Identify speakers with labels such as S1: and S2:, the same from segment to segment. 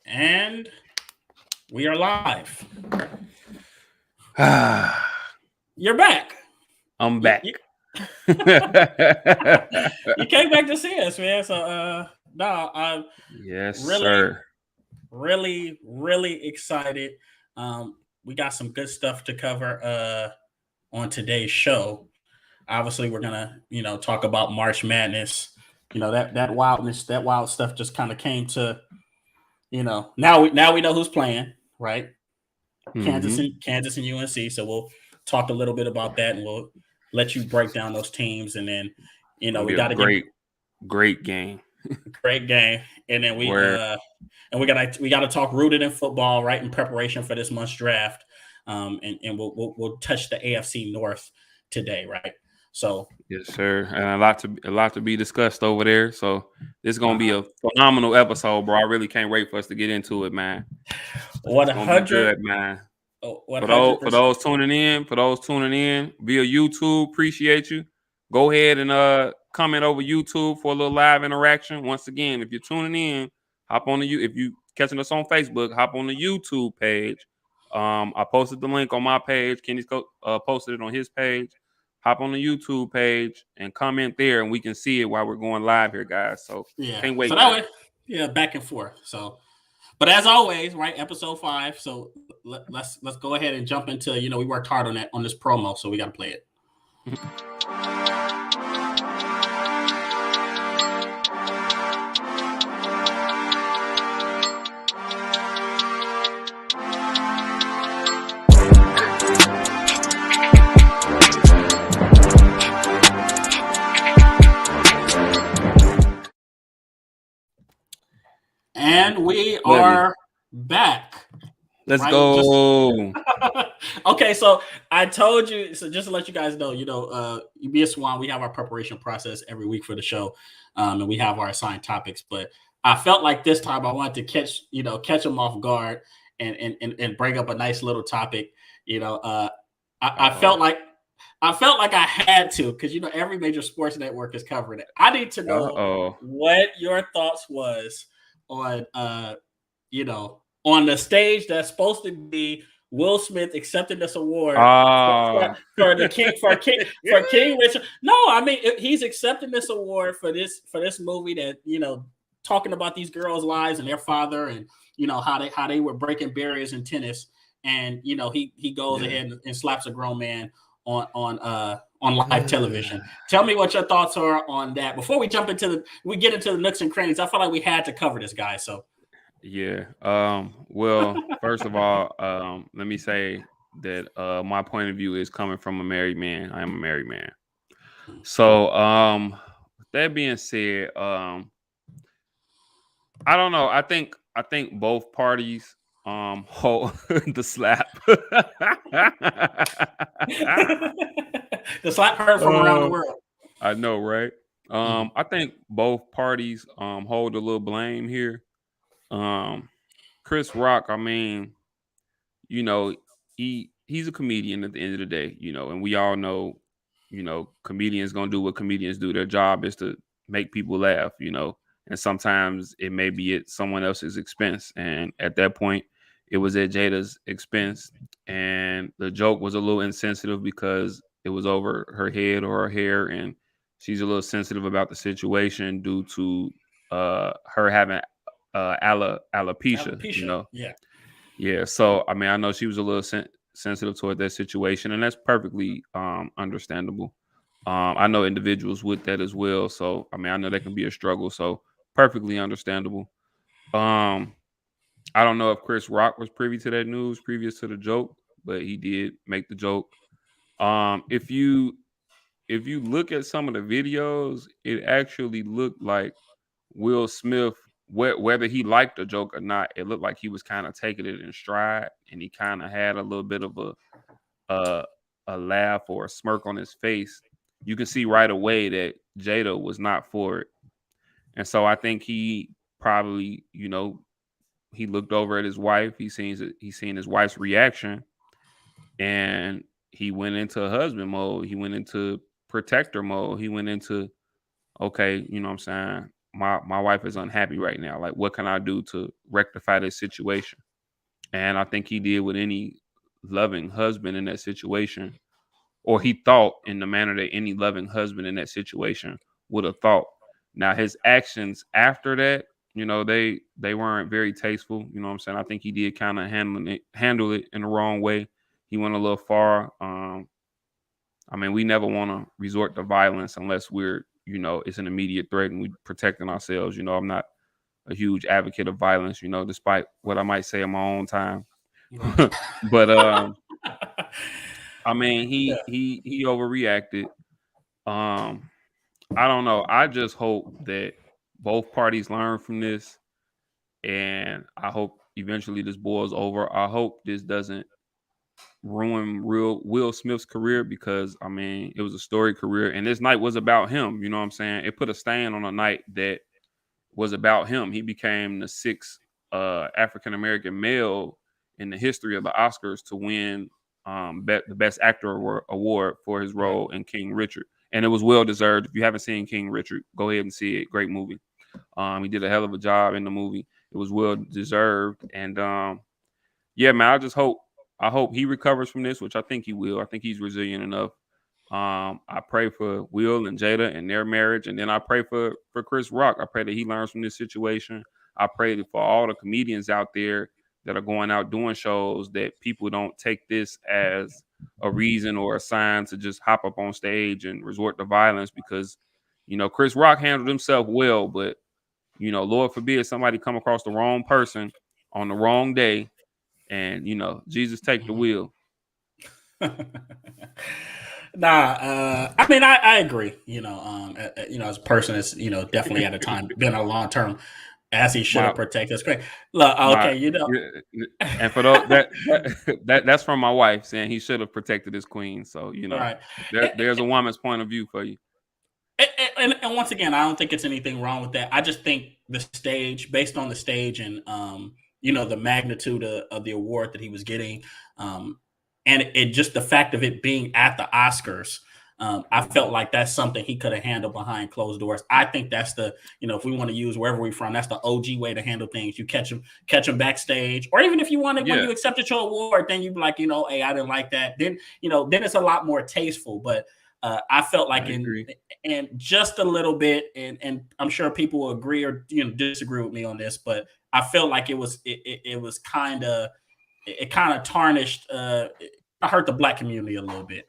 S1: And we are live. You're back.
S2: I'm
S1: You,
S2: back.
S1: you, you came back to see us, man. So, no, I'm
S2: Yes,
S1: really,
S2: sir.
S1: really excited. We got some good stuff to cover on today's show. Obviously, we're gonna, talk about March Madness. That wildness, that wild stuff just kind of came to, now we know who's playing, right? Kansas
S2: Mm-hmm.
S1: and Kansas and UNC. So we'll talk a little bit about that, and we'll let you break down those teams, and then
S2: Gonna
S1: we
S2: be a
S1: got to give
S2: great game.
S1: a great game, and then
S2: Where
S1: we gotta talk rooted in football, right, in preparation for this month's draft, and we'll touch the AFC North today, right? So
S2: yes, sir. And a lot to be discussed over there. So this is gonna be
S1: uh,
S2: a phenomenal episode, bro. I really can't wait for us to get into it, man.
S1: one
S2: It's gonna be
S1: hundred,
S2: good, man.
S1: one
S2: For
S1: hundred
S2: those for
S1: percent.
S2: those tuning in, via YouTube, appreciate you. Go ahead and comment over YouTube for a little live interaction. Once again, if you're tuning in, hop on the if you catching us on Facebook, hop on the YouTube page. I posted the link on my page. Kenny's posted it on his page. Hop on the YouTube page and comment there, and we can see it while we're going live here, guys. So
S1: Yeah.
S2: can't
S1: So
S2: wait,
S1: that
S2: man.
S1: way, yeah, back and forth. So, but as always, right, episode 5. So let's go ahead and jump into. We worked hard on that on this promo, so we got to play it. And we
S2: Buddy,
S1: are back,
S2: let's
S1: right? Just
S2: go.
S1: okay. So I told you. So just to let you guys know, be a Swan. We have our preparation process every week for the show, and we have our assigned topics. But I felt like this time I wanted to catch them off guard and bring up a nice little topic. You know, uh, I felt
S2: Uh-oh.
S1: like I had to because every major sports network is covering it. I need to know
S2: Uh-oh.
S1: what your thoughts was on on the stage that's supposed to be Will Smith accepting this award
S2: Ah.
S1: for the king for King Richard. No, I mean he's accepting this award for this movie that talking about these girls' lives and their father and how they were breaking barriers in tennis and he goes
S2: Yeah.
S1: ahead and slaps a grown man on live television. Tell me what your thoughts are on that before we get into the nooks and crannies. I felt like we had to cover this guy. So
S2: Yeah. Well, first of all, let me say that my point of view is coming from a married man. I am a married man. So, with that being said, I don't know. I think both parties hold the slap.
S1: the slap heard from around the
S2: uh,
S1: world.
S2: I know, right?
S1: Mhm.
S2: I think both parties hold a little blame here. Um, Chris Rock, I mean, you know, he's a comedian at the end of the day, and we all know, comedians gonna do what comedians do. Their job is to make people laugh, and sometimes it may be at someone else's expense. And at that point, it was at Jada's expense, and the joke was a little insensitive because it was over her head or her hair, and she's a little sensitive about the situation due to her having alopecia,
S1: Alopecia. Yeah.
S2: yeah, so I mean, I know she was a little sensitive toward that situation, and that's perfectly understandable. I know individuals with that as well, so I mean, I know that can be a struggle. So perfectly understandable. Um, I don't know if Chris Rock was privy to that news previous to the joke, but he did make the joke. If you look at some of the videos, it actually looked like Will Smith, whether he liked the joke or not, it looked like he was kind of taking it in stride, and he kind of had a little bit of a a laugh or a smirk on his face. You can see right away that Jada was not for it, and so I think he probably, he looked over at his wife. He seen his wife's reaction, and he went into husband mode. He went into protector mode. He went into, okay, you know what I'm saying? my wife is unhappy right now. Like, what can I do to rectify this situation? And I think he did what any loving husband in that situation, or he thought in the manner that any loving husband in that situation would have thought. Now his actions after that, they weren't very tasteful. You know what I'm saying? I think he did kind of handle it in the wrong way. He went a little far. I mean, we never want to resort to violence unless it's an immediate threat and we protecting ourselves. I'm not a huge advocate of violence, despite what I might say in my own time.
S1: Right.
S2: But I mean, he overreacted. I don't know. I just hope that both parties learn from this, and I hope eventually this boils over. I hope this doesn't ruin real Will Smith's career, because I mean it was a storied career, and this night was about him. You know what I'm saying? It put a stain on a night that was about him. He became the sixth African American male in the history of the Oscars to win the Best Actor award for his
S1: Right.
S2: role in King Richard, and it was well deserved. If you haven't seen King Richard, go ahead and see it. Great movie. He did a hell of a job in the movie. It was well deserved, and yeah, man, I hope he recovers from this, which I think he will. I think he's resilient enough. I pray for Will and Jada and their marriage, and then I pray for Chris Rock. I pray that he learns from this situation. I pray that for all the comedians out there that are going out doing shows, that people don't take this as a reason or a sign to just hop up on stage and resort to violence, because Chris Rock handled himself well, but Lord forbid somebody come across the wrong person on the wrong day, and Jesus take the wheel.
S1: I mean, I agree. As a person that's definitely at a time been a long term, as he should
S2: My
S1: have protected. That's great. Look,
S2: my
S1: okay,
S2: and for those that's from my wife saying he should have protected his queen. So
S1: right.
S2: there's a woman's point of view for you.
S1: And once again, I don't think it's anything wrong with that. I just think the stage, based on the stage and the magnitude of the award that he was getting, and it just the fact of it being at the Oscars, I felt like that's something he could have handled behind closed doors. I think that's if we want to use wherever we're from, that's the OG way to handle things. You catch them backstage, or even if you want to, when
S2: Yeah,
S1: you accepted your award, then you be like, hey, I didn't like that. Then then it's a lot more tasteful. But I felt like
S2: I agree.
S1: and just a little bit, and I'm sure people will agree or disagree with me on this, but I felt like it was kind of tarnished. I hurt the black community a little bit.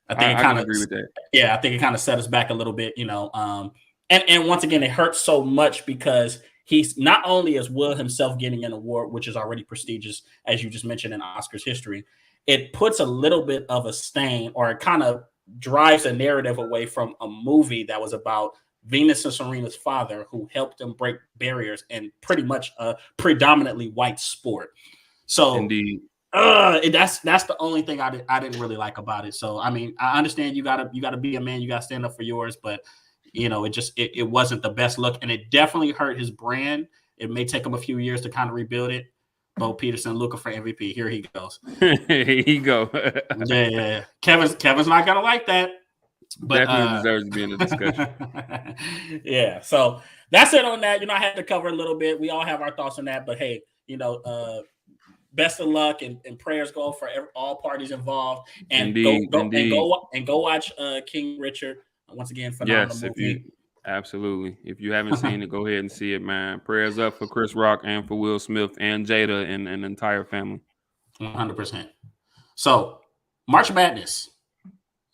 S1: I think it
S2: I can
S1: kind of,
S2: agree with that.
S1: yeah, I think it kind of set us back a little bit, and once again, it hurts so much because he's not only as Will himself getting an award, which is already prestigious, as you just mentioned in Oscars history, it puts a little bit of a stain, or it kind of drives a narrative away from a movie that was about Venus and Serena's father, who helped them break barriers in pretty much a predominantly white sport. So
S2: Indeed.
S1: that's the only thing I didn't really like about it. So I mean, I understand you gotta be a man, you gotta stand up for yours, but it wasn't the best look, and it definitely hurt his brand. It may take him a few years to kind of rebuild it. Bo Peterson looking for MVP. Here he goes.
S2: Here you go.
S1: Yeah. Kevin's not gonna like that. But
S2: Definitely deserves to be in the discussion.
S1: yeah, so that's it on that. I had to cover a little bit. We all have our thoughts on that, but hey, best of luck and prayers go for all parties involved. And
S2: Indeed, indeed.
S1: go watch King Richard. Once again, phenomenal
S2: Yes,
S1: movie.
S2: absolutely. If you haven't seen it, go ahead and see it, man. Prayers up for Chris Rock and for Will Smith and Jada and the entire family.
S1: 100%. So March Madness.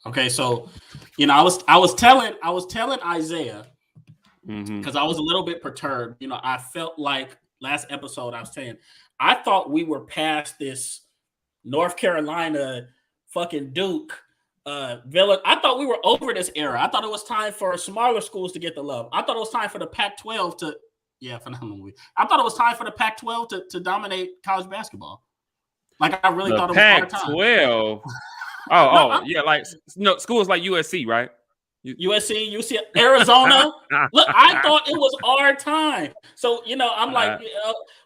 S1: Okay, so I was telling Isaiah, because I was a little bit perturbed. I felt like last episode I was saying I thought we were past this North Carolina fucking Duke villain. I thought we were over this era. I thought it was time for smaller schools to get the love. I thought it was time for the Pac-12 to phenomenal. I thought it was time for the Pac-12 to dominate college basketball. Like I really thought it was our time.
S2: Pac-12. Yeah, like schools like USC, right?
S1: USC, UC, Arizona. Look, I thought it was our time. So I'm like,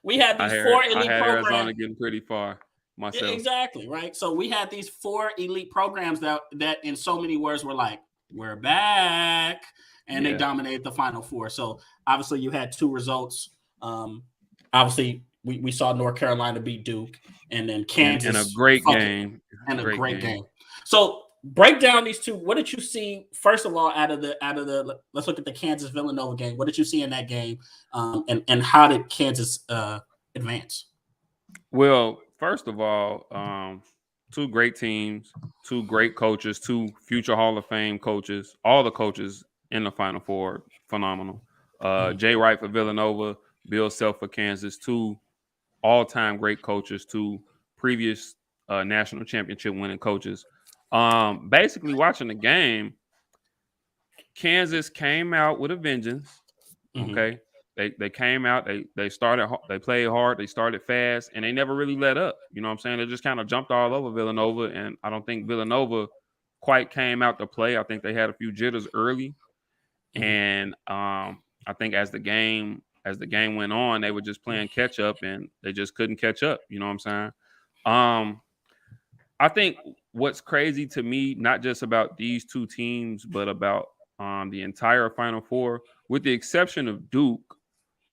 S1: we had these four elite programs.
S2: Arizona getting pretty far myself.
S1: Exactly, right. So we had these four elite programs that in so many words were like, we're back, and they
S2: Yeah.
S1: dominated the Final Four. So obviously, you had two results. Obviously, we saw North Carolina beat Duke, and then
S2: And a
S1: Kansas
S2: great
S1: fuck it,
S2: game.
S1: and a great game. So break down these two. What did you see first of all out of the? Let's look at the Kansas Villanova game. What did you see in that game, and how did Kansas advance?
S2: Well, first of all, two great teams, two great coaches, two future Hall of Fame coaches. All the coaches in the Final Four, phenomenal. Jay Wright for Villanova, Bill Self for Kansas, two all-time great coaches, two previous national championship winning coaches. Basically, watching the game, Kansas came out with a vengeance. Okay, they came out, they started, they played hard, they started fast, and they never really let up. You know what I'm saying? They just kind of jumped all over Villanova, and I don't think Villanova quite came out to play. I think they had a few jitters early, and I think as the game went on, they were just playing catch up, and they just couldn't catch up. You know what I'm saying? I think what's crazy to me, not just about these two teams, but about the entire Final Four, with the exception of Duke,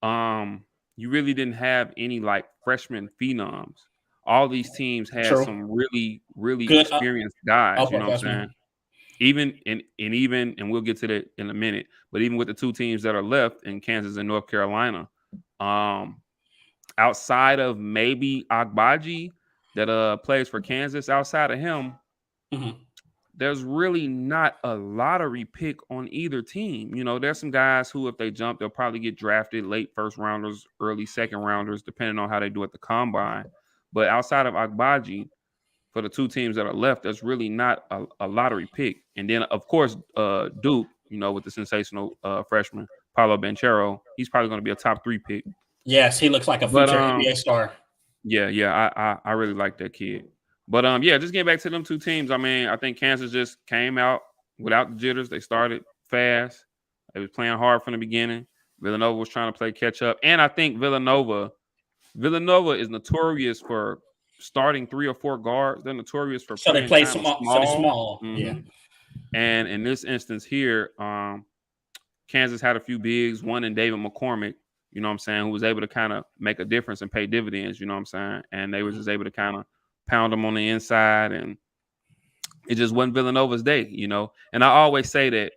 S2: you really didn't have any like freshman phenoms. All these teams had
S1: True.
S2: some really, really
S1: Good
S2: experienced guys. You know what I'm
S1: upperclassmen.
S2: saying? Even we'll get to that in a minute. But even with the two teams that are left in Kansas and North Carolina, outside of maybe Agbaji that plays for Kansas, outside of him, there's really not a lottery pick on either team. You know, there's some guys who, if they jump, they'll probably get drafted late first rounders, early second rounders, depending on how they do at the combine. But outside of Agbaji, for the two teams that are left, there's really not a lottery pick. And then, of course, Duke, you know, with the sensational freshman, Paolo Banchero, he's probably going to be a top 3 pick.
S1: Yes, he looks like a
S2: But
S1: future NBA star.
S2: Yeah, I really like that kid. But yeah, just getting back to them two teams. I mean, I think Kansas just came out without the jitters. They started fast. They was playing hard from the beginning. Villanova was trying to play catch up, and I think Villanova is notorious for starting 3 or 4 guards. They're notorious for
S1: So they
S2: playing
S1: play
S2: kind of
S1: small.
S2: small.
S1: So they small. Yeah.
S2: And in this instance here, Kansas had a few bigs. One in David McCormick, you know what I'm saying, who was able to kind of make a difference and pay dividends, you know what I'm saying? And they was just able to kind of pound them on the inside, and it just wasn't Villanova's day, you know? And I always say that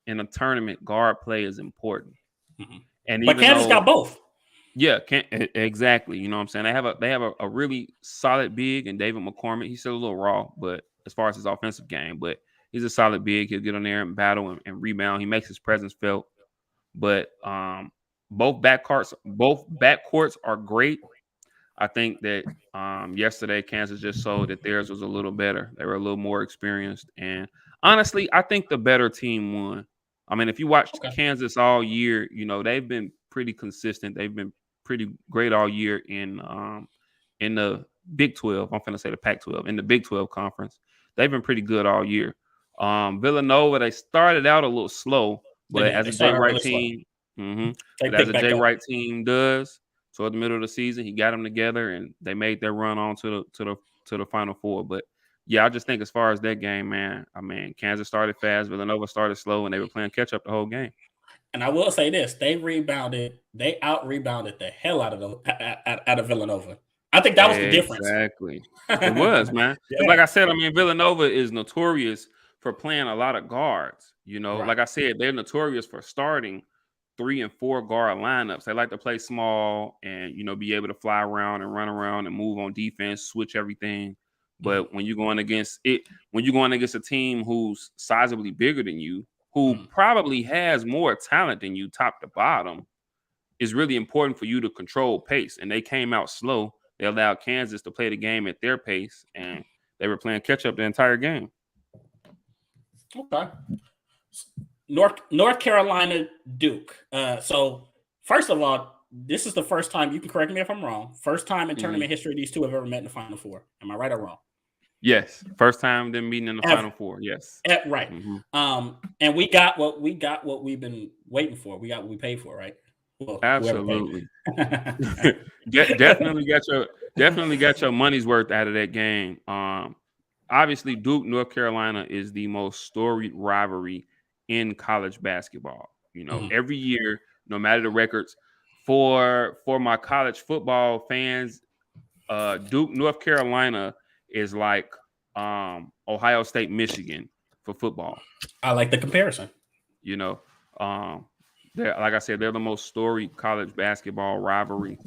S2: in a tournament, guard play is important. And
S1: but Kansas got both.
S2: Yeah, exactly. You know what I'm saying? They have a really solid big in David McCormick. He's still a little raw, but as far as his offensive game, but he's a solid big. He'll get on there and battle and rebound. He makes his presence felt. But both backcourts are great. I think that yesterday Kansas just showed that theirs was a little better. They were a little more experienced, and honestly, I think the better team won. I mean, if you watched Kansas all year, you know they've been pretty consistent. They've been pretty great all year in the Big 12. I'm finna say the Pac-12 in the Big 12 conference. They've been pretty good all year. Villanova, they started out a little slow, but as a Jay Wright team, but as a Jay Wright team does, toward the middle of the season, he got them together and they made their run on to the Final Four. But yeah, I just think as far as that game, man, I mean, Kansas started fast, Villanova started slow, and they were playing catch up the whole game.
S1: And I will say this: they out rebounded the hell out of Villanova. I think that was the difference.
S2: Exactly, it was, man. Yeah. Like I said, I mean, Villanova is notorious for playing a lot of guards. You know, like I said, they're notorious for starting 3 and 4 guard lineups. They like to play small and, you know, be able to fly around and run around and move on defense, switch everything. But when you're going against a team who's sizably bigger than you, who probably has more talent than you top to bottom, it's really important for you to control pace. And they came out slow. They allowed Kansas to play the game at their pace, and they were playing catch up the entire game.
S1: Okay. North Carolina Duke. So first of all, this is the first time, you can correct me if I'm wrong, first time in tournament history these two have ever met in the Final Four. Am I right or wrong?
S2: Yes, first time them meeting in the Final Four. Yes,
S1: right. And we got what we've been waiting for. We got what we paid for, right?
S2: Well, absolutely. Definitely got your money's worth out of that game. obviously Duke, North Carolina is the most storied rivalry in college basketball. You know,
S1: Mhm.
S2: every year, no matter the records, for my college football fans, Duke, North Carolina is like Ohio State, Michigan for football.
S1: I like the comparison.
S2: You know, um, they're like I said, they're the most storied college basketball rivalry,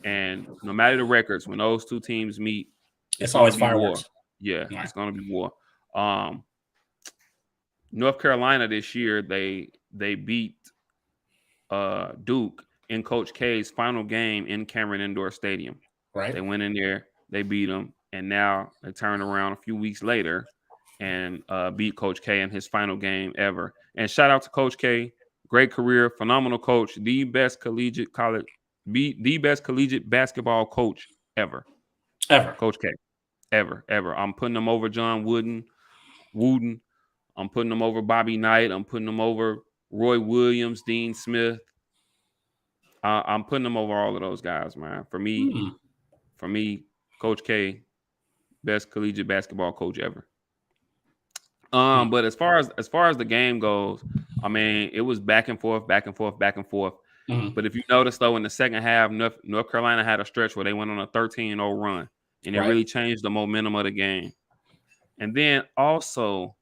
S2: and no matter the records, when those two teams meet, it's
S1: It's
S2: going to
S1: always
S2: be war.
S1: fireworks.
S2: Yeah,
S1: Right.
S2: it's going to be war. Um, North Carolina this year they beat Duke in Coach K's final game in Cameron Indoor Stadium.
S1: Right.
S2: They went in there, they beat them, and now they turned around a few weeks later and beat Coach K in his final game ever. And shout out to Coach K, great career, phenomenal coach, the best collegiate basketball coach ever.
S1: Ever.
S2: Coach K, ever. I'm putting him over John Wooden. I'm putting him over Bobby Knight. I'm putting him over Roy Williams, Dean Smith. I'm putting him over all of those guys, man. For me, Coach K, best collegiate basketball coach ever. But as far as the game goes, I mean, it was back and forth, back and forth, back and forth.
S1: Mm-hmm.
S2: But if you notice, though, in the second half, North Carolina had a stretch where they went on a 13-0 run, and it
S1: Right.
S2: really changed the momentum of the game. And then also,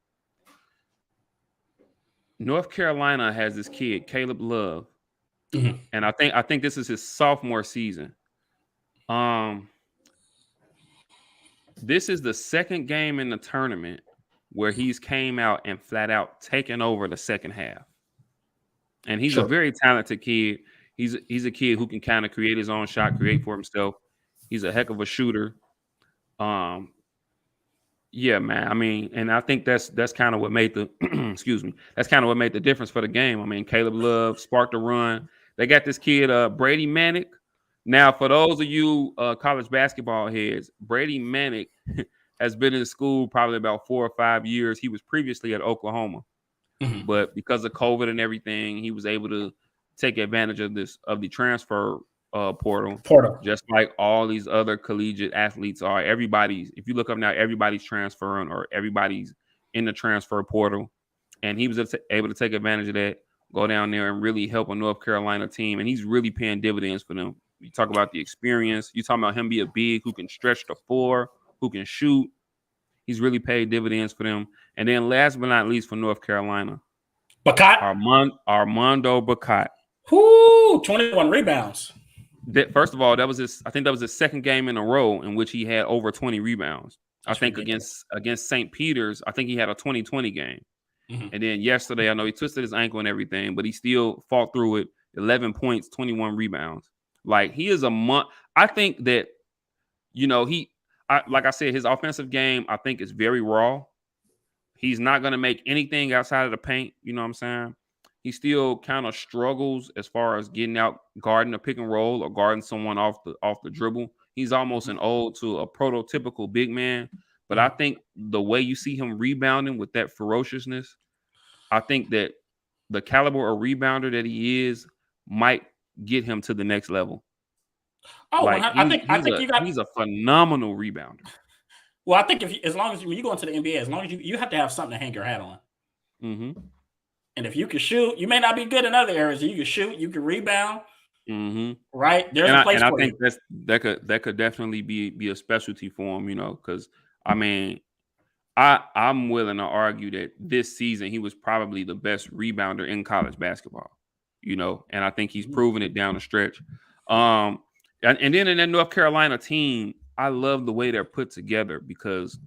S2: North Carolina has this kid, Caleb Love,
S1: Mm-hmm.
S2: and I think this is his sophomore season. This is the second game in the tournament where he's came out and flat out taken over the second half. And he's a
S1: Sure.
S2: very talented kid. He's a kid who can kind of create his own shot, create for himself. He's a heck of a shooter. Um, yeah, man. I mean, and I think that's kind of what made the excuse me. That's kind of what made the difference for the game. I mean, Caleb Love sparked a run. They got this kid, Brady Manick. Now, for those of you college basketball heads, Brady Manick has been in school probably about 4 or 5 years. He was previously at Oklahoma,
S1: Mm-hmm.
S2: but because of COVID and everything, he was able to take advantage of the transfer portal,
S1: Porter.
S2: just like all these other collegiate athletes are. Everybody's, if you look up now, everybody's transferring or everybody's in the transfer portal, and he was able to take advantage of that, go down there and really help a North Carolina team, and he's really paying dividends for them. You talk about the experience. You talking about him be a big who can stretch the floor, who can shoot. He's really paid dividends for them. And then last but not least for North Carolina,
S1: Bacat.
S2: Armando Bacot.
S1: Whoo, 21 rebounds.
S2: First of all, I think that was his second game in a row in which he had over 20 rebounds.
S1: That's
S2: I think
S1: ridiculous.
S2: against St. Peter's, I think he had a 20-20 game.
S1: Mm-hmm.
S2: And then yesterday, I know he twisted his ankle and everything, but he still fought through it. 11 points, 21 rebounds. Like, he is I think that, like I said, his offensive game, I think, is very raw. He's not going to make anything outside of the paint. You know what I'm saying? He still kind of struggles as far as getting out, guarding a pick and roll or guarding someone off the dribble. He's almost an ode to a prototypical big man. But I think the way you see him rebounding with that ferociousness, I think that the caliber of rebounder that he is might get him to the next level.
S1: Oh,
S2: Like
S1: I think you got.
S2: he's a phenomenal rebounder.
S1: Well, I think as long as when you go into the NBA, as long as you have to have something to hang your hat on.
S2: Mm-hmm.
S1: And if you can shoot, you may not be good in other areas. You can shoot, you can rebound.
S2: Mm-hmm.
S1: Right? There's a place
S2: and I
S1: for
S2: think
S1: you.
S2: that could definitely be a specialty for him, because I mean, I'm willing to argue that this season he was probably the best rebounder in college basketball, and I think he's proven it down the stretch. And then in that North Carolina team, I love the way they're put together because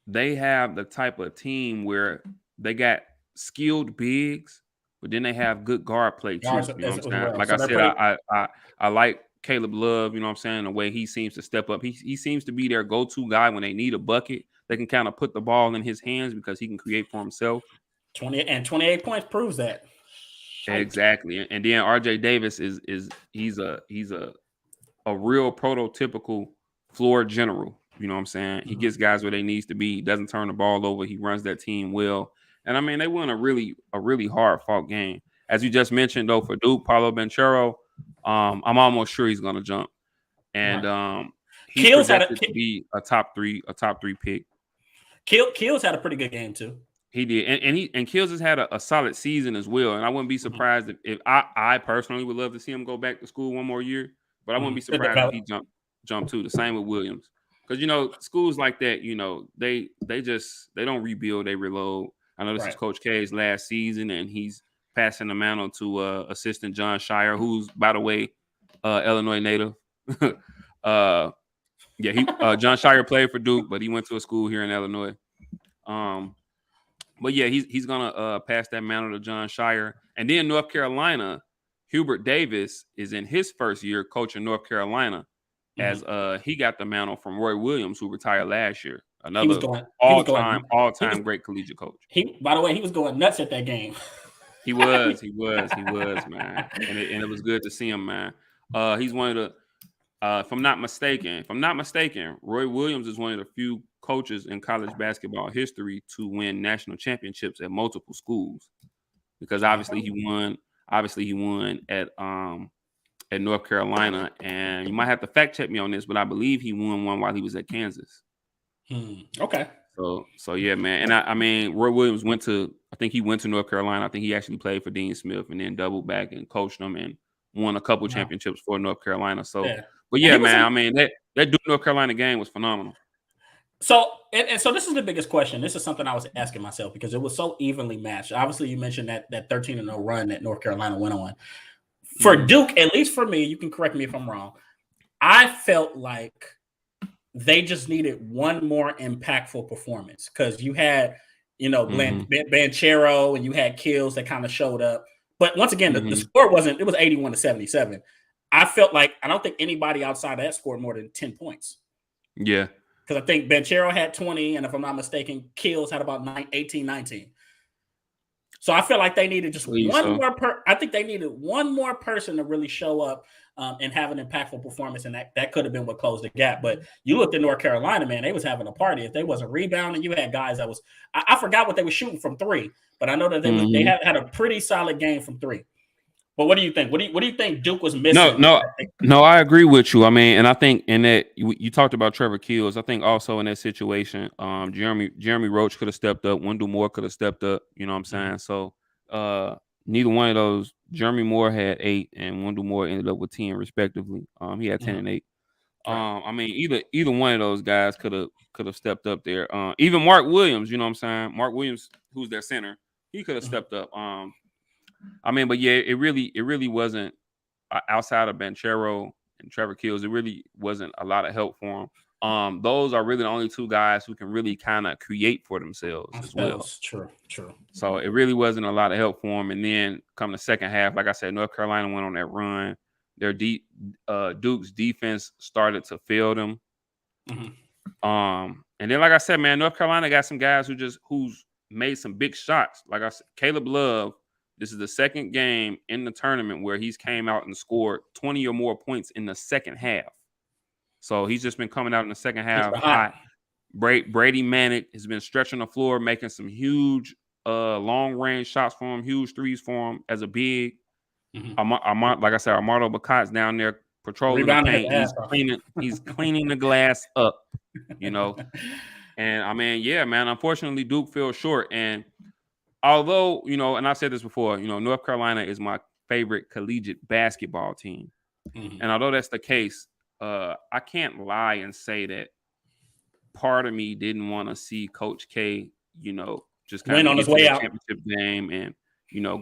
S2: they have the type of team where they got skilled bigs, but then they have good guard play too.
S1: Guards
S2: You know what I'm
S1: as
S2: saying?
S1: well.
S2: Like
S1: So
S2: I
S1: they're
S2: said,
S1: pretty.
S2: I like Caleb Love, you know what I'm saying? The way he seems to step up. He seems to be their go-to guy when they need a bucket. They can kind of put the ball in his hands because he can create for himself.
S1: 28 points proves that.
S2: Exactly. And then RJ Davis he's a real prototypical floor general. You know what I'm saying? He gets guys where they needs to be. He doesn't turn the ball over. He runs that team well. And I mean, they won a really hard fought game. As you just mentioned, though, for Duke, Paulo Banchero, I'm almost sure he's going to jump. And he's projected to be a top three pick.
S1: Kills had a pretty good game too.
S2: He did, and Kills has had a solid season as well. And I wouldn't be surprised if I personally would love to see him go back to school one more year, but I wouldn't be surprised if he jumped too. The same with Williams, because schools like that, they don't rebuild, they reload. I know this is Coach K's last season, and he's passing the mantle to assistant John Shire, who's, by the way, Illinois native. John Shire played for Duke, but he went to a school here in Illinois. But yeah, he's gonna pass that mantle to John Shire, and then North Carolina, Hubert Davis is in his first year coaching North Carolina, as he got the mantle from Roy Williams, who retired last year. Another all-time great collegiate coach.
S1: By the way, he was going nuts at that game.
S2: He was, man, and it was good to see him, man. He's one of the, if I'm not mistaken, Roy Williams is one of the few coaches in college basketball history to win national championships at multiple schools, because obviously he won at North Carolina, and you might have to fact check me on this, but I believe he won one while he was at Kansas.
S1: Okay.
S2: So yeah, man. And I mean, Roy Williams went to North Carolina. I think he actually played for Dean Smith and then doubled back and coached them and won a couple championships for North Carolina. So, but yeah, man, I mean, that Duke North Carolina game was phenomenal.
S1: So, and so this is the biggest question. This is something I was asking myself because it was so evenly matched. Obviously, you mentioned that 13-0 run that North Carolina went on. For Duke, at least for me, you can correct me if I'm wrong, I felt like they just needed one more impactful performance, because you had, Banchero and you had Kills that kind of showed up. But once again, the score it was 81-77. I felt like I don't think anybody outside of that scored more than 10 points.
S2: Yeah.
S1: Because I think Banchero had 20, and if I'm not mistaken, Kills had about 18, 19. So I feel like they needed just I think they needed one more person to really show up and have an impactful performance, and that could have been what closed the gap. But you looked at North Carolina, man, they was having a party. If they wasn't rebounding, you had guys that was I forgot what they were shooting from three, but I know that they had a pretty solid game from three. But what do you think? What do you think Duke was missing?
S2: No, I agree with you. I mean, and I think in that you talked about Trevor Kills. I think also in that situation, Jeremy Roach could have stepped up. Wendell Moore could have stepped up. You know what I'm saying? So neither one of those. Jeremy Moore had 8, and Wendell Moore ended up with 10 respectively. He had 10 and 8. I mean, either one of those guys could have stepped up there. Even Mark Williams, you know what I'm saying? Mark Williams, who's their center, he could have stepped up. I mean, but yeah, it really wasn't outside of Banchero and Trevor Kills. It really wasn't a lot of help for him. Those are really the only two guys who can really kind of create for themselves as well.
S1: True.
S2: So it really wasn't a lot of help for him. And then come the second half, like I said, North Carolina went on that run. Their Duke's defense started to fail them. And then, like I said, man, North Carolina got some guys who's made some big shots. Like I said, Caleb Love. This is the second game in the tournament where he's came out and scored 20 or more points in the second half. So he's just been coming out in the second half hot. Brady Manick has been stretching the floor, making some huge long-range shots for him, huge threes for him as a big. Like I said, Armando Bacot's down there patrolling the paint. He's cleaning the glass up, And, I mean, yeah, man, unfortunately, Duke fell short. And although, and I've said this before, North Carolina is my favorite collegiate basketball team. And although that's the case, I can't lie and say that part of me didn't want to see Coach K, just kind of get to the championship game and,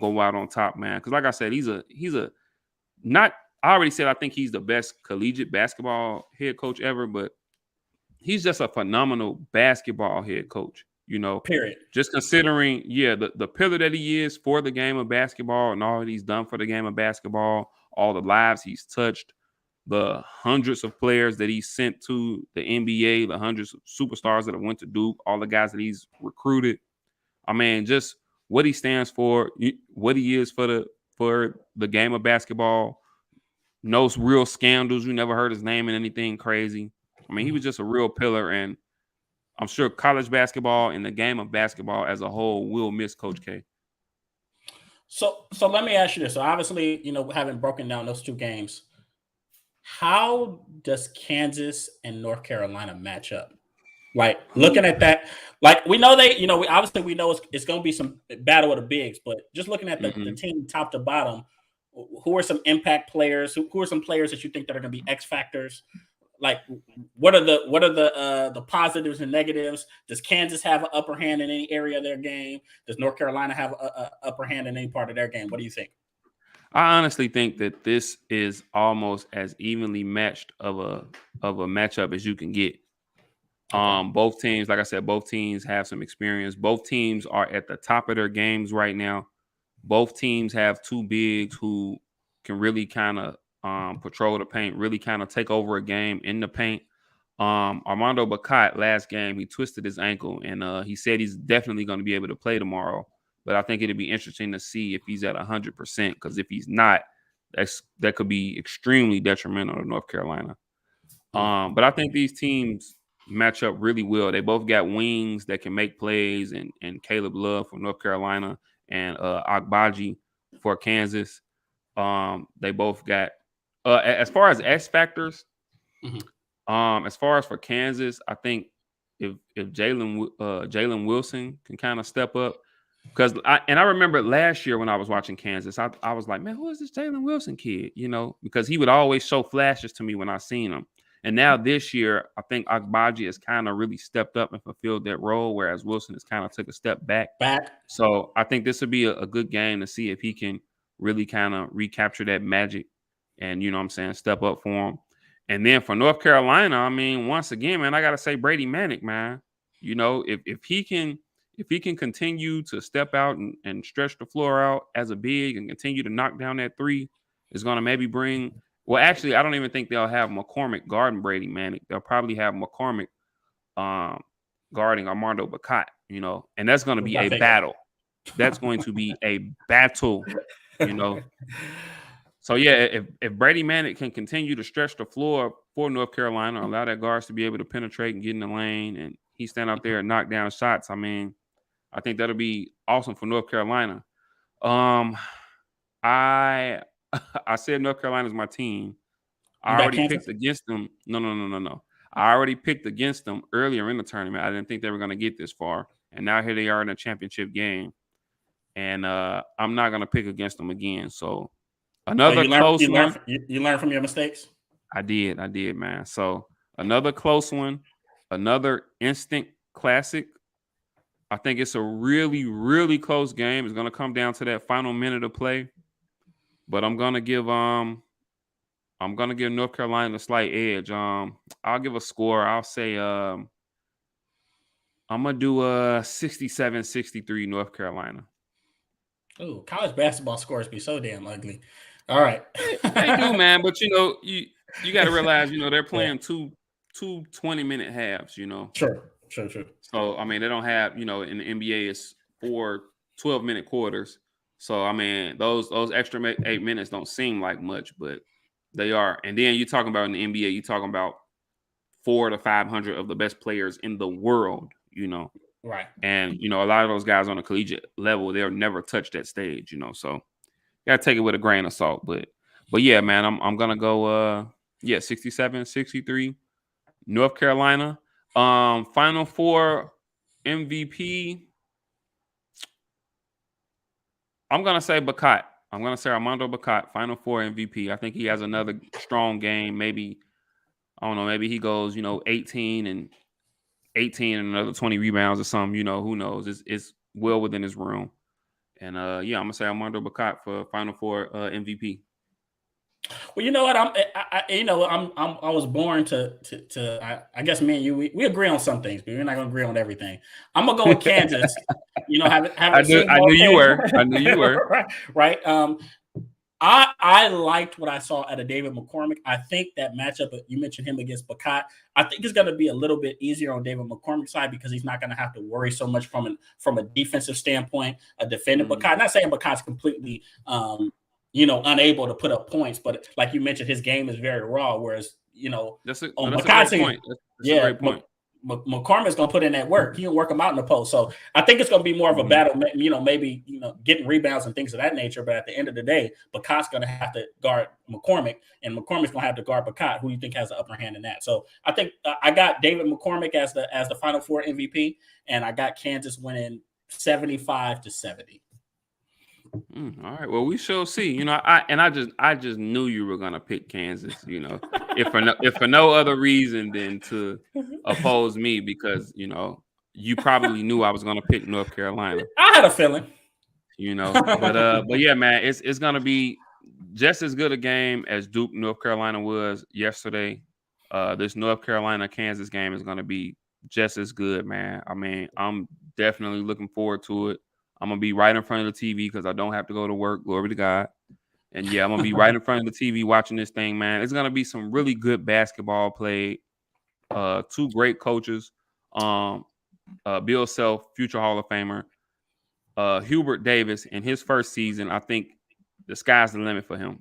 S2: go out on top, man. Because like I said, I already said I think he's the best collegiate basketball head coach ever, but he's just a phenomenal basketball head coach.
S1: Period.
S2: Just considering, the pillar that he is for the game of basketball and all that he's done for the game of basketball, all the lives he's touched, the hundreds of players that he sent to the NBA, the hundreds of superstars that have went to Duke, all the guys that he's recruited. I mean, just what he stands for, what he is for the game of basketball. No real scandals. You never heard his name in anything crazy. I mean, he was just a real pillar, and I'm sure college basketball and the game of basketball as a whole will miss Coach K.
S1: So let me ask you this. So obviously, having broken down those two games, How does Kansas and North Carolina match up? Like looking
S2: Who?
S1: at that, like we know they, we obviously we know it's going to be some battle of the bigs, but just looking at the
S2: Mhm.
S1: team top to bottom, who are some impact players? Who are some players that you think that are going to be X factors? Like, what are the positives and negatives? Does Kansas have an upper hand in any area of their game? Does North Carolina have a upper hand in any part of their game? What do you think?
S2: I honestly think that this is almost as evenly matched of a matchup as you can get.
S1: Okay,
S2: Both teams, like I said, both teams have some experience. Both teams are at the top of their games right now. Both teams have two bigs who can really kind of patrol the paint, really kind of take over a game in the paint. Armando Bacot last game, he twisted his ankle, and he said he's definitely going to be able to play tomorrow. But I think it'd be interesting to see if he's at 100%, because if he's not, that could be extremely detrimental to North Carolina.
S1: mm,
S2: But I think these teams match up really well. They both got wings that can make plays, and Caleb Love from North Carolina and Agbaji for Kansas. They both got as far as X factors.
S1: mhm.
S2: As far as for Kansas, I think if Jalen Wilson can kind of step up, because I remember last year when I was watching Kansas, I was like, man, who is this Jalen Wilson kid? Because he would always show flashes to me when I seen him. And now this year, I think Agbaji has kind of really stepped up and fulfilled that role, whereas Wilson has kind of took a step back.
S1: Back.
S2: So I think this would be a good game to see if he can really kind of recapture that magic and, what I'm saying, step up for him. And then for North Carolina, I mean, once again, man, I gotta say Brady Manick, man. If he can continue to step out and stretch the floor out as a big and continue to knock down that three, is gonna maybe bring. Well, actually, I don't even think they'll have McCormick guarding Brady Manick. They'll probably have McCormick um, guarding Armando Bacot, and that's going to
S1: Which
S2: be
S1: I
S2: a
S1: think.
S2: battle. That's going to be a battle, you know. So yeah, if Brady Manick can continue to stretch the floor for North Carolina, allow that guards to be able to penetrate and get in the lane, and he stand out there and knock down shots, I mean, I think that'll be awesome for North Carolina. Um, I I said North Carolina's my team.
S1: You
S2: I
S1: got
S2: already
S1: Kansas?
S2: picked against them. No, no, no, no, no. I already picked against them earlier in the tournament. I didn't think they were going to get this far, and now here they are in a championship game, and I'm not going to pick against them again. So
S1: So
S2: another
S1: you learn
S2: close
S1: you learn
S2: one.
S1: you learn from your mistakes.
S2: I did, man. So another close one, another instant classic. I think it's a really, really close game. It's going to come down to that final minute of play, but I'm gonna give North Carolina a slight edge. I'll give a score. I'll say I'm gonna do a 67-63 North Carolina.
S1: Oh, college basketball scores be so damn ugly. All right.
S2: They do, man, but you got to realize, they're
S1: Yeah.
S2: playing two 20-minute halves.
S1: Sure.
S2: So I mean, they don't have, in the NBA it's 4 12-minute quarters. So I mean, those extra 8 minutes don't seem like much, but they are. And then you're talking about in the NBA, you're talking about 400 to 500 of the best players in the world.
S1: Right.
S2: And a lot of those guys on a collegiate level, they'll never touch that stage. So you gotta take it with a grain of salt. But yeah, man, I'm gonna go 67-63 North Carolina. Final four MVP. I'm gonna say Bacot. I'm gonna say Armando Bacot, Final Four MVP. I think he has another strong game. Maybe, I don't know, maybe he goes, 18 and another 20 rebounds or something. Who knows? It's well within his room. And yeah, I'm gonna say Armando Bacot for Final Four MVP.
S1: Well, you know what? I was born I guess me and you we agree on some things, but we're not gonna agree on everything. I'm gonna go with Kansas. Having seen
S2: I knew
S1: both
S2: you
S1: teams,
S2: were. I knew you were.
S1: right? I liked what I saw out of David McCormick. I think that matchup you mentioned him against Bacot. I think it's going to be a little bit easier on David McCormick's side because he's not going to have to worry so much from a defensive standpoint. A defending Bacot. Not saying Bacot's completely unable to put up points, but like you mentioned, his game is very raw. Whereas
S2: That's a
S1: on
S2: great
S1: Bacot's
S2: point. That's a
S1: yeah,
S2: great point.
S1: McCormick's going to put in that work. He'll work them out in the post. So I think it's going to be more of a battle, maybe, getting rebounds and things of that nature. But at the end of the day, Bacot's going to have to guard McCormick, and McCormick's going to have to guard Bacot. Who you think has the upper hand in that? So I think I got David McCormick as the Final Four MVP, and I got Kansas winning 75-70.
S2: All right. Well, we shall see. I just knew you were gonna pick Kansas. If for no other reason than to oppose me, because you probably knew I was gonna pick North Carolina.
S1: I had a feeling.
S2: But yeah, man, it's gonna be just as good a game as Duke North Carolina was yesterday. This North Carolina Kansas game is gonna be just as good, man. I mean, I'm definitely looking forward to it. I'm going to be right in front of the TV because I don't have to go to work. Glory to God. And yeah, I'm going to be right in front of the TV watching this thing, man. It's going to be some really good basketball played. Two great coaches. Bill Self, future Hall of Famer. Hubert Davis, in his first season, I think the sky's the limit for him.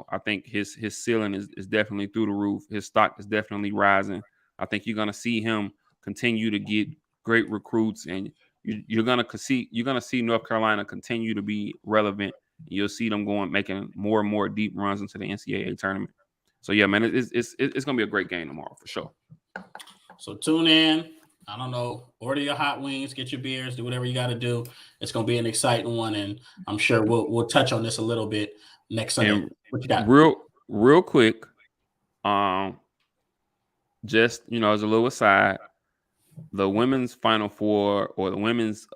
S2: I think his ceiling is definitely through the roof. His stock is definitely rising. I think you're going to see him continue to get great recruits, and you're gonna see North Carolina continue to be relevant. You'll see them making more and more deep runs into the NCAA tournament. So yeah, man, it's gonna be a great game tomorrow for sure.
S1: So tune in. I don't know, order your hot wings, get your beers, do whatever you got to do. It's gonna be an exciting one, and I'm sure we'll touch on this a little bit next Sunday.
S2: And
S1: what you got?
S2: Real quick, just as a little aside. The women's Final Four, or the women's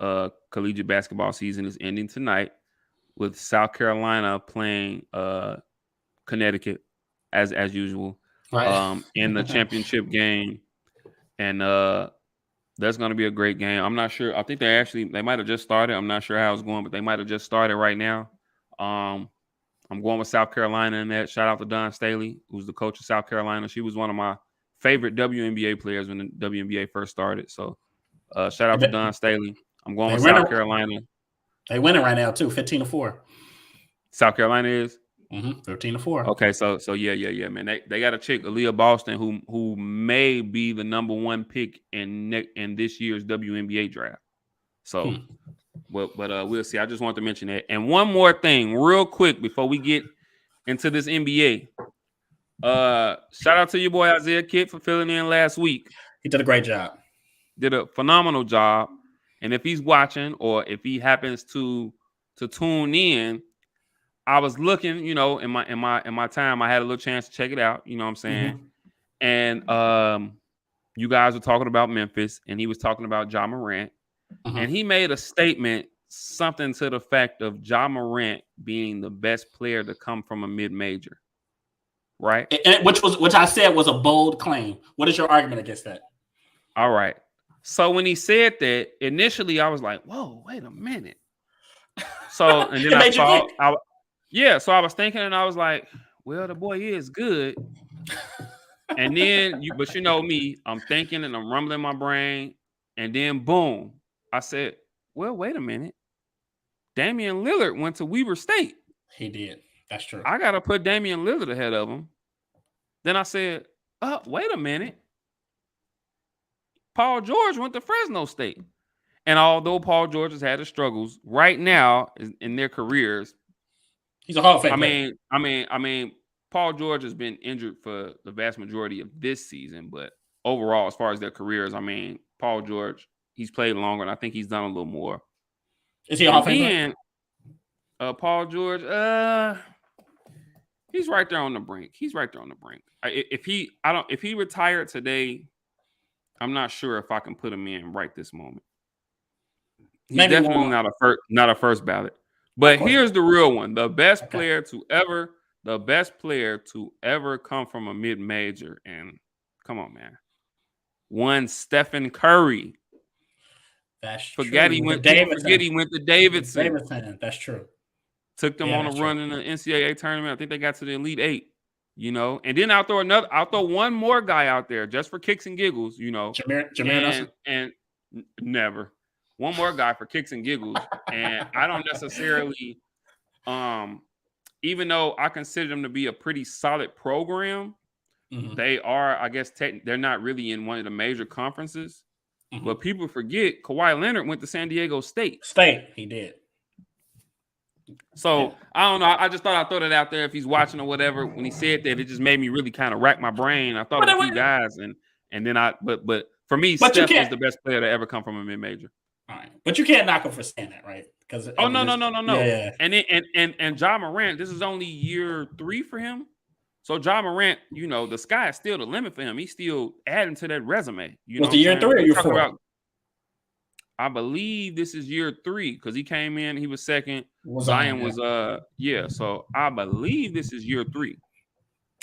S2: collegiate basketball season, is ending tonight with South Carolina playing Connecticut as usual,
S1: right.
S2: In the championship game, and that's going to be a great game. I'm not sure. I think they might have just started. I'm not sure how it's going, but they might have just started right now. I'm going with South Carolina in that. Shout out to Dawn Staley, who's the coach of South Carolina. She was one of my favorite WNBA players when the WNBA first started. So shout out to Dawn Staley. I'm going with South Carolina.
S1: They winning right now too, 15-4.
S2: South Carolina is
S1: 13-4.
S2: Okay, so yeah, man. They got a chick, Aaliyah Boston, who may be the number one pick in this year's WNBA draft. So, but we'll see. I just wanted to mention that. And one more thing, real quick, before we get into this NBA. Shout out to your boy Isaiah Kidd for filling in last week.
S1: He did a great job.
S2: Did a phenomenal job. And if he's watching, or if he happens to tune in, I was looking, in my time, I had a little chance to check it out. You know what I'm saying? And you guys were talking about Memphis, and he was talking about Ja Morant, and he made a statement, something to the fact of Ja Morant being the best player to come from a mid-major. Right,
S1: which I said was a bold claim. What is your argument against that?
S2: All right. So when he said that, initially I was like, "Whoa, wait a minute." So and then I thought, so I was thinking, and I was like, "Well, the boy is good." And then but you know me, I'm thinking and I'm rumbling my brain, and then boom, I said, "Well, wait a minute. Damian Lillard went to Weber State."
S1: He did. That's true.
S2: I got to put Damian Lillard ahead of him. Then I said, wait a minute. Paul George went to Fresno State. And although Paul George has had his struggles right now in their careers,
S1: he's a Hall of Fame player.
S2: I mean, Paul George has been injured for the vast majority of this season. But overall, as far as their careers, I mean, Paul George, he's played longer, and I think he's done a little more.
S1: Is he a Hall of Fame player?
S2: Paul George, he's right there on the brink. If he retired today, I'm not sure if I can put him in right this moment. He's definitely not a first ballot. But here's the real one: the best player to ever come from a mid-major. And come on, man, one Stephen Curry.
S1: That's
S2: forget
S1: true.
S2: He went to Davidson.
S1: That's true.
S2: Took them on a run in the NCAA tournament. I think they got to the Elite Eight, And then I'll throw one more guy out there just for kicks and giggles,
S1: Jameer
S2: and never. One more guy for kicks and giggles. And I don't necessarily, even though I consider them to be a pretty solid program, They are, I guess, they're not really in one of the major conferences. But people forget Kawhi Leonard went to San Diego State.
S1: He did.
S2: So I don't know. I just thought I'd throw that out there if he's watching or whatever. When he said that, it just made me really kind of rack my brain. I thought of a few guys, and then but for me, Steph is the best player to ever come from a mid-major.
S1: All right, but you can't knock him for saying that, right? Because
S2: no.
S1: Yeah.
S2: And Ja Morant, this is only year 3 for him. So Ja Morant, the sky is still the limit for him. He's still adding to that resume.
S1: Was it year 3 or year 4?
S2: I believe this is year 3 because he came in, he was second. Zion was so I believe this is year 3.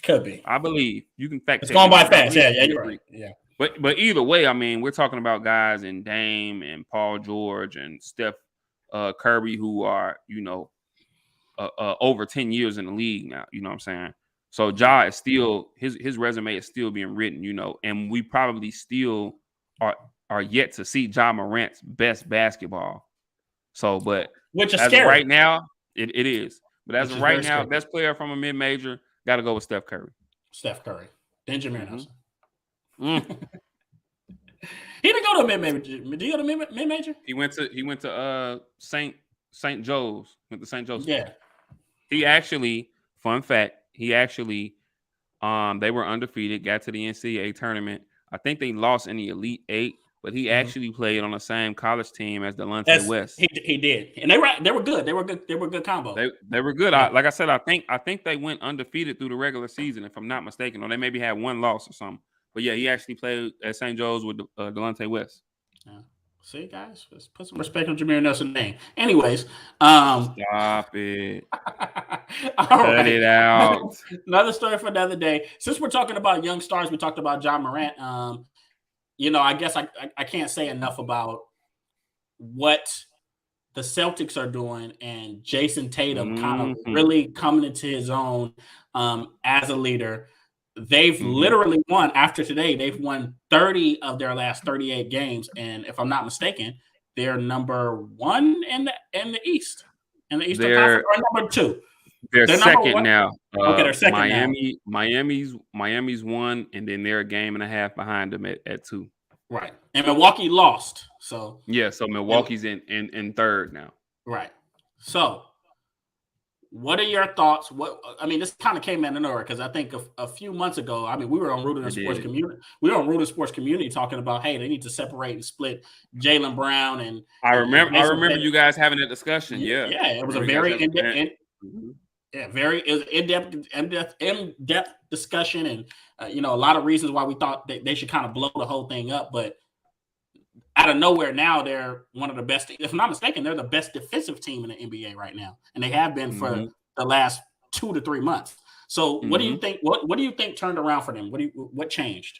S1: Could be.
S2: I believe you can fact.
S1: It's going by fast. Yeah, you're right. Yeah.
S2: But either way, I mean, we're talking about guys in Dame and Paul George and Steph Curry who are over 10 years in the league now. You know what I'm saying? So Ja is still his resume is still being written. And we probably still are yet to see Ja Morant's best basketball. So, but
S1: which is
S2: as
S1: scary.
S2: Of right now, it is. But as of right now, scary. Best player from a mid-major, got to go with Steph Curry.
S1: Then Jameer Nelson. He didn't go to a mid-major. Did he go to mid-major?
S2: He went to St. Joe's. Went to St. Joe's.
S1: Yeah.
S2: He actually, fun fact, they were undefeated, got to the NCAA tournament. I think they lost in the Elite 8. But he actually played on the same college team as Delonte West.
S1: He did, and they were good. They were good combo.
S2: They were good. Yeah. Like I said, I think they went undefeated through the regular season, if I'm not mistaken, or they maybe had one loss or something. But yeah, he actually played at St. Joe's with Delonte West.
S1: Yeah. See, guys, let's put some respect on Jameer Nelson's name. Anyways,
S2: stop it. Cut it out.
S1: Another story for another day. Since we're talking about young stars, we talked about Ja Morant. I guess I can't say enough about what the Celtics are doing and Jason Tatum kind of really coming into his own as a leader. They've literally won after today. They've won 30 of their last 38 games, and if I'm not mistaken, they're number 1 in the East, in the Eastern Conference, or number 2.
S2: They're second now.
S1: Okay, they're second
S2: now. Miami's 1, and then they're a game and a half behind them at 2.
S1: Right, and Milwaukee lost. So
S2: Milwaukee's in third now.
S1: Right. So, what are your thoughts? This kind of came out of nowhere because I think a few months ago, we were on Rooted in Sports Community. We were on Rooted Sports Community talking about, hey, they need to separate and split Jaylen Brown and.
S2: I remember you guys having that discussion. Yeah,
S1: it was a very in-depth discussion, and a lot of reasons why we thought that they should kind of blow the whole thing up. But out of nowhere, now they're one of the best. If I'm not mistaken, they're the best defensive team in the NBA right now, and they have been for the last 2 to 3 months. So, what do you think? What do you think turned around for them? What changed?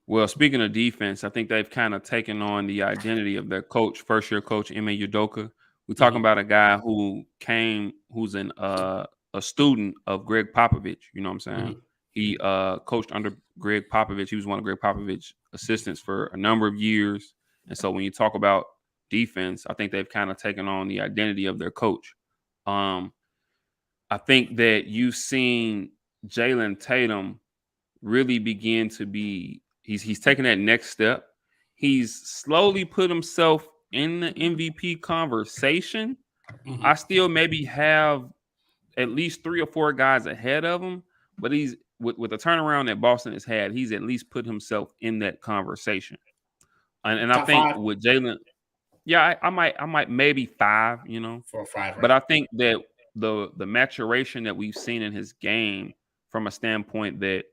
S2: Well, speaking of defense, I think they've kind of taken on the identity of their coach, first-year coach Ime Udoka. We're talking about a guy who's a student of Greg Popovich. You know what I'm saying? He coached under Greg Popovich. He was one of Greg Popovich's assistants for a number of years. And so when you talk about defense, I think they've kind of taken on the identity of their coach. I think that you've seen Jaylen Tatum really begin to be he's taken that next step. He's slowly put himself in the MVP conversation. I still maybe have at least 3 or 4 guys ahead of him, but he's with the turnaround that Boston has had, he's at least put himself in that conversation. And I think 5. With Jaylen, I might maybe 5,
S1: 4 or 5. Right?
S2: But I think that the maturation that we've seen in his game, from a standpoint that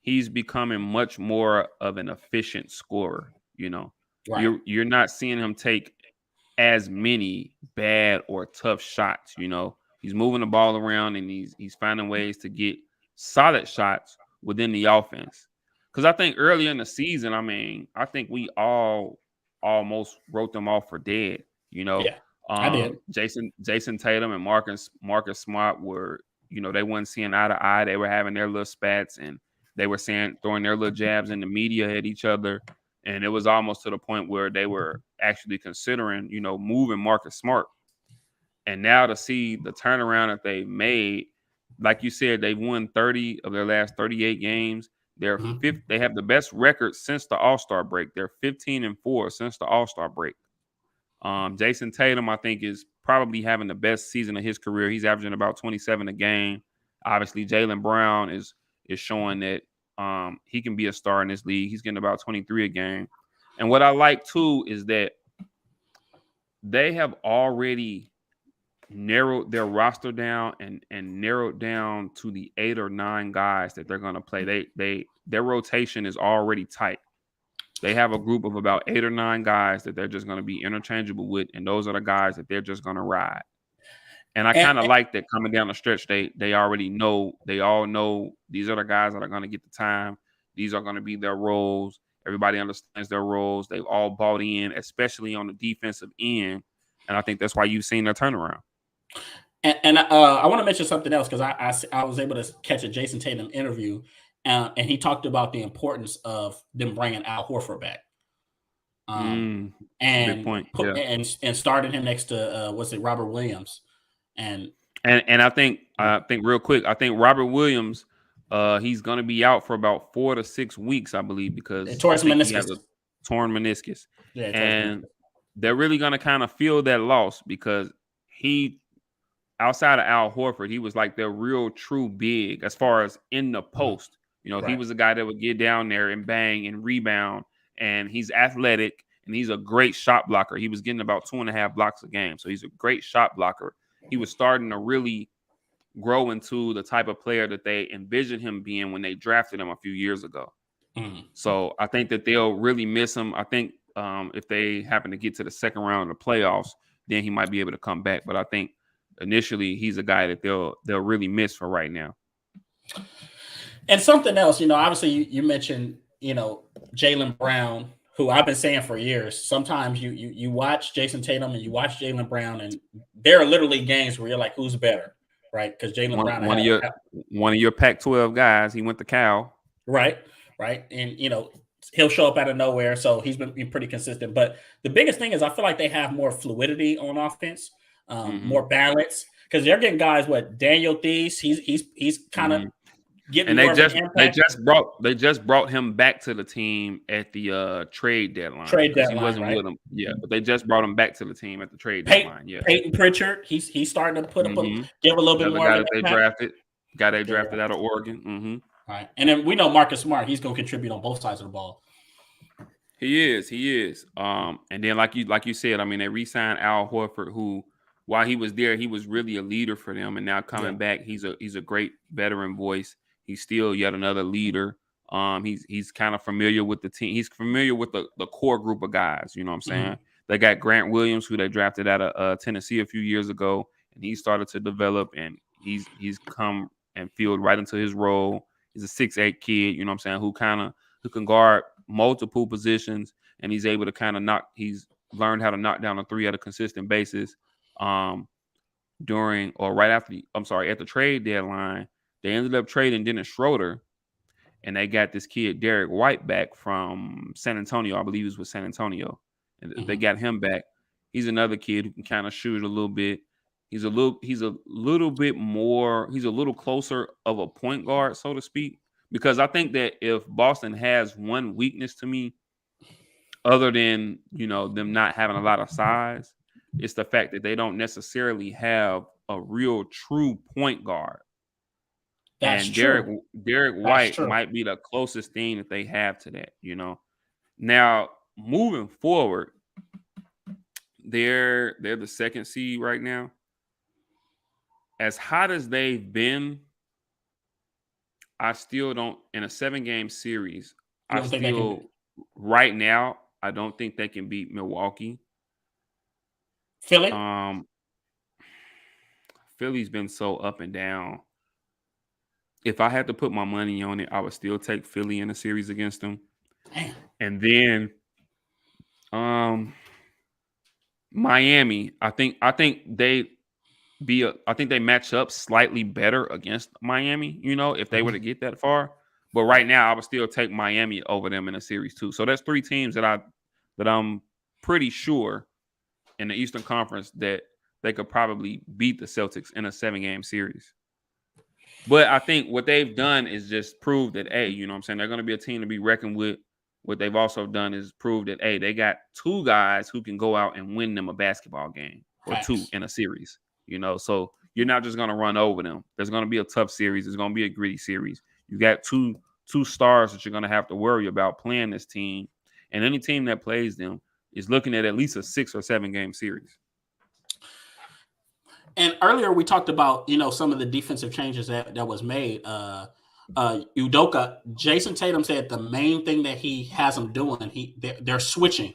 S2: he's becoming much more of an efficient scorer. Right. You're not seeing him take as many bad or tough shots. He's moving the ball around and he's finding ways to get solid shots within the offense. Because I think earlier in the season, I think we all almost wrote them off for dead.
S1: Yeah, I did.
S2: Jason Tatum and Marcus Smart were, they weren't seeing eye to eye. They were having their little spats and they were throwing their little jabs in the media at each other. And it was almost to the point where they were actually considering, moving Marcus Smart. And now to see the turnaround that they made, like you said, they've won 30 of their last 38 games. They're
S1: Mhm.
S2: fifth. They have the best record since the All-Star break. They're 15-4 since the All-Star break. Jason Tatum, I think, is probably having the best season of his career. He's averaging about 27 a game. Obviously, Jaylen Brown is showing that he can be a star in this league. He's getting about 23 a game. And what I like too is that they have already narrowed their roster down and narrowed down to the 8 or 9 guys that they're going to play. Their rotation is already tight. They have a group of about 8 or 9 guys that they're just going to be interchangeable with, and those are the guys that they're just going to ride. And I
S1: And,
S2: kind of like that coming down the stretch. They already know. They all know these are the guys that are going to get the time. These are going to be their roles. Everybody understands their roles. They've all bought in, especially on the defensive end. And I think that's why you've seen their turnaround.
S1: I want to mention something else because I was able to catch a Jason Tatum interview, and he talked about the importance of them bringing Al Horford back,
S2: That's a big
S1: and
S2: point.
S1: put
S2: Yeah.
S1: and starting him next to what's it, Robert Williams, and
S2: I think real quick, I think Robert Williams, he's going to be out for about 4 to 6 weeks, I believe, because I
S1: towards
S2: think he
S1: meniscus.
S2: has a torn meniscus.
S1: Yeah,
S2: And they're really going to kind of feel that loss because he, outside of Al Horford, he was like their real true big as far as in the post. You know, he
S1: Right.
S2: was a guy that would get down there and bang and rebound, and he's athletic and he's a great shot blocker. He was getting about 2.5 blocks a game, so he's a great shot blocker. He was starting to really grow into the type of player that they envisioned him being when they drafted him a few years ago. So I think that they'll really miss him. I think if they happen to get to the second round of the playoffs, then he might be able to come back. But I think initially he's a guy that they'll really miss for right now.
S1: And something else, obviously you mentioned, Jaylen Brown, who I've been saying for years. Sometimes you watch Jason Tatum and you watch Jaylen Brown, and there are literally games where you're like, who's better, right? Because Jaylen Brown
S2: one of your Pac-12 guys, he went to Cal,
S1: right, and he'll show up out of nowhere, so he's been pretty consistent. But the biggest thing is I feel like they have more fluidity on offense, more balance, because they're getting guys. What Daniel Theis, he's kind of getting
S2: and
S1: more of an impact.
S2: they just brought him back to the team at the trade deadline. He wasn't
S1: right?
S2: with them, but they just brought him back to the team at the trade deadline. Yeah,
S1: Peyton Pritchard, he's starting to put up give a little bit more.
S2: Guy that they drafted, out of Oregon.
S1: Right, and then we know Marcus Smart, he's going to contribute on both sides of the ball.
S2: He is. And then like you said, I mean, they re-signed Al Horford, who, while he was there, he was really a leader for them, and now coming back, he's a great veteran voice. He's still yet another leader. He's kind of familiar with the team. He's familiar with the core group of guys. You know what I'm saying? They got Grant Williams, who they drafted out of Tennessee a few years ago, and he started to develop, and he's come and filled right into his role. He's a 6'8" kid, you know what I'm saying, who can guard multiple positions, and he's able to he's learned how to knock down a three at a consistent basis. At the trade deadline, they ended up trading Dennis Schroeder, and they got this kid Derek White back from San Antonio. I believe he was with San Antonio, and they got him back. He's another kid who can kind of shoot a little bit. He's a little closer of a point guard, so to speak, because I think that if Boston has one weakness to me, other than, them not having a lot of size, it's the fact that they don't necessarily have a real true point guard.
S1: That's
S2: true. Derek White might be the closest thing that they have to that, Now, moving forward, they're the second seed right now. As hot as they've been, I still don't, in a 7-game series, right now, I don't think they can beat Milwaukee.
S1: Philly?
S2: Philly's been so up and down. If I had to put my money on it, I would still take Philly in a series against them.
S1: Damn.
S2: And then Miami, I think they match up slightly better against Miami, if they were to get that far. But right now, I would still take Miami over them in a series too. So that's 3 teams that I'm pretty sure in the Eastern Conference that they could probably beat the Celtics in a 7-game series. But I think what they've done is just prove that, hey, you know what I'm saying, they're going to be a team to be reckoned with. What they've also done is prove that, hey, they got two guys who can go out and win them a basketball game or two
S1: Facts.
S2: in a series. So you're not just going to run over them. There's going to be a tough series. There's going to be a gritty series. You got two stars that you're going to have to worry about playing this team, and any team that plays them is looking at least a 6 or 7 game series.
S1: And earlier we talked about some of the defensive changes that was made. Udoka, Jason Tatum said the main thing that he has them doing, they're switching.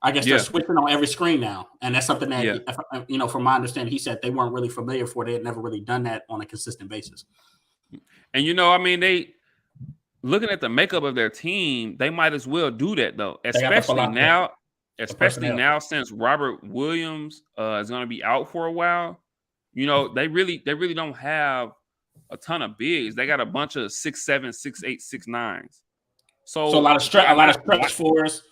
S1: I guess they're switching on every screen now, and that's something that from my understanding, he said they weren't really familiar for. They had never really done that on a consistent basis.
S2: And they looking at the makeup of their team, they might as well do that though, especially now. Especially now, since Robert Williams is going to be out for a while, they really don't have a ton of bigs. They got a bunch of 6'7", 6'8", 6'9s. So
S1: a lot of stretch fours.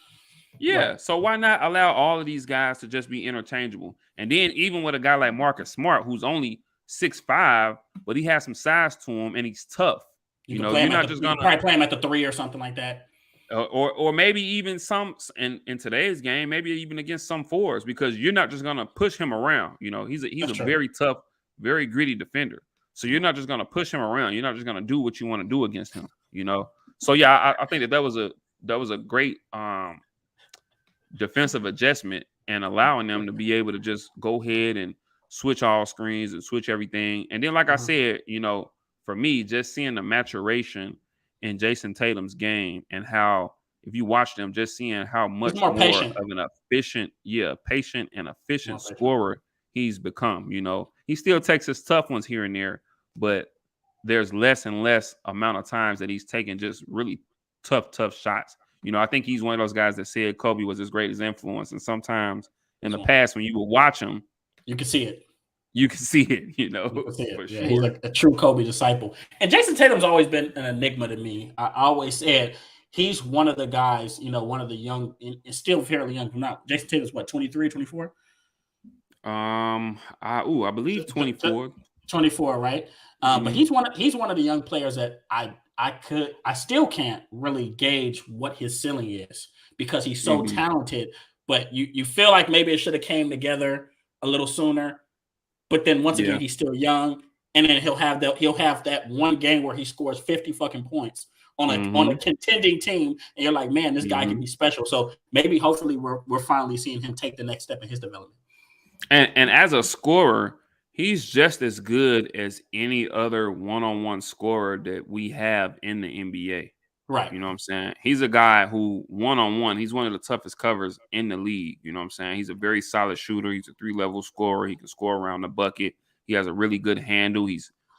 S2: Yeah. Right. So why not allow all of these guys to just be interchangeable? And then even with a guy like Marcus Smart, who's only 6'5", but he has some size to him and he's tough. You're not just gonna
S1: probably play him at the 3 or something like that.
S2: Or maybe even some in today's game, maybe even against some 4s, because you're not just gonna push him around. He's a very tough, very gritty defender. So you're not just gonna push him around. You're not just gonna do what you want to do against him. So yeah, I think that was a great defensive adjustment and allowing them to be able to just go ahead and switch all screens and switch everything. And then, like I said, for me, just seeing the maturation in Jason Tatum's game and how, if you watch them, just seeing how much more of an patient and efficient scorer he's become. He still takes his tough ones here and there, but there's less and less amount of times that he's taking just really tough shots. I think he's one of those guys that said Kobe was his greatest influence. And sometimes in the past, when you would watch him,
S1: you can see it.
S2: You can see it,
S1: You can see it. For sure. He's a true Kobe disciple. And Jason Tatum's always been an enigma to me. I always said he's one of the guys, one of the young, and still fairly young. Not Jason Tatum's what, 23, 24?
S2: I believe 24.
S1: 24, right? But he's one of the young players that I still can't really gauge what his ceiling is because he's so talented. But you feel like maybe it should have came together a little sooner. But then once again, he's still young, and then he'll have that one game where he scores 50 fucking points on a contending team, and you're like, man, this guy can be special. So maybe, hopefully, we're finally seeing him take the next step in his development.
S2: And as a scorer, he's just as good as any other one-on-one scorer that we have in the NBA.
S1: Right.
S2: You know what I'm saying? He's a guy who one-on-one, he's one of the toughest covers in the league. You know what I'm saying? He's a very solid shooter. He's a 3-level scorer. He can score around the bucket. He has a really good handle.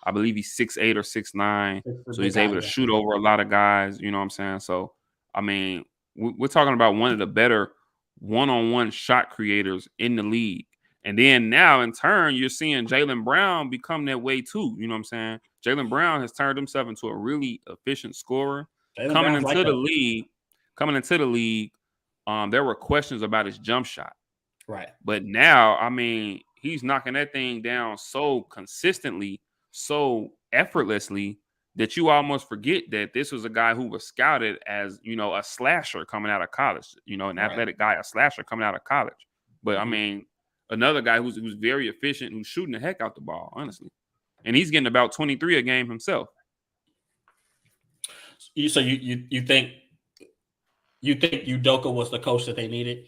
S2: I believe he's 6'8" or 6'9". So he's able to shoot over a lot of guys. You know what I'm saying? So, I mean, we're talking about one of the better one-on-one shot creators in the league. And then now, in turn, you're seeing Jaylen Brown become that way too. You know what I'm saying? Jaylen Brown has turned himself into a really efficient scorer. Coming into the league, there were questions about his jump shot.
S1: Right.
S2: But now, I mean, he's knocking that thing down so consistently, so effortlessly that you almost forget that this was a guy who was scouted as, a slasher coming out of college, an athletic guy, a slasher coming out of college. But I mean, another guy who's very efficient, who's shooting the heck out the ball, honestly. And he's getting about 23 a game himself.
S1: So you think Udoka was the coach that they needed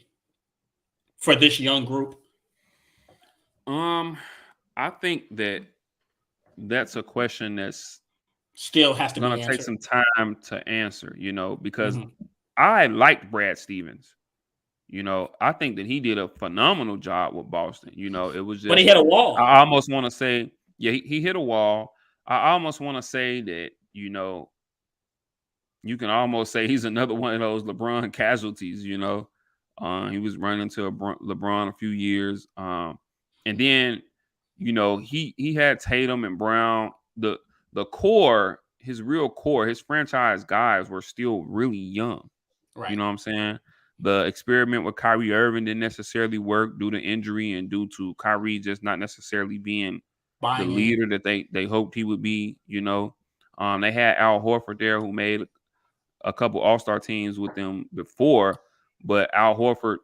S1: for this young group?
S2: I think that's a question that's
S1: still has to
S2: gonna take some time to answer, because I liked Brad Stevens. I think that he did a phenomenal job with Boston. It was just,
S1: but he hit a wall.
S2: I almost want to say, he hit a wall. I almost want to say that, you can almost say he's another one of those LeBron casualties. He was running into LeBron a few years. And then, he had Tatum and Brown. The core, his real core, his franchise guys were still really young.
S1: Right.
S2: You know what I'm saying? The experiment with Kyrie Irving didn't necessarily work due to injury and due to Kyrie just not necessarily being the
S1: buying in.
S2: leader that they hoped he would be. They had Al Horford there, who made a couple All-Star teams with them before, but Al Horford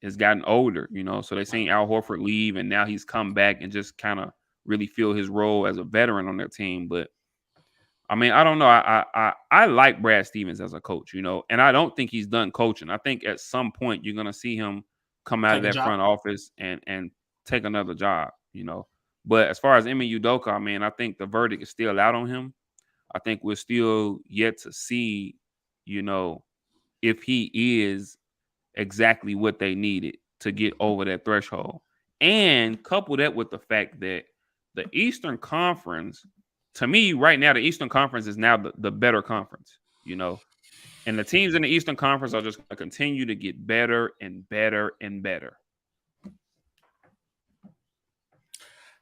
S2: has gotten older. So they seen Al Horford leave, and now he's come back and just kind of really feel his role as a veteran on their team. But I mean, I don't know. I like Brad Stevens as a coach, and I don't think he's done coaching. I think at some point you're gonna see him come out of
S1: Take a
S2: that
S1: job.
S2: front office and take another job. But as far as Emi Udoka, I mean, I think the verdict is still out on him. I think we're still yet to see, if he is exactly what they needed to get over that threshold. And couple that with the fact that the Eastern Conference, to me, right now, the Eastern Conference is now the better conference. And the teams in the Eastern Conference are just going to continue to get better and better and better.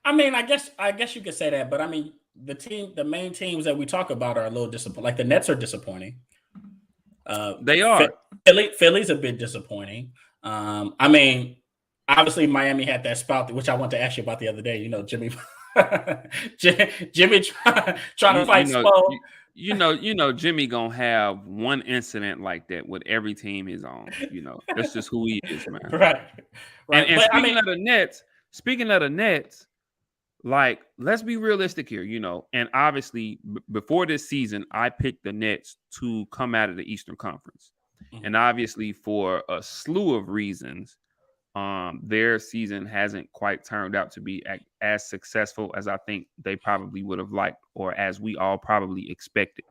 S1: I mean, I guess you could say that, but I mean, the main teams that we talk about are a little disappointing. Like the Nets are disappointing.
S2: They are.
S1: Philly's a bit disappointing. I mean, obviously Miami had that spout, which I want to ask you about the other day. Jimmy, Jimmy trying to fight Spo.
S2: Jimmy gonna have one incident like that with every team he's on. That's just who he is, man.
S1: Right.
S2: And speaking of the Nets, like, let's be realistic here, and obviously before this season, I picked the Nets to come out of the Eastern Conference. Mm-hmm. And obviously for a slew of reasons, their season hasn't quite turned out to be as successful as I think they probably would have liked, or as we all probably expected.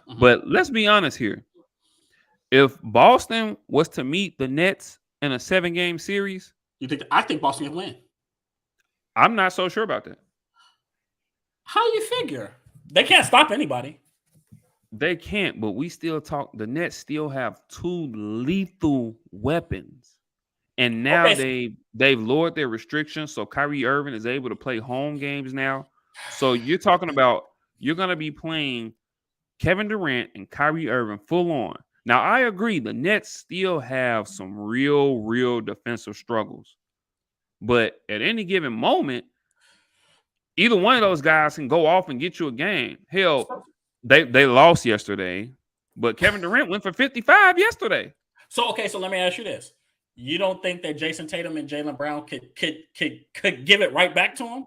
S2: Mm-hmm. But let's be honest here. If Boston was to meet the Nets in a 7-game series,
S1: I think Boston can win.
S2: I'm not so sure about that.
S1: How you figure? They can't stop anybody.
S2: They can't, but we still talk. The Nets still have 2 lethal weapons. And now they've lowered their restrictions, so Kyrie Irving is able to play home games now. So you're talking about you're going to be playing Kevin Durant and Kyrie Irving full on. Now, I agree. The Nets still have some real defensive struggles. But at any given moment, either one of those guys can go off and get you a game. Hell, they lost yesterday, but Kevin Durant went for 55 yesterday.
S1: So let me ask you this. You don't think that Jason Tatum and Jaylen Brown could give it right back to him?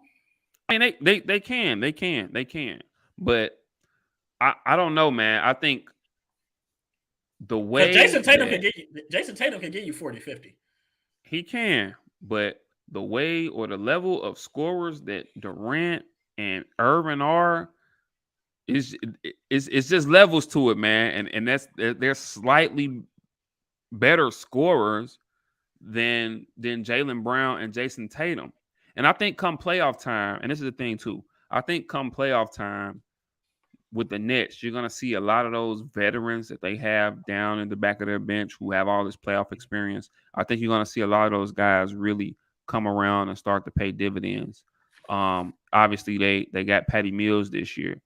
S2: I mean, they can. But I don't know, man. I think the way
S1: Jason Tatum can get you 40-50.
S2: He can, but the way or the level of scorers that Durant and Irvin are, it's just levels to it, man. And they're slightly better scorers than Jaylen Brown and Jason Tatum. And I think come playoff time, and this is the thing too, I think come playoff time with the Nets, you're going to see a lot of those veterans that they have down in the back of their bench who have all this playoff experience. I think you're going to see a lot of those guys really come around and start to pay dividends. Obviously, they got Patty Mills this year.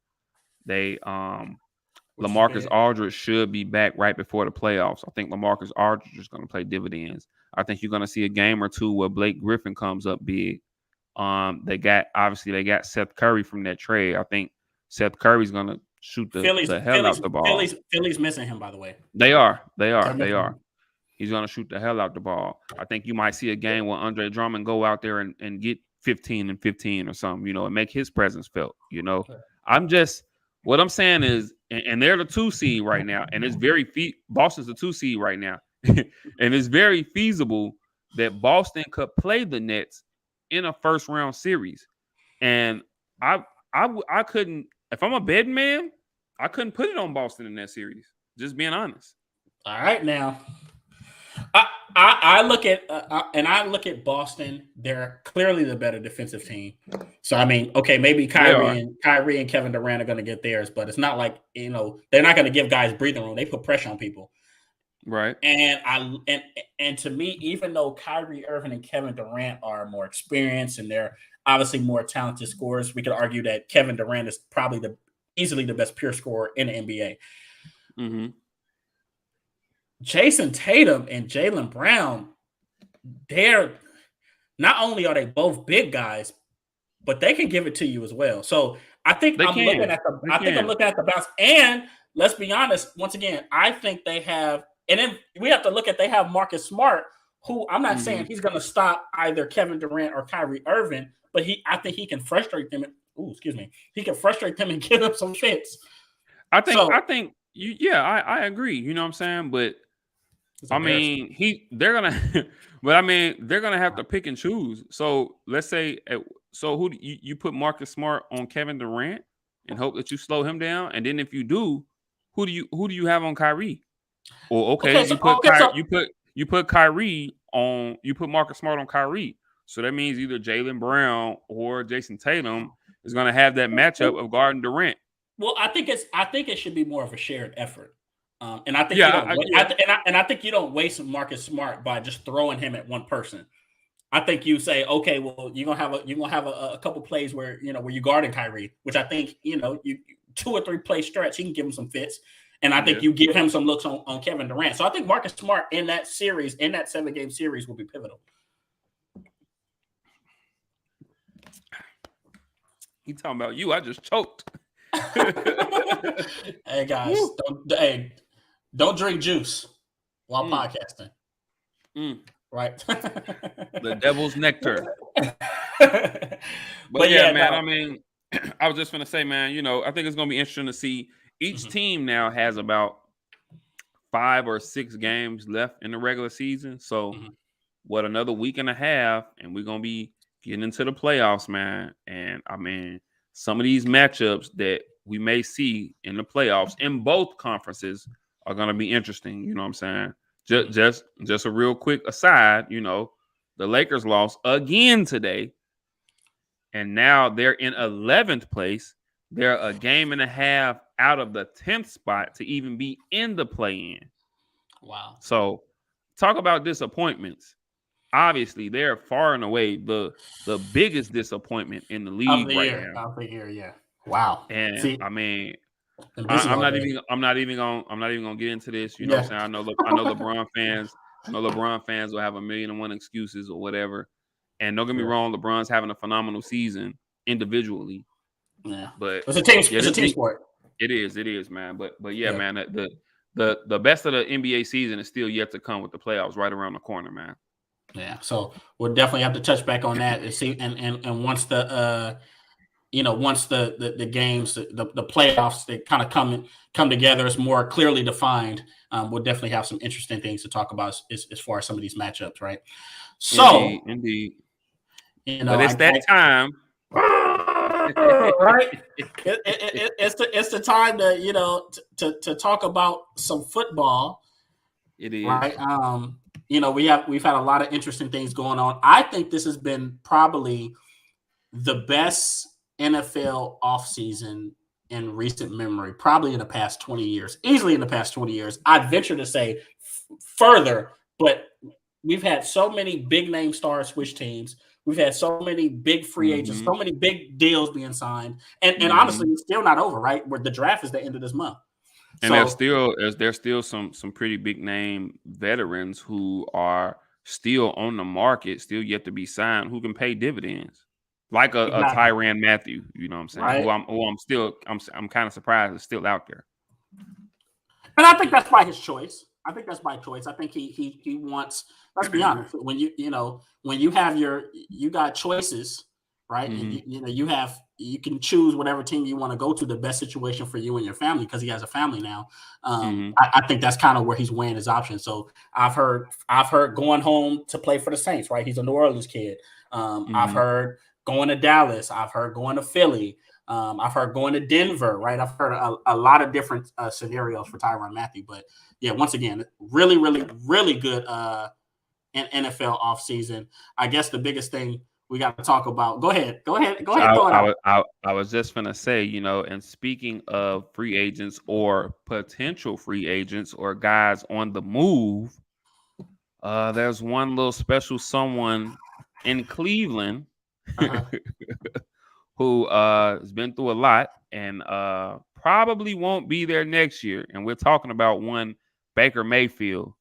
S2: LaMarcus Aldridge should be back right before the playoffs. I think LaMarcus Aldridge is going to play dividends. I think you're going to see a game or two where Blake Griffin comes up big. They got Seth Curry from that trade. I think Seth Curry's going to shoot the hell out the ball.
S1: Philly's missing him, by the way.
S2: They are. He's going to shoot the hell out the ball. I think you might see a game where Andre Drummond go out there and get 15 and 15 or something, and make his presence felt, what I'm saying is, and they're the 2 seed right now, and it's Boston's the 2 seed right now, and it's very feasible that Boston could play the Nets in a first round series. And I couldn't, if I'm a betting man, I couldn't put it on Boston in that series. Just being honest.
S1: All right, now I look at Boston. They're clearly the better defensive team. So I mean, okay, maybe Kyrie and Kevin Durant are going to get theirs, but it's not like they're not going to give guys breathing room. They put pressure on people,
S2: right?
S1: And to me, even though Kyrie Irving and Kevin Durant are more experienced and they're obviously more talented scorers, we could argue that Kevin Durant is probably easily the best pure scorer in the NBA.
S2: Mm-hmm.
S1: Jason Tatum and Jaylen Brown, they're not only are they both big guys, but they can give it to you as well. So I think
S2: They
S1: I'm looking
S2: can.
S1: at the
S2: They
S1: I think I'm
S2: can.
S1: looking at the bounce. And let's be honest, once again, I think they have, and then we have to look at they have Marcus Smart, who I'm not saying
S2: Mhm.
S1: he's going to stop either Kevin Durant or Kyrie Irving, but I think he can frustrate them. Excuse me, he can frustrate them and give them some fits.
S2: I
S1: So
S2: think I agree. You know what I'm saying? But
S1: it's
S2: I
S1: embarrassing.
S2: mean, they're gonna, but I mean, they're gonna have to pick and choose. So let's say, so who do you put Marcus Smart on Kevin Durant and hope that you slow him down, and then if you do, who do you have on Kyrie? Or okay,
S1: Okay, so okay, so
S2: you put Kyrie on, you put Marcus Smart on Kyrie. So that means either Jaylen Brown or Jason Tatum is gonna have that matchup of guarding Durant.
S1: well, I think it should be more of a shared effort. And I think you
S2: Yeah,
S1: don't
S2: yeah,
S1: and I think you don't waste Marcus Smart by just throwing him at one person. I think you say, okay, well, you're gonna have a couple plays where where you guarding Kyrie, which I think you 2 or 3 play stretch, he can give him some fits, and I think
S2: yeah.
S1: you give him some looks on Kevin Durant. So I think Marcus Smart in that series, in that 7 game series, will be pivotal.
S2: He talking about you. I just choked.
S1: Hey guys,
S2: Woo.
S1: don't drink juice while
S2: Mm,
S1: podcasting,
S2: mm.
S1: right?
S2: The devil's nectar. But
S1: But
S2: yeah,
S1: yeah,
S2: man. I
S1: no.
S2: mean, I was just gonna say, man. I think it's gonna be interesting to see. Each
S1: Mhm,
S2: team now has about 5 or 6 games left in the regular season. So,
S1: mhm.
S2: what, another week and a half, and we're gonna be getting into the playoffs, man. And I mean, some of these matchups that we may see in the playoffs in both conferences are gonna be interesting. You know what I'm saying? Just
S1: Mhm.
S2: just a real quick aside. The Lakers lost again today, and now they're in 11th place. They're a game and a half out of the 10th spot to even be in the play-in.
S1: Wow.
S2: So, talk about disappointments. Obviously, they're far and away the biggest disappointment in the
S1: Of
S2: league
S1: the
S2: right
S1: year,
S2: now.
S1: of the year, yeah. Wow.
S2: And
S1: See,
S2: I mean,
S1: been
S2: I,
S1: busy
S2: I'm
S1: all
S2: not
S1: day.
S2: even I'm not even gonna get into this. You know what I'm
S1: Yeah.
S2: saying? I know LeBron fans. I know LeBron fans will have a million and one excuses or whatever. And don't get me
S1: Yeah.
S2: wrong, LeBron's having a phenomenal season individually.
S1: Yeah.
S2: But yeah,
S1: It's a team sport.
S2: it is, man. But yeah,
S1: Yeah.
S2: man, the best of the NBA season is still yet to come with the playoffs right around the corner, man.
S1: Yeah. So we'll definitely have to touch back on that and see and once the once the games the playoffs they kind of come together, it's more clearly defined. We'll definitely have some interesting things to talk about as far as some of these matchups, right?
S2: Indeed,
S1: So,
S2: indeed.
S1: you
S2: But
S1: know,
S2: it's that
S1: I
S2: time.
S1: right? It's the time to to talk about some football,
S2: It is.
S1: right? We've had a lot of interesting things going on. I think this has been probably the best NFL offseason in recent memory, probably in the past 20 years, easily in the past 20 years. I'd venture to say further, but we've had so many big name stars switch teams. We've had so many big free agents,
S2: Mm-hmm.
S1: so many big deals being signed. And
S2: Mm-hmm.
S1: honestly, it's still not over, right? Where the draft is the end of this month.
S2: And
S1: So
S2: there's still some pretty big name veterans who are still on the market, still yet to be signed, who can pay dividends. Like a
S1: exactly.
S2: Tyrann Matthew, you know what I'm saying?
S1: Right.
S2: I'm kind of surprised is still out there.
S1: And I think that's by his choice. I think that's by choice. I think he wants. Let's be honest. When when you have you got choices, right? And
S2: Mm-hmm.
S1: you can choose whatever team you want to go to. The best situation for you and your family because he has a family now.
S2: Mm-hmm.
S1: I think that's kind of where he's weighing his options. So I've heard going home to play for the Saints. Right? He's a New Orleans kid. I've
S2: Mm-hmm.
S1: heard going to Dallas. I've heard going to Philly. I've heard going to Denver, right? I've heard a lot of different scenarios for Tyrann Matthew, but yeah, once again, really, really, really good NFL offseason. I guess the biggest thing we got to talk about. Go ahead,
S2: So
S1: throw it out.
S2: I was just gonna say, and speaking of free agents or potential free agents or guys on the move, there's one little special someone in Cleveland
S1: Uh-huh.
S2: who has been through a lot and probably won't be there next year. And we're talking about one Baker Mayfield.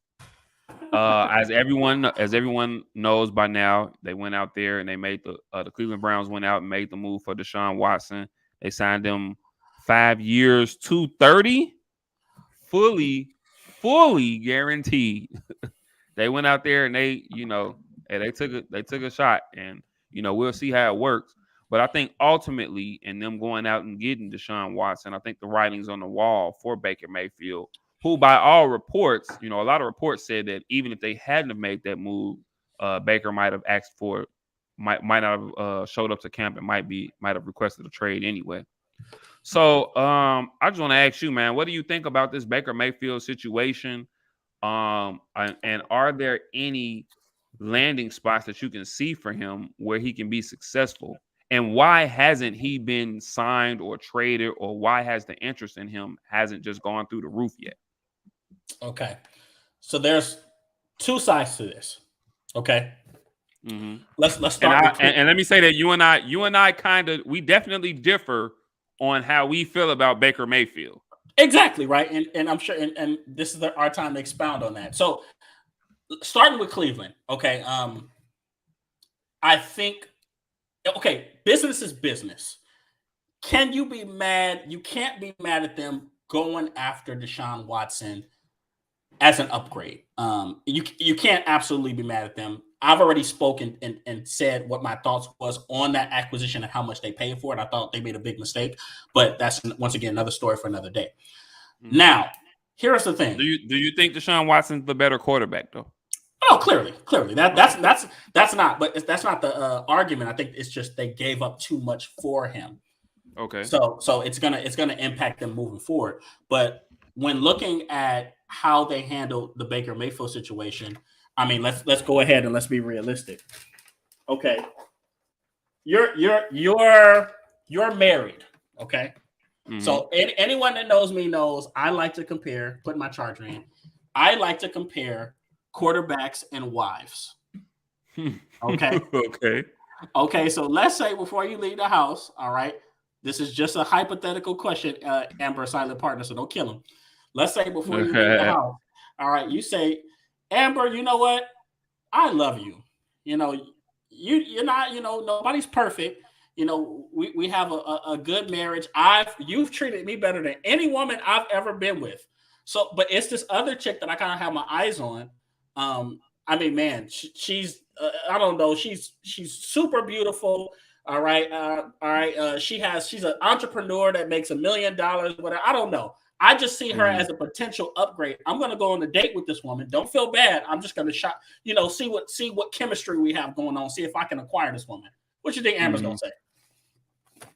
S2: As everyone knows by now, they went out there and they made the Cleveland Browns went out and made the move for Deshaun Watson. They signed him 5 years, 230, fully guaranteed. They went out there and they took a shot, and we'll see how it works. But I think ultimately, in them going out and getting Deshaun Watson, I think the writing's on the wall for Baker Mayfield, who, by all reports, a lot of reports said that even if they hadn't have made that move, Baker might have asked for, might not have showed up to camp and might have requested a trade anyway. So I just want to ask you, man, what do you think about this Baker Mayfield situation? And are there any landing spots that you can see for him where he can be successful? And why hasn't he been signed or traded, or why has the interest in him hasn't just gone through the roof yet?
S1: Okay, so there's two sides to this. Okay, let's start.
S2: And let me say that you and I we definitely differ on how we feel about Baker Mayfield.
S1: Exactly, right. And I'm sure, and this is our time to expound on that. So starting with Cleveland, okay. I think, okay, business is business. Can you be mad? You can't be mad at them going after Deshaun Watson as an upgrade. You can't absolutely be mad at them. I've already spoken and said what my thoughts was on that acquisition and how much they paid for it. I thought they made a big mistake, but that's once again another story for another day. Mm-hmm. Now, here's the thing.
S2: Do you think Deshaun Watson's the better quarterback though?
S1: Oh, clearly. That's not. But that's not the argument. I think it's just they gave up too much for him.
S2: Okay.
S1: So it's gonna impact them moving forward. But when looking at how they handled the Baker Mayfield situation, I mean, let's go ahead and let's be realistic. Okay, you're married. Okay, mm-hmm. So anyone that knows me knows I like to compare. Put my charger in. I like to compare quarterbacks and wives. Okay. Okay. So let's say before you leave the house, all right. This is just a hypothetical question, Amber, silent partner. So don't kill him. Let's say before you leave the house, all right. You say, Amber, you know what? I love you. You're not. Nobody's perfect. We have a good marriage. You've treated me better than any woman I've ever been with. So, but it's this other chick that I kind of have my eyes on. I mean, man, she's I don't know. She's super beautiful. All right. She's an entrepreneur that makes $1 million. Whatever. I don't know. I just see her as a potential upgrade. I'm going to go on a date with this woman. Don't feel bad. I'm just going to see what chemistry we have going on. See if I can acquire this woman. What you think Amber's going to say?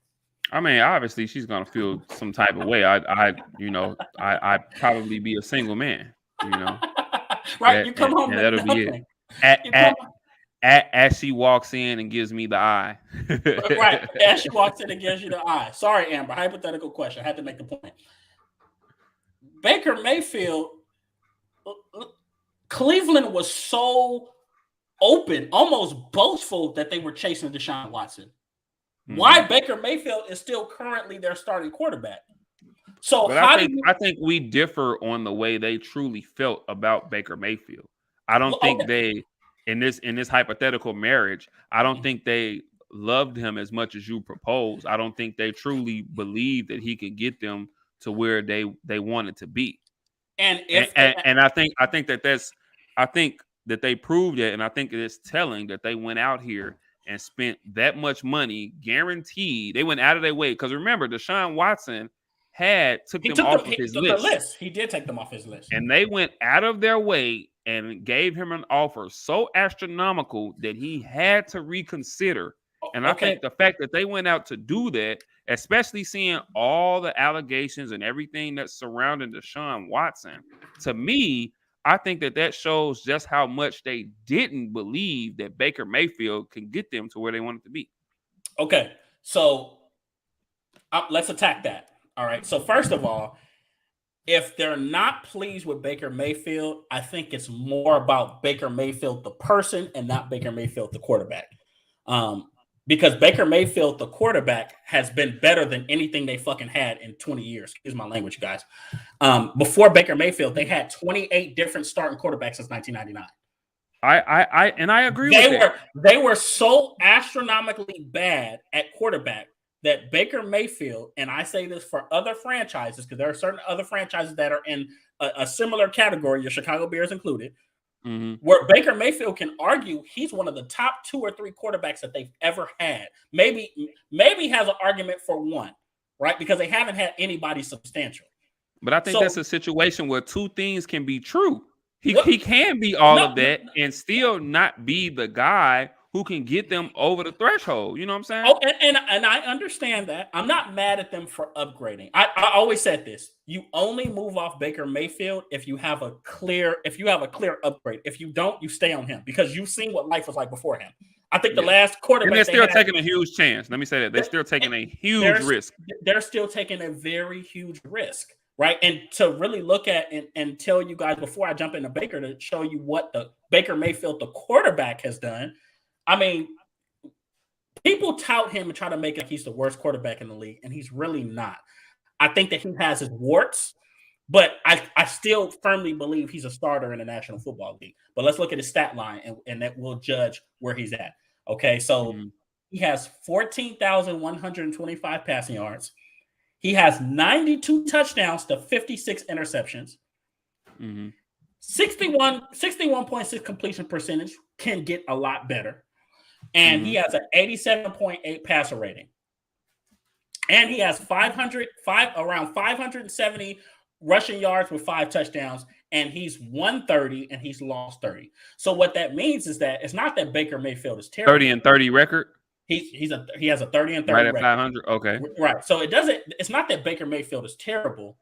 S2: I mean, obviously she's going to feel some type of way. I'd probably be a single man,
S1: Right. You come home.
S2: That'll be it. As she walks in and gives me the eye.
S1: Right. As she walks in and gives you the eye. Sorry, Amber. Hypothetical question. I had to make the point. Baker Mayfield, Cleveland was so open, almost boastful that they were chasing Deshaun Watson. Mm-hmm. Why Baker Mayfield is still currently their starting quarterback. So
S2: I think we differ on the way they truly felt about Baker Mayfield. I don't think they in this hypothetical marriage, I don't think they loved him as much as you propose. I don't think they truly believe that he could get them to where they wanted to be. And I think that they proved it, and I think it is telling that they went out here and spent that much money guaranteed. They went out of their way because remember, Deshaun Watson took them off of his list.
S1: He did take them off his list,
S2: and they went out of their way and gave him an offer so astronomical that he had to reconsider. And I think the fact that they went out to do that, especially seeing all the allegations and everything that's surrounding Deshaun Watson, to me, I think that shows just how much they didn't believe that Baker Mayfield can get them to where they wanted to be.
S1: Okay, so let's attack that. All right, so first of all, if they're not pleased with Baker Mayfield, I think it's more about Baker Mayfield, the person, and not Baker Mayfield, the quarterback. because Baker Mayfield, the quarterback, has been better than anything they fucking had in 20 years. Excuse my language, guys. Before Baker Mayfield, they had 28 different starting quarterbacks since 1999.
S2: I agree with that.
S1: They were so astronomically bad at quarterback that Baker Mayfield, and I say this for other franchises, because there are certain other franchises that are in a similar category, your Chicago Bears included, where Baker Mayfield can argue he's one of the top 2 or 3 quarterbacks that they've ever had. Maybe has an argument for one, right? Because they haven't had anybody substantial.
S2: But I think that's a situation where two things can be true. He can be all of that and still not be the guy who can get them over the threshold. You know what I'm saying?
S1: Oh, and I understand that. I'm not mad at them for upgrading. I always said this: you only move off Baker Mayfield if you have a clear upgrade. If you don't, you stay on him because you've seen what life was like before him. I think the last quarterback,
S2: and they're still taking a huge chance. Let me say that they're still taking a huge risk.
S1: They're still taking a very huge risk. Right. And to really look at and tell you guys before I jump into Baker to show you what the Baker Mayfield, the quarterback, has done. I mean, people tout him and try to make it like he's the worst quarterback in the league, and he's really not. I think that he has his warts, but I still firmly believe he's a starter in the National Football League. But let's look at his stat line, and that will judge where he's at. Okay, so he has 14,125 passing yards. He has 92 touchdowns to 56 interceptions. 61.6 completion percentage, can get a lot better. And he has an 87.8 passer rating. And he has around 570 rushing yards with 5 touchdowns. And he's won 30 and he's lost 30. So what that means is that it's not that Baker Mayfield is terrible.
S2: 30-30 record.
S1: He has a 30-30
S2: right at
S1: record.
S2: 500. Okay.
S1: Right. So it's not that Baker Mayfield is terrible.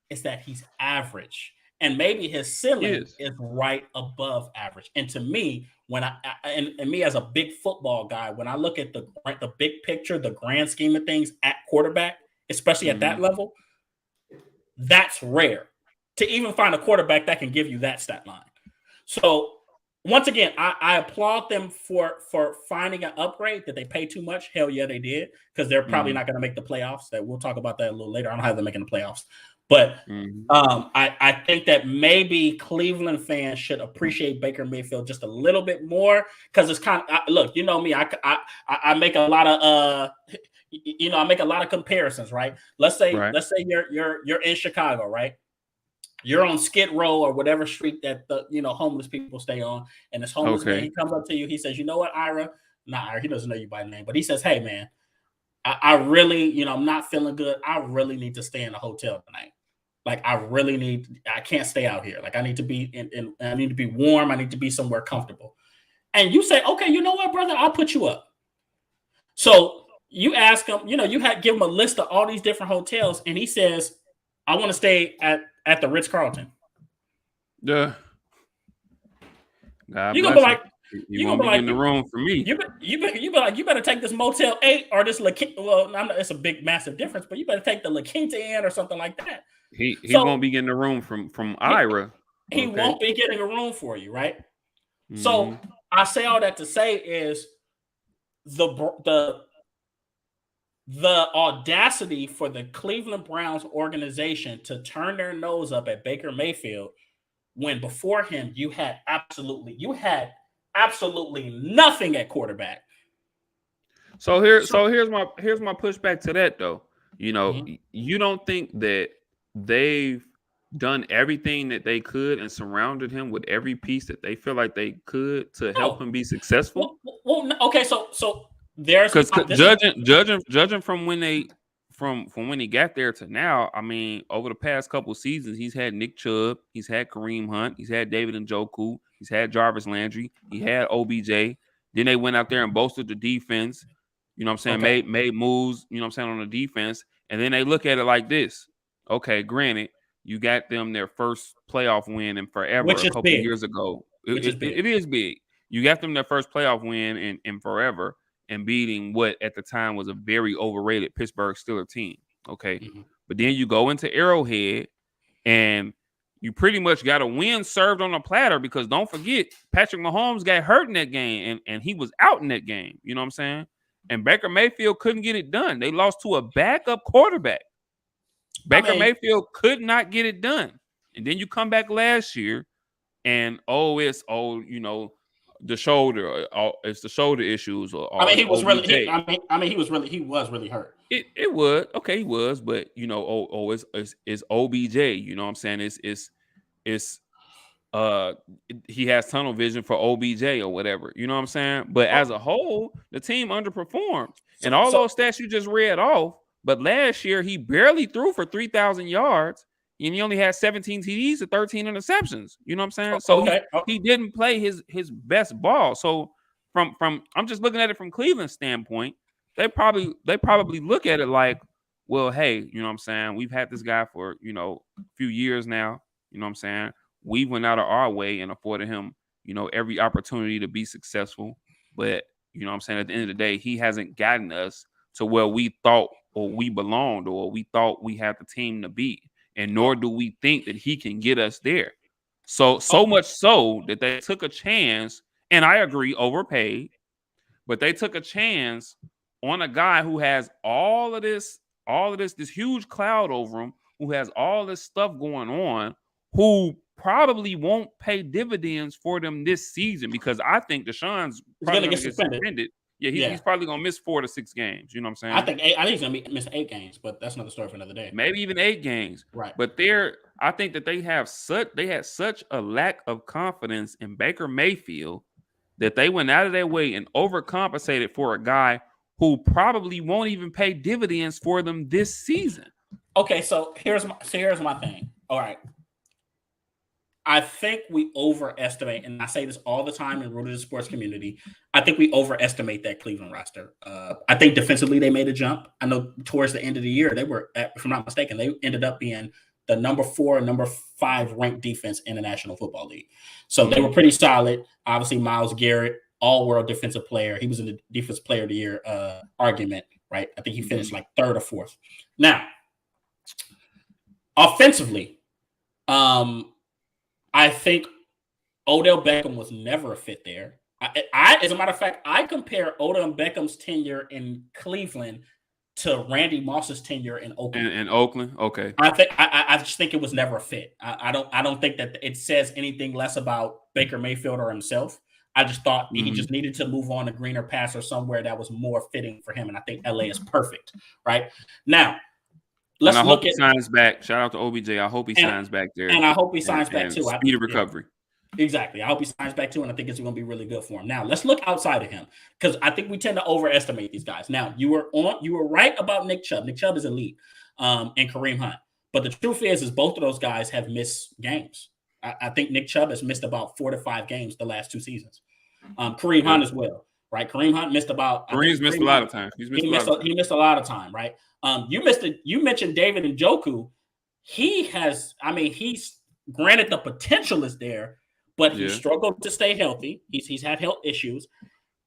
S1: It's that he's average. And maybe his ceiling is right above average. And to me, when and me as a big football guy, when I look at the big picture, the grand scheme of things at quarterback, especially at that level, that's rare to even find a quarterback that can give you that stat line. So once again, I applaud them for finding an upgrade. That they pay too much? Hell yeah, they did, because they're probably not going to make the playoffs. That we'll talk about that a little later. I don't have them making the playoffs, but I think that maybe Cleveland fans should appreciate Baker Mayfield just a little bit more, because it's kind of look. You know me, I make a lot of I make a lot of comparisons, right? Let's say you're in Chicago, right? You're on Skid Row or whatever street that the homeless people stay on, and this homeless man, he comes up to you, he says, "You know what, Ira?" Not Ira, he doesn't know you by name, but he says, "Hey man, I really, I'm not feeling good. I really need to stay in a hotel tonight. Like I can't stay out here. Like I need to be I need to be warm. I need to be somewhere comfortable." And you say, "Okay, you know what, brother? I'll put you up." So you ask him, give him a list of all these different hotels, and he says, "I want to stay at the Ritz-Carlton."
S2: Yeah.
S1: You're gonna be like,
S2: you won't be in the room for me.
S1: You be like, you better take this Motel 8 or this it's a big massive difference, but you better take the La Quinta Inn or something like that.
S2: He won't be getting a room from Ira.
S1: He won't be getting a room for you, right? So I say all that to say is the audacity for the Cleveland Browns organization to turn their nose up at Baker Mayfield when before him you had absolutely nothing at quarterback.
S2: So here's my pushback to that though. You don't think that they've done everything that they could and surrounded him with every piece that they feel like they could to help him be successful?
S1: Well, okay, so there's
S2: because judging from when he got there to now, I mean, over the past couple seasons, he's had Nick Chubb, he's had Kareem Hunt, he's had David Njoku, he's had Jarvis Landry, he had OBJ. Then they went out there and bolstered the defense. You know what I'm saying? Made moves, on the defense. And then they look at it like this. Okay, granted, you got them their first playoff win in forever a couple years ago. It is big. You got them their first playoff win in forever, and beating what at the time was a very overrated Pittsburgh Steelers team. Okay. But then you go into Arrowhead and you pretty much got a win served on a platter, because don't forget, Patrick Mahomes got hurt in that game and he was out in that game. You know what I'm saying? And Baker Mayfield couldn't get it done. They lost to a backup quarterback. Baker Mayfield could not get it done. And then you come back last year and the shoulder, it's the shoulder issues or
S1: he was
S2: OBJ.
S1: he was really hurt.
S2: It was okay, he was, but it's OBJ. You know what I'm saying? It's he has tunnel vision for OBJ or whatever. You know what I'm saying? But as a whole, the team underperformed. And all those stats you just read off. But last year he barely threw for 3,000 yards. And he only had 17 TDs and 13 interceptions. You know what I'm saying? So he didn't play his best ball. So from I'm just looking at it from Cleveland's standpoint, they probably look at it like, well, hey, you know what I'm saying? We've had this guy for, a few years now. You know what I'm saying? We went out of our way and afforded him, every opportunity to be successful. But, you know what I'm saying? At the end of the day, he hasn't gotten us to where we thought or we belonged or we thought we had the team to beat. And nor do we think that he can get us there. So much so that they took a chance, and I agree, overpaid, but they took a chance on a guy who has all of this huge cloud over him, who has all this stuff going on, who probably won't pay dividends for them this season because I think Deshaun's probably going to get suspended. Yeah, he's probably going to miss 4 to 6 games. You know what I'm saying?
S1: I think he's going to miss 8 games, but that's another story for another day.
S2: Maybe even 8 games.
S1: Right.
S2: But I think that they had such a lack of confidence in Baker Mayfield that they went out of their way and overcompensated for a guy who probably won't even pay dividends for them this season.
S1: Okay, so here's my thing. All right. I think we overestimate, and I say this all the time in Rooted in Sports community, I think we overestimate that Cleveland roster. I think defensively they made a jump. I know towards the end of the year, they were, if I'm not mistaken, they ended up being the number 4 and number 5 ranked defense in the National Football League. So they were pretty solid. Obviously, Myles Garrett, all-world defensive player. He was in the Defensive Player of the Year argument, right? I think he finished like 3rd or 4th. Now, offensively, I think Odell Beckham was never a fit there. As a matter of fact, I compare Odell Beckham's tenure in Cleveland to Randy Moss's tenure in Oakland.
S2: In Oakland, okay.
S1: I just think it was never a fit. I don't think that it says anything less about Baker Mayfield or himself. I just thought he just needed to move on to greener pastures or somewhere that was more fitting for him, and I think LA is perfect. Right now.
S2: Let's look at signs back. Shout out to OBJ. I hope he signs back there.
S1: And I hope he signs back too.
S2: Speedy recovery.
S1: Exactly. I hope he signs back too, and I think it's going to be really good for him. Now, let's look outside of him because I think we tend to overestimate these guys. Now, you were right about Nick Chubb. Nick Chubb is elite, and Kareem Hunt. But the truth is both of those guys have missed games. I think Nick Chubb has missed about 4 to 5 games the last 2 seasons. Kareem Hunt as well. Right, Kareem Hunt missed about.
S2: Kareem's missed a lot of time.
S1: He missed a lot of time. Right. You mentioned David Njoku. He's granted the potential is there, but he struggled to stay healthy. He's had health issues,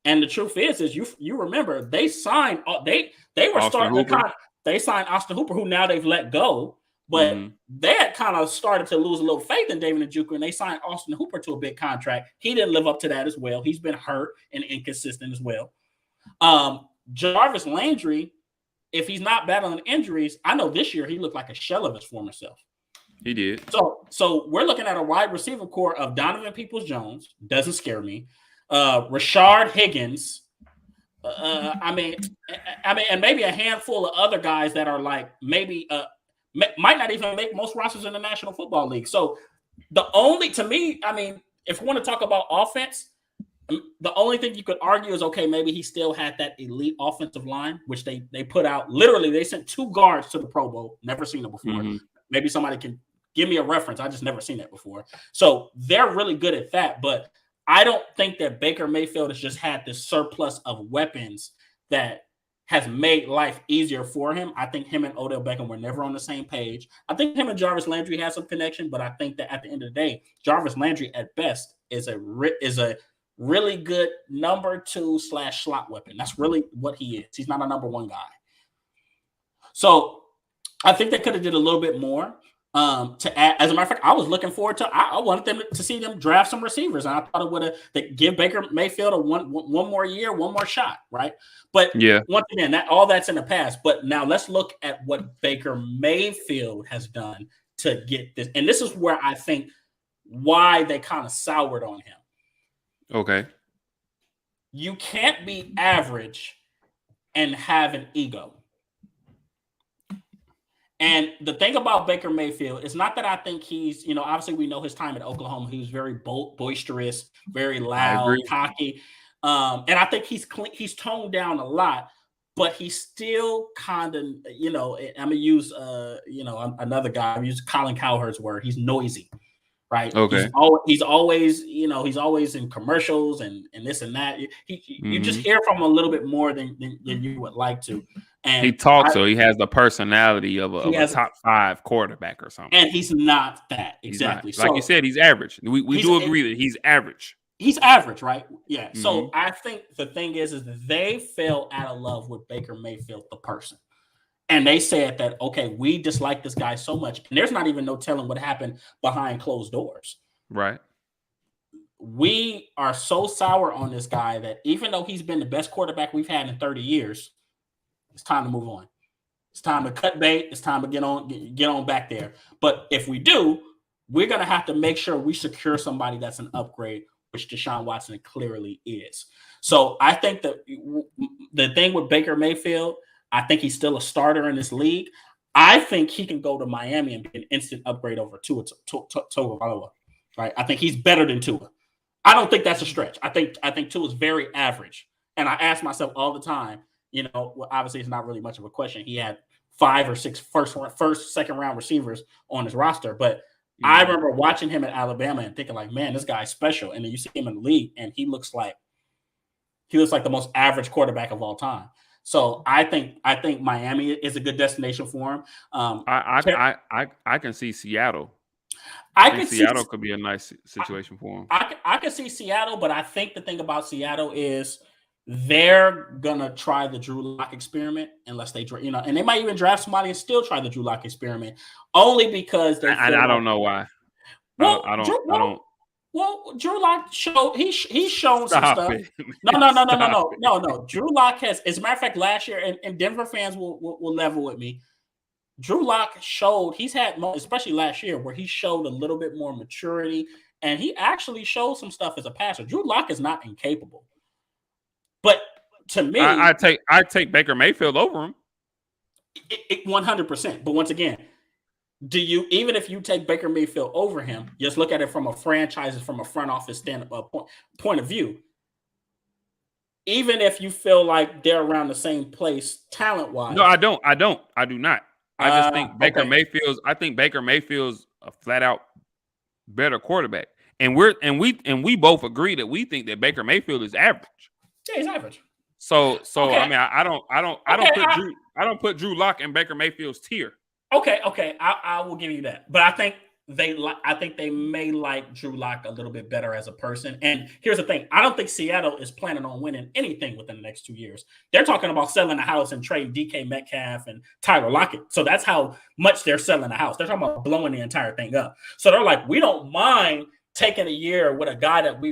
S1: and the truth is you remember they signed they were starting to they signed Austin Hooper, who now they've let go. But they had kind of started to lose a little faith in David Njoku, and they signed Austin Hooper to a big contract. He didn't live up to that as well. He's been hurt and inconsistent as well. Jarvis Landry, if he's not battling injuries, I know this year he looked like a shell of his former self.
S2: He did.
S1: So we're looking at a wide receiver core of Donovan Peoples-Jones. Doesn't scare me. Rashard Higgins. And maybe a handful of other guys that are like maybe might not even make most rosters in the National Football League. So if we want to talk about offense, the only thing you could argue is, okay, maybe he still had that elite offensive line, which they put out. Literally, they sent 2 guards to the Pro Bowl. Never seen it before. Maybe somebody can give me a reference. I just never seen that before. So they're really good at that. But I don't think that Baker Mayfield has just had this surplus of weapons that has made life easier for him. I think him and Odell Beckham were never on the same page. I think him and Jarvis Landry had some connection, but I think that at the end of the day, Jarvis Landry at best is a really good number 2/slot weapon. That's really what he is. He's not a number 1 guy. So I think they could have did a little bit more. To add, as a matter of fact, I was looking forward to. I wanted them to see them draft some receivers, and I thought it would have give Baker Mayfield a one more year, one more shot, right? But
S2: Yeah.
S1: once again, that all that's in the past. But now let's look at what Baker Mayfield has done to get this, and this is where I think why they kind of soured on him.
S2: Okay.
S1: You can't be average and have an ego. And the thing about Baker Mayfield is not that I think he's, obviously we know his time at Oklahoma. He was very boisterous, very
S2: I
S1: loud,
S2: agree.
S1: cocky. And I think he's toned down a lot, but he's still kind of, I'm going to use, another guy. I'm using Colin Cowherd's word. He's noisy, right?
S2: Okay.
S1: He's always in commercials and this and that. You just hear from him a little bit more than you would like to. And
S2: he talks, so he has the personality of a top 5 quarterback or something.
S1: And he's not that exactly.
S2: Not. Like you said, he's average. We do agree that he's average.
S1: He's average, right? Yeah. Mm-hmm. So I think the thing is they fell out of love with Baker Mayfield, the person. And they said that, okay, we dislike this guy so much. And there's not even no telling what happened behind closed doors.
S2: Right.
S1: We are so sour on this guy that even though he's been the best quarterback we've had in 30 years, it's time to move on. It's time to cut bait. It's time to get on back there. But if we do, we're going to have to make sure we secure somebody that's an upgrade, which Deshaun Watson clearly is. So I think that the thing with Baker Mayfield, I think he's still a starter in this league. I think he can go to Miami and be an instant upgrade over Tua Tagovailoa. Right? I think he's better than Tua. I don't think that's a stretch. I think Tua is very average. And I ask myself all the time, obviously it's not really much of a question. He had 5 or 6 first, second round receivers on his roster. But I remember watching him at Alabama and thinking like, man, this guy's special. And then you see him in the league and he looks like the most average quarterback of all time. So I think Miami is a good destination for him.
S2: I can see Seattle. Seattle could be a nice situation for him.
S1: I can see Seattle, but I think the thing about Seattle is they're gonna try the Drew Lock experiment unless they, and they might even draft somebody and still try the Drew Lock experiment, only because they.
S2: I don't know why.
S1: Well,
S2: I don't.
S1: Well, Drew Lock showed he's shown some stuff. No. Drew Lock has, as a matter of fact, last year, and Denver fans will level with me. Drew Lock showed he's had, especially last year, where he showed a little bit more maturity, and he actually showed some stuff as a passer. Drew Lock is not incapable. But to me,
S2: I take Baker Mayfield over him.
S1: 100%. But once again, even if you take Baker Mayfield over him, just look at it from a franchise, from a front office point of view. Even if you feel like they're around the same place talent wise.
S2: No, I don't. I do not. I just think Baker Mayfield's. I think Baker Mayfield's a flat out better quarterback, and we both agree that we think that Baker Mayfield is average.
S1: Yeah, he's average.
S2: So okay. I mean, I don't put Drew Lock in Baker Mayfield's tier.
S1: Okay, I will give you that, but I think they may like Drew Lock a little bit better as a person. And here's the thing: I don't think Seattle is planning on winning anything within the next 2 years. They're talking about selling the house and trading DK Metcalf and Tyler Lockett. So that's how much they're selling the house. They're talking about blowing the entire thing up. So they're like, we don't mind taking a year with a guy that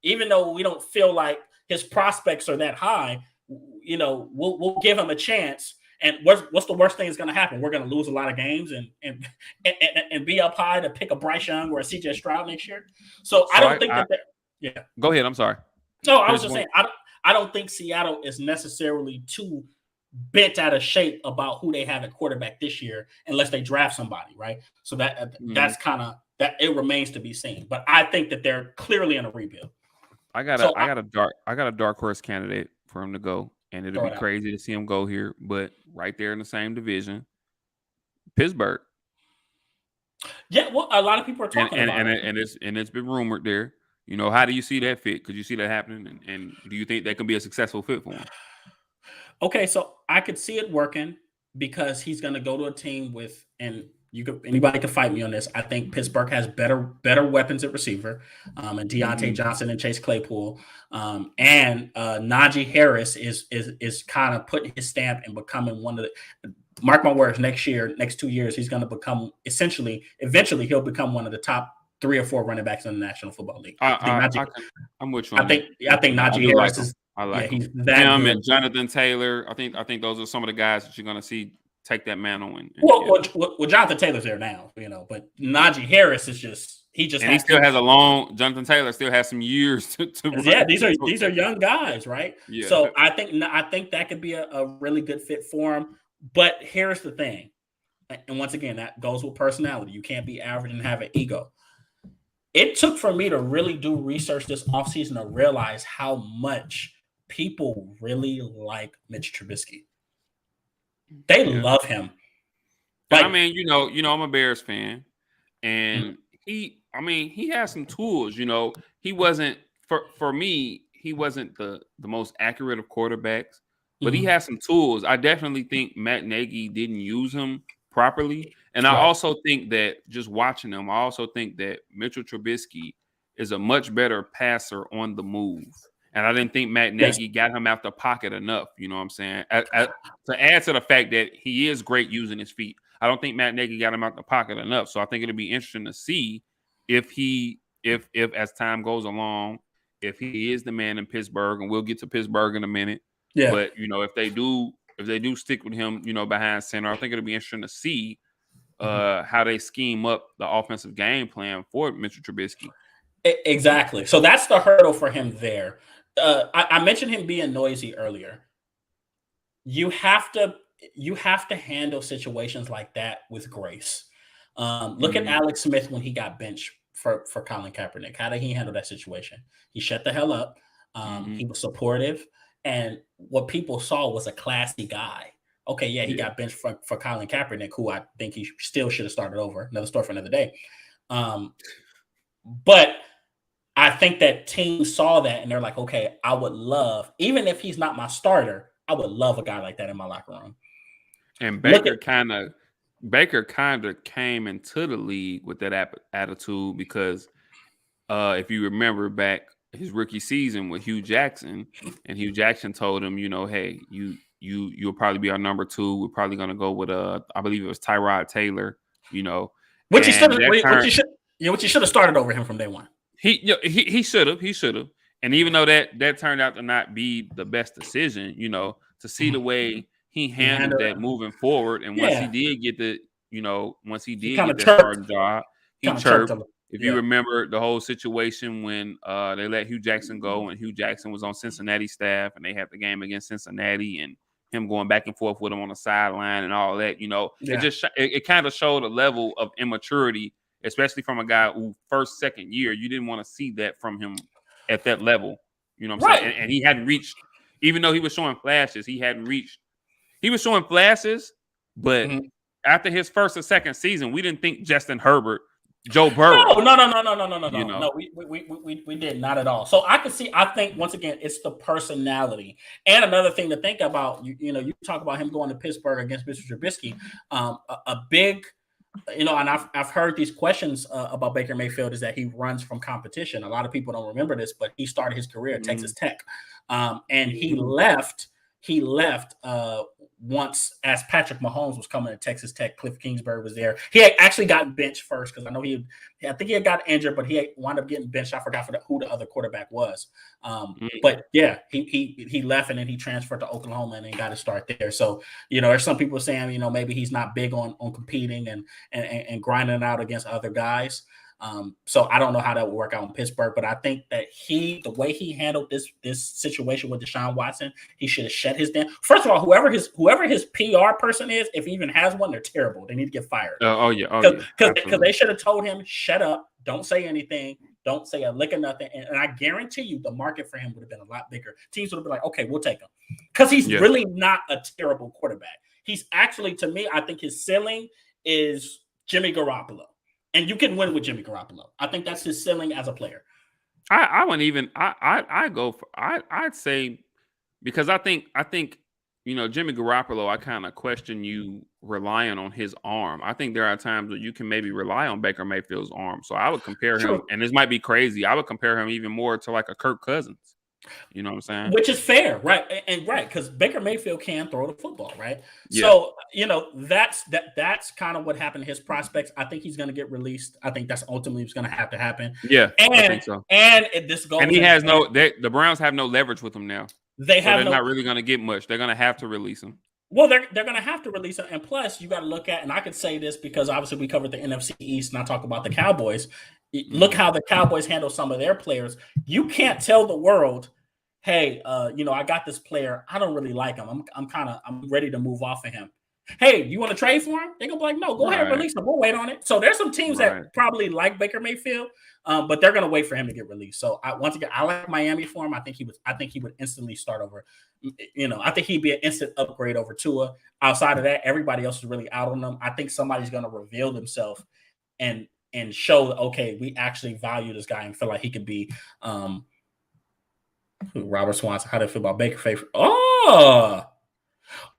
S1: even though we don't feel like his prospects are that high, we'll give him a chance. And what's the worst thing that's going to happen? We're going to lose a lot of games and be up high to pick a Bryce Young or a CJ Stroud next year. So I don't think that. Yeah.
S2: Go ahead. I'm sorry.
S1: No, I was just saying. I don't think Seattle is necessarily too bent out of shape about who they have at quarterback this year, unless they draft somebody, right? So that's kind of that. It remains to be seen. But I think that they're clearly in a rebuild.
S2: I got a dark horse candidate for him to go. And it'll be crazy to see him go here, but right there in the same division, Pittsburgh.
S1: Yeah, well, a lot of people are talking about it.
S2: And it's been rumored there. How do you see that fit? Could you see that happening? And do you think that can be a successful fit for him?
S1: Okay, so I could see it working because he's going to go to a team with, and anybody can fight me on this. I think Pittsburgh has better weapons at receiver, and Deontay Johnson and Chase Claypool, and Najee Harris is kind of putting his stamp and becoming one of mark my words, next 2 years, he's going to become eventually, he'll become one of the top 3 or 4 running backs in the National Football League.
S2: I'm with you
S1: I
S2: on
S1: think,
S2: that.
S1: I think
S2: I
S1: Najee
S2: do like
S1: Harris
S2: him.
S1: is,
S2: I
S1: yeah,
S2: like him.
S1: he's that
S2: Him
S1: good.
S2: and Jonathan Taylor. I think those are some of the guys that you're going to see take that mantle. And
S1: Well, Jonathan Taylor's there now, but Najee Harris is he just
S2: and he
S1: has
S2: still has a long. Jonathan Taylor still has some years to
S1: yeah,
S2: run.
S1: these are young guys, right?
S2: Yeah.
S1: So I think that could be a really good fit for him. But here's the thing, and once again, that goes with personality. You can't be average and have an ego. It took for me to really do research this offseason to realize how much people really like Mitch Trubisky. They
S2: Yeah.
S1: love him.
S2: And I
S1: Like,
S2: mean, I'm a Bears fan, and he has some tools. He wasn't for me. He wasn't the most accurate of quarterbacks, but he
S1: mhm,
S2: has some tools. I definitely think Matt Nagy didn't use him properly, and I
S1: right.
S2: also think that just watching him, I also think that Mitchell Trubisky is a much better passer on the move. And I didn't think Matt
S1: Yes.
S2: Nagy got him out the pocket enough. You know what I'm saying? To add to the fact that he is great using his feet. I don't think Matt Nagy got him out the pocket enough. So I think it'll be interesting to see if as time goes along, if he is the man in Pittsburgh, and we'll get to Pittsburgh in a minute.
S1: Yeah.
S2: But if they do stick with him, behind center, I think it'll be interesting to see how they scheme up the offensive game plan for Mitchell Trubisky.
S1: Exactly. So that's the hurdle for him there. I mentioned him being noisy earlier. You have to handle situations like that with grace. Look at
S2: Mm-hmm.
S1: Alex Smith when he got benched for Colin Kaepernick. How did he handle that situation? He shut the hell up.
S2: Mm-hmm.
S1: He was supportive, and what people saw was a classy guy. Okay, yeah, he
S2: Yeah.
S1: got benched for Colin Kaepernick, who I think he still should have started over. Another story for another day. But I think that teams saw that and they're like, okay, I would love, even if he's not my starter, I would love a guy like that in my locker room.
S2: And
S1: Look at
S2: Baker kind of came into the league with that attitude because if you remember back his rookie season with Hugh Jackson, and Hugh Jackson told him, hey, you'll probably be our number 2. We're probably gonna go with I believe it was Tyrod Taylor,
S1: which
S2: and that turned.
S1: which you should have started over him from day one.
S2: He should have, and even though that turned out to not be the best decision, to see the way he handled that moving forward, and once he did get that starting job, he chirped. If you remember the whole situation when they let Hugh Jackson go, and Hugh Jackson was on Cincinnati staff, and they had the game against Cincinnati, and him going back and forth with him on the sideline and all that, it kind of showed a level of immaturity, especially from a guy who second year, you didn't want to see that from him at that level. You know what I'm saying? And he hadn't reached, even though he was showing flashes, he was showing flashes, but after his first or second season, we didn't think Justin Herbert, Joe Burrow.
S1: No. We did not at all. So I think once again, it's the personality. And another thing to think about, you talk about him going to Pittsburgh against Mr. Trubisky, a big, and I've heard these questions about Baker Mayfield is that he runs from competition. A lot of people don't remember this, but he started his career at Texas Tech, and he left. Once as Patrick Mahomes was coming to Texas Tech. Cliff Kingsbury was there. He had actually gotten benched first because I know I think he had got injured, but he had wound up getting benched. I forgot who the other quarterback was. But yeah, he left and then he transferred to Oklahoma and then got to start there. So there's some people saying maybe he's not big on competing and grinding out against other guys. So I don't know how that would work out in Pittsburgh, but I think that the way he handled this situation with Deshaun Watson, he should have shut his down. First of all, whoever his PR person is, if he even has one, they're terrible. They need to get fired. Because they should have told him, shut up, don't say anything, don't say a lick of nothing. And I guarantee you the market for him would have been a lot bigger. Teams would have been like, okay, we'll take him. Because he's really not a terrible quarterback. He's actually, to me, I think his ceiling is Jimmy Garoppolo. And you can win with Jimmy Garoppolo. I think that's his ceiling as a player.
S2: I wouldn't even. I'd say because I think Jimmy Garoppolo. I kind of question you relying on his arm. I think there are times where you can maybe rely on Baker Mayfield's arm. So I would compare him, and this might be crazy. I would compare him even more to like a Kirk Cousins. You know what I'm saying?
S1: Which is fair, right? And right, because Baker Mayfield can throw the football, right?
S2: Yeah.
S1: So that's kind of what happened to his prospects. I think he's going to get released. I think that's ultimately what's going to have to happen.
S2: Yeah, I
S1: And
S2: think so.
S1: this
S2: And
S1: goes
S2: he
S1: in
S2: has no the Browns have no leverage with him now.
S1: they
S2: So
S1: have
S2: they're
S1: no
S2: not really gonna get much. They're gonna have to release him.
S1: well, they're going to have to release it. And plus, you got to look at, and I could say this because obviously we covered the NFC East, and I talk about the Cowboys. Look
S2: Mhm.
S1: how the Cowboys handle some of their players. You can't tell the world, hey, I got this player. I don't really like him. I'm ready to move off of him. Hey, you want to trade for him? They're gonna be like, no, go ahead,
S2: Right.
S1: release him. We'll wait on it. So there's some teams that
S2: Right.
S1: probably like Baker Mayfield, but they're gonna wait for him to get released. So once again, I like Miami for him. I think he would instantly start over. I think he'd be an instant upgrade over Tua. Outside of that, everybody else is really out on them. I think somebody's gonna reveal themselves and show that, okay, we actually value this guy and feel like he could be Robert Swanson. How do you feel about Baker Mayfield? Oh,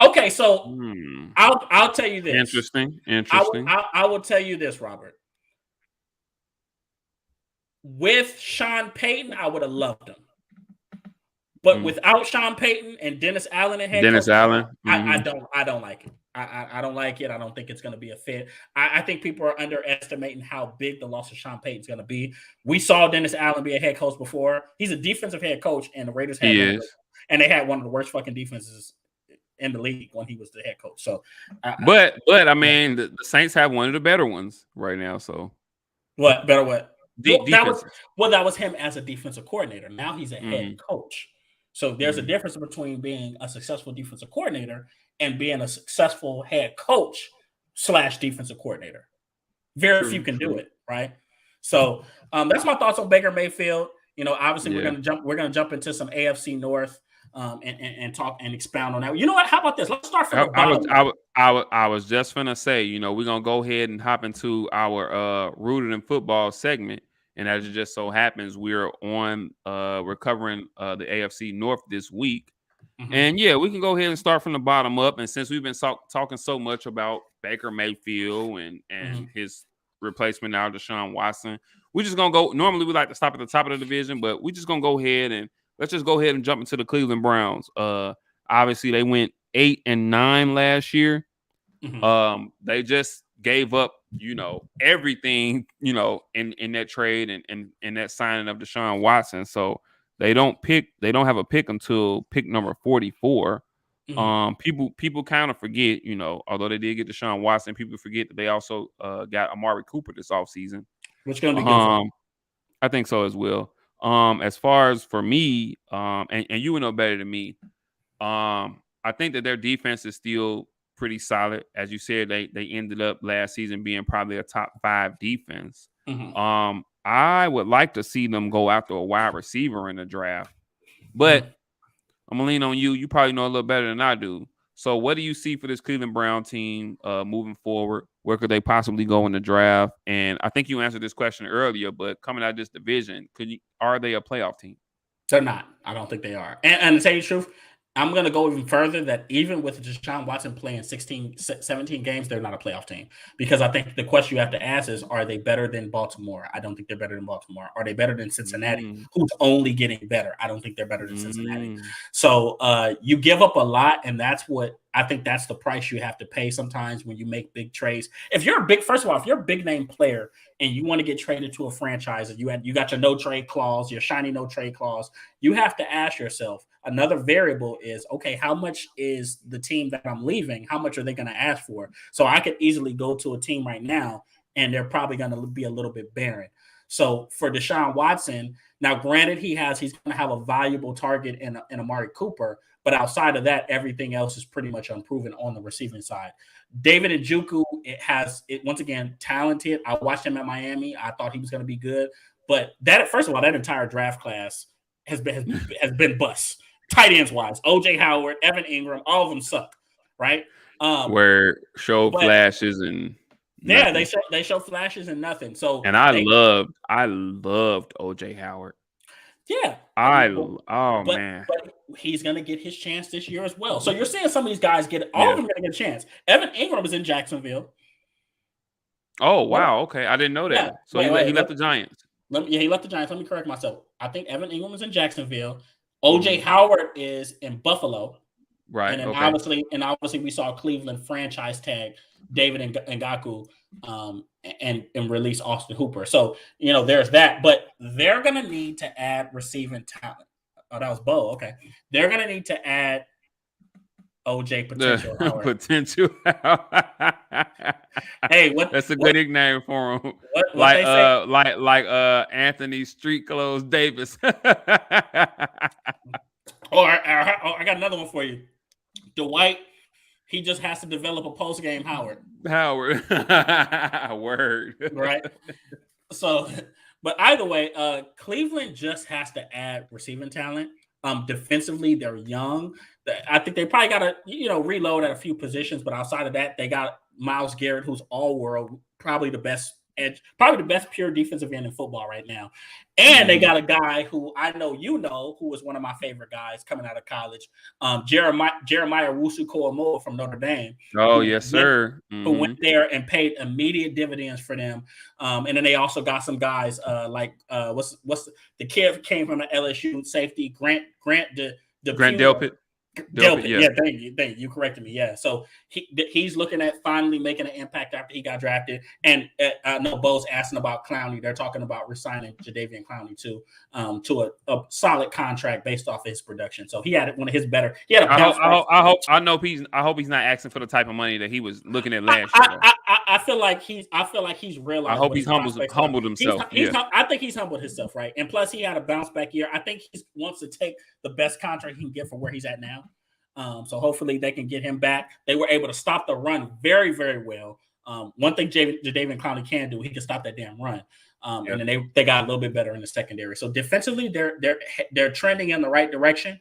S1: okay. So
S2: Hmm.
S1: I'll tell you this.
S2: Interesting.
S1: I will
S2: Interesting.
S1: I will tell you this, Robert. With Sean Payton, I would have loved him. But
S2: Mm.
S1: without Sean Payton and Dennis Allen and head
S2: Dennis
S1: coach,
S2: Allen.
S1: I
S2: Mhm.
S1: don't like it. I don't like it. I don't think it's going to be a fit. I think people are underestimating how big the loss of Sean Payton is going to be. We saw Dennis Allen be a head coach before. He's a defensive head coach, and the Raiders had
S2: He
S1: one of the
S2: is.
S1: and they had one of the worst fucking defenses in the league when he was the head coach. So,
S2: But I
S1: yeah.
S2: mean, the Saints have one of the better ones right now. So
S1: What better what? Well,
S2: defenses.
S1: that was him as a defensive coordinator. Now he's a head
S2: Mhm.
S1: coach. So there's a
S2: Mhm.
S1: difference between being a successful defensive coordinator and being a successful head coach slash defensive coordinator. Very few
S2: True.
S1: can do
S2: True.
S1: it, right? So that's my thoughts on Baker Mayfield. Obviously we're
S2: Yeah.
S1: gonna jump. We're gonna jump into some AFC North and talk and expound on that. You know what? How about this? Let's start from the
S2: I was
S1: bottom
S2: I
S1: up.
S2: was I was I was just gonna say, we're gonna go ahead and hop into our rooted in football segment. And as it just so happens, we're covering the AFC North this week.
S1: Mhm,
S2: And yeah, we can go ahead and start from the bottom up. And since we've been talking so much about Baker Mayfield and
S1: mhm.
S2: his replacement now, Deshaun Watson, we're just gonna go. Normally, we like to stop at the top of the division, but we're just gonna go ahead and let's just go ahead and jump into the Cleveland Browns. Obviously, they went 8-9 last year.
S1: Mhm.
S2: They just gave up, everything, in that trade and that signing of Deshaun Watson. So they don't have a pick until pick number 44.
S1: Mhm.
S2: People kind of forget, although they did get Deshaun Watson, people forget that they also got Amari Cooper this offseason.
S1: Which is gonna be good for him.
S2: Um, I think so as well. As far as for me, and you would know better than me, I think that their defense is still pretty solid. As you said, they ended up last season being probably a top 5 defense.
S1: Mhm.
S2: I would like to see them go after a wide receiver in the draft, but
S1: Mhm.
S2: I'm gonna lean on you. You probably know a little better than I do. So, what do you see for this Cleveland Brown team moving forward? Where could they possibly go in the draft? And I think you answered this question earlier, but coming out of this division, are they a playoff team?
S1: They're not. I don't think they are. And to tell you the truth, I'm going to go even further that even with Deshaun Watson playing 16, 17 games, they're not a playoff team. Because I think the question you have to ask is, are they better than Baltimore? I don't think they're better than Baltimore. Are they better than Cincinnati,
S2: Mm,
S1: who's only getting better? I don't think they're better than Cincinnati.
S2: mm,
S1: So you give up a lot, and that's what I think that's the price you have to pay sometimes when you make big trades. If you're a big, first of all, if you're a big name player and you want to get traded to a franchise, and you got your no trade clause, your shiny no trade clause, you have to ask yourself another variable is, okay, how much is the team that I'm leaving, how much are they going to ask for? So I could easily go to a team right now and they're probably going to be a little bit barren. So for Deshaun Watson, now granted he's going to have a valuable target in Amari Cooper, but outside of that, everything else is pretty much unproven on the receiving side. David Njoku, it once again talented. I watched him at Miami. I thought he was going to be good, but that first of all, that entire draft class has been bust. Tight ends wise, OJ Howard, Evan Ingram, all of them suck, right? Um,
S2: where show
S1: but
S2: flashes and
S1: yeah,
S2: nothing.
S1: they show flashes and nothing. So
S2: And I loved OJ Howard.
S1: yeah,
S2: Oh
S1: but
S2: man.
S1: he's gonna get his chance this year as well. So you're seeing some of these guys get all of
S2: Yeah.
S1: them gonna get a chance. Evan Ingram is in Jacksonville.
S2: Oh
S1: Hold on.
S2: wow. Okay, I didn't know
S1: Yeah,
S2: that. So he left the Giants.
S1: yeah, he left the Giants. Let me correct myself. I think Evan Ingram is in Jacksonville. OJ Howard is in Buffalo.
S2: Right.
S1: And then
S2: Okay.
S1: obviously we saw Cleveland franchise tag David Ngakoue and release Austin Hooper. So, there's that. But they're going to need to add receiving talent. Oh, that was Bo. Okay. They're going to need to add OJ Potential
S2: The
S1: Howard.
S2: potential.
S1: Hey,
S2: That's a good nickname for him.
S1: what they say?
S2: Like Anthony Street Clothes Davis.
S1: I got another one for you. Dwight, he just has to develop a post game Howard.
S2: Howard. Word.
S1: Right. So, but either way, Cleveland just has to add receiving talent. Defensively, they're young. I think they probably got to, reload at a few positions, but outside of that, they got Myles Garrett, who's all world, probably the best edge, probably the best pure defensive end in football right now. And they got a guy who I know who was one of my favorite guys coming out of college, Jeremiah Owusu-Koramoah from Notre Dame.
S2: Oh, yes, sir.
S1: Who went there and paid immediate dividends for them. And then they also got some guys what's the kid came from the LSU safety, Grant
S2: Delpit.
S1: Yeah, thank you. You corrected me. Yeah, so he's looking at finally making an impact after he got drafted. And I know Bo's asking about Clowney. They're talking about resigning Jadeveon Clowney to a solid contract based off of his production. So he had one of his better. He had a
S2: I hope he's not asking for the type of money that he was looking at last year.
S1: I feel like he's realized.
S2: I hope he's humbled himself.
S1: I think he's humbled himself, right? And plus, he had a bounce back year. I think he wants to take the best contract he can get for where he's at now. So hopefully they can get him back. They were able to stop the run very, very well. One thing Jadeveon Clowney can do, he can stop that damn run. And then they got a little bit better in the secondary. So defensively, they're trending in the right direction.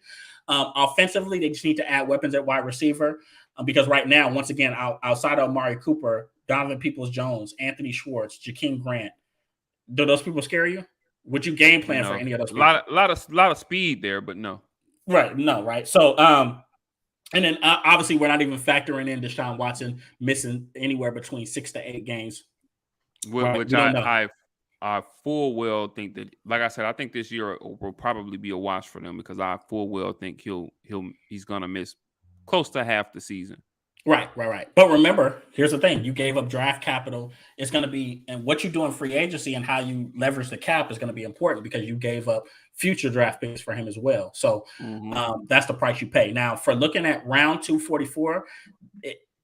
S1: Offensively, they just need to add weapons at wide receiver because right now, once again, outside of Amari Cooper, Donovan Peoples-Jones, Anthony Schwartz, Jakeem Grant, do those people scare you? Would you game plan for any of those people?
S2: A lot of speed there, but no.
S1: Right, no, right. So, and then obviously we're not even factoring in Deshaun Watson missing anywhere between 6 to 8 games.
S2: Which I full well think that, like I said, I think this year will probably be a wash for them because I full well think he's gonna miss close to half the season.
S1: Right. But remember, here's the thing: you gave up draft capital. It's going to be, and what you do in free agency and how you leverage the cap is going to be important because you gave up future draft picks for him as well. So that's the price you pay. Now, for looking at round 244,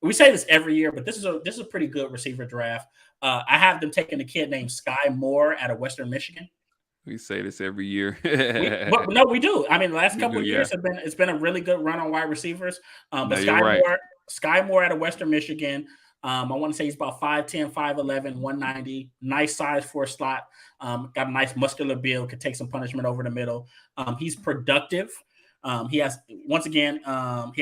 S1: we say this every year, but this is a pretty good receiver draft. I have them taking a kid named Sky Moore out of Western Michigan.
S2: We say this every year.
S1: No, we do. I mean, the last couple of years it's been a really good run on wide receivers. But Sky Moore out of Western Michigan. I want to say he's about 5'10", 5'11", 190. Nice size for a slot. Got a nice muscular build. Could take some punishment over the middle. He's productive. He has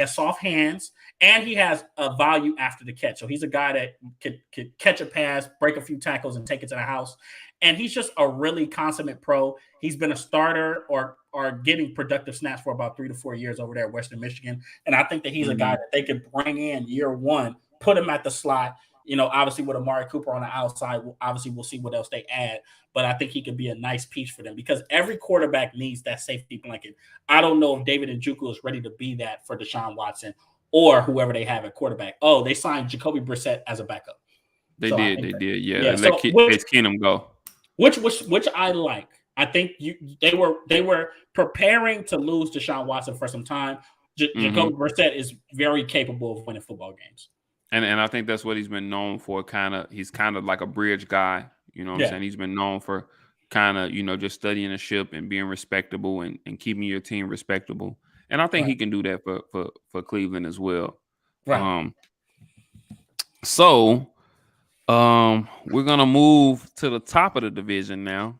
S1: soft hands and he has a value after the catch. So he's a guy that could catch a pass, break a few tackles, and take it to the house. And he's just a really consummate pro. He's been a starter or getting productive snaps for about 3 to 4 years over there at Western Michigan. And I think that he's a guy that they could bring in year one, put him at the slot. Obviously with Amari Cooper on the outside, obviously we'll see what else they add. But I think he could be a nice piece for them because every quarterback needs that safety blanket. I don't know if David Njoku is ready to be that for Deshaun Watson or whoever they have at quarterback. Oh, they signed Jacoby Brissett as a backup.
S2: They did. Yeah. Let Keenum go.
S1: Which I like. I think they were preparing to lose Deshaun Watson for some time. Jacoby Brissett is very capable of winning football games.
S2: And I think that's what he's been known for. He's kind of like a bridge guy. You know what I'm saying? He's been known for kind of, just studying the ship and being respectable and keeping your team respectable. And I think he can do that for Cleveland as well.
S1: Right.
S2: So we're going to move to the top of the division now.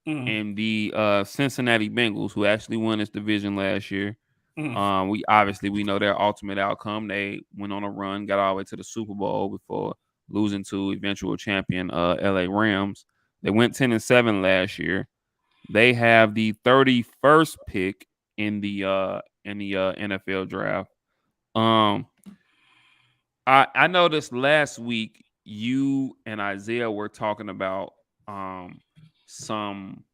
S2: And the Cincinnati Bengals, who actually won this division last year. We know their ultimate outcome. They went on a run, got all the way to the Super Bowl before losing to eventual champion LA Rams. They went 10-7 last year. They have the 31st pick in the NFL draft. I noticed last week you and Isaiah were talking about some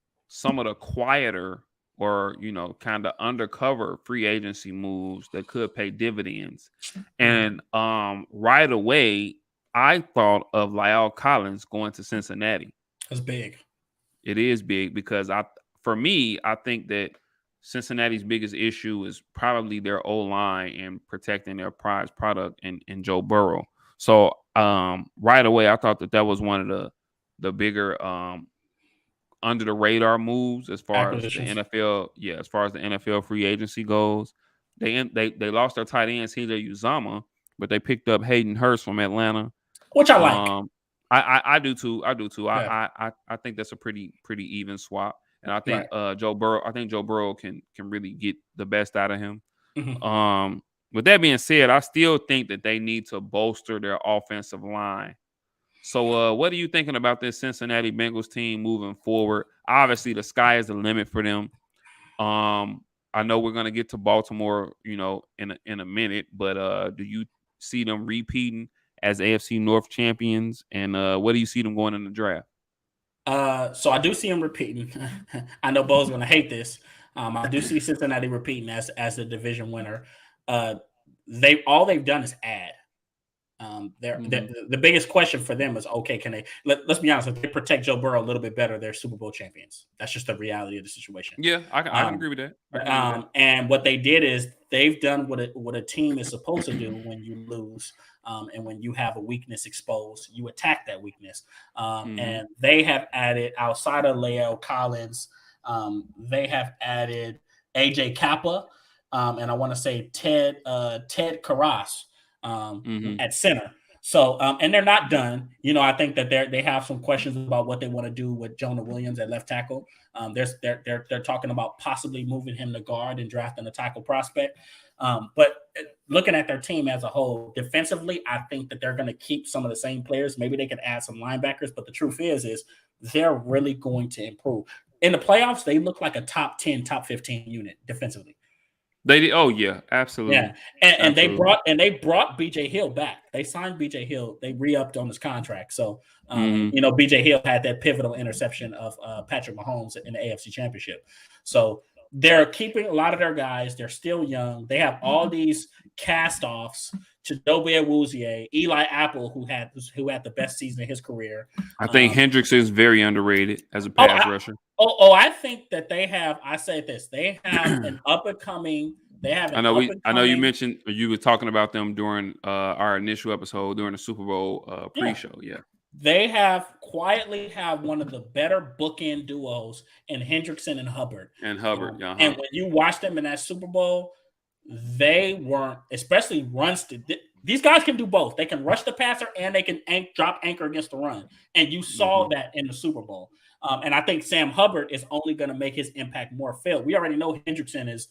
S2: of the quieter or kind of undercover free agency moves that could pay dividends.
S1: Mhm.
S2: And right away, I thought of Lyle Collins going to Cincinnati.
S1: That's big.
S2: It is big because for me, I think that Cincinnati's biggest issue is probably their O line and protecting their prize product in Joe Burrow. So right away, I thought that was one of the bigger under the radar moves as far as the
S1: Acquisitions,
S2: NFL. Yeah, as far as the NFL free agency goes, they lost their tight end CJ Uzama, but they picked up Hayden Hurst from Atlanta.
S1: which I like.
S2: Um, I do too. I do too.
S1: Yeah.
S2: I think that's a pretty even swap, and I think
S1: Right.
S2: Joe Burrow. I think Joe Burrow can really get the best out of him.
S1: Mhm.
S2: With that being said, I still think that they need to bolster their offensive line. So, what are you thinking about this Cincinnati Bengals team moving forward? Obviously, the sky is the limit for them. I know we're gonna get to Baltimore, in a minute, but do you see them repeating as AFC North champions? And what do you see them going in the draft?
S1: So I do see him repeating. I know Bo's going to hate this. I do see Cincinnati repeating as the division winner. Uh, they've done is add.
S2: Mm-hmm.
S1: The biggest question for them is, okay, can they let's be honest, if they protect Joe Burrow a little bit better, they're Super Bowl champions. That's just the reality of the situation.
S2: Yeah, I can
S1: Um,
S2: agree with that. I can agree with that.
S1: and what they did is they've done what a team is supposed to do when you lose, and when you have a weakness exposed, you attack that weakness.
S2: Mm-hmm.
S1: And they have added outside of La'el Collins, they have added AJ Kappa, and I want to say Ted Karras
S2: Mm-hmm.
S1: at center. So, and they're not done. I think that they have some questions about what they want to do with Jonah Williams at left tackle. They're talking about possibly moving him to guard and drafting a tackle prospect. But looking at their team as a whole, defensively, I think that they're going to keep some of the same players. Maybe they could add some linebackers, but the truth is they're really going to improve. In the playoffs, they look like a top 10, top 15 unit defensively.
S2: They did. Oh yeah,
S1: Yeah,
S2: absolutely,
S1: and
S2: absolutely.
S1: they brought BJ Hill back. They signed BJ Hill. They re-upped on his contract. So, and
S2: Mm-hmm.
S1: BJ Hill had that pivotal interception of Patrick Mahomes in the AFC Championship. So they're keeping a lot of their guys. They're still young. They have all these cast-offs to Chidobe Awuzie, Eli Apple, who had the best season of his career.
S2: I think Hendricks is very underrated as a
S1: Oh,
S2: pass rusher.
S1: I think that they have. I say this: they have an up and coming. They have an up and
S2: I know you
S1: coming.
S2: mentioned you were talking about them during our initial episode during the Super Bowl
S1: Yeah,
S2: pre-show. Yeah.
S1: they have quietly have one of the better bookend duos in Hendrickson and Hubbard.
S2: And Hubbard.
S1: And when you watch them in that Super Bowl, they weren't, especially runs. These guys can do both. They can rush the passer and they can drop anchor against the run. And you saw that in the Super Bowl. And I think Sam Hubbard is only going to make his impact more felt. We already know Hendrickson is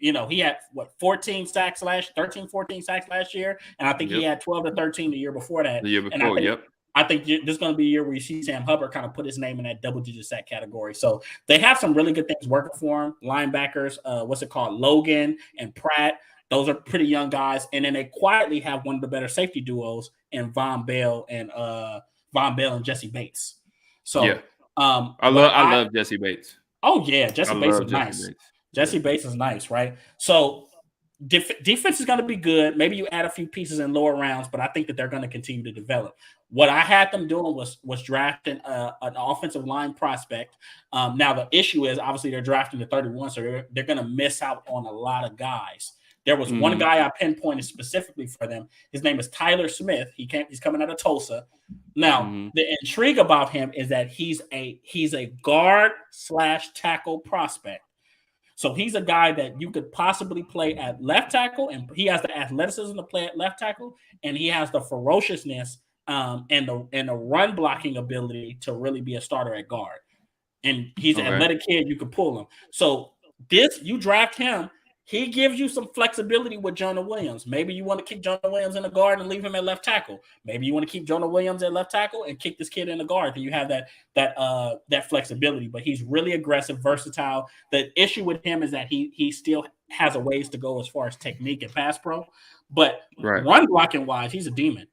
S1: he had 13, 14 sacks last year. And I think he had 12 to 13 the year before that.
S2: The year
S1: And
S2: before, yep.
S1: I think this is going to be a year where you see Sam Hubbard kind of put his name in that double-digit sack category. So they have some really good things working for him. Linebackers, Logan and Pratt. Those are pretty young guys. And then they quietly have one of the better safety duos in Von Bell and Jesse Bates. So
S2: yeah. I love Jesse Bates.
S1: Oh yeah, Jesse Bates is nice.
S2: Bates.
S1: Jesse Bates is nice, right? So defense is going to be good. Maybe you add a few pieces in lower rounds, but I think that they're going to continue to develop. What I had them doing was drafting an offensive line prospect. Now the issue is obviously they're drafting the 31, so they're going to miss out on a lot of guys. There was one guy I pinpointed specifically for them. His name is Tyler Smith. He's coming out of Tulsa. Now the intrigue about him is that he's a guard / tackle prospect. So he's a guy that you could possibly play at left tackle, and he has the athleticism to play at left tackle, and he has the ferociousness and the run blocking ability to really be a starter at guard. And he's an athletic kid; you could pull him. So you draft him. He gives you some flexibility with Jonah Williams. Maybe you want to keep Jonah Williams in the guard and leave him at left tackle. Maybe you want to keep Jonah Williams at left tackle and kick this kid in the guard. Then you have that flexibility. But he's really aggressive, versatile. The issue with him is that he still has a ways to go as far as technique and pass pro. But run blocking wise, he's a demon.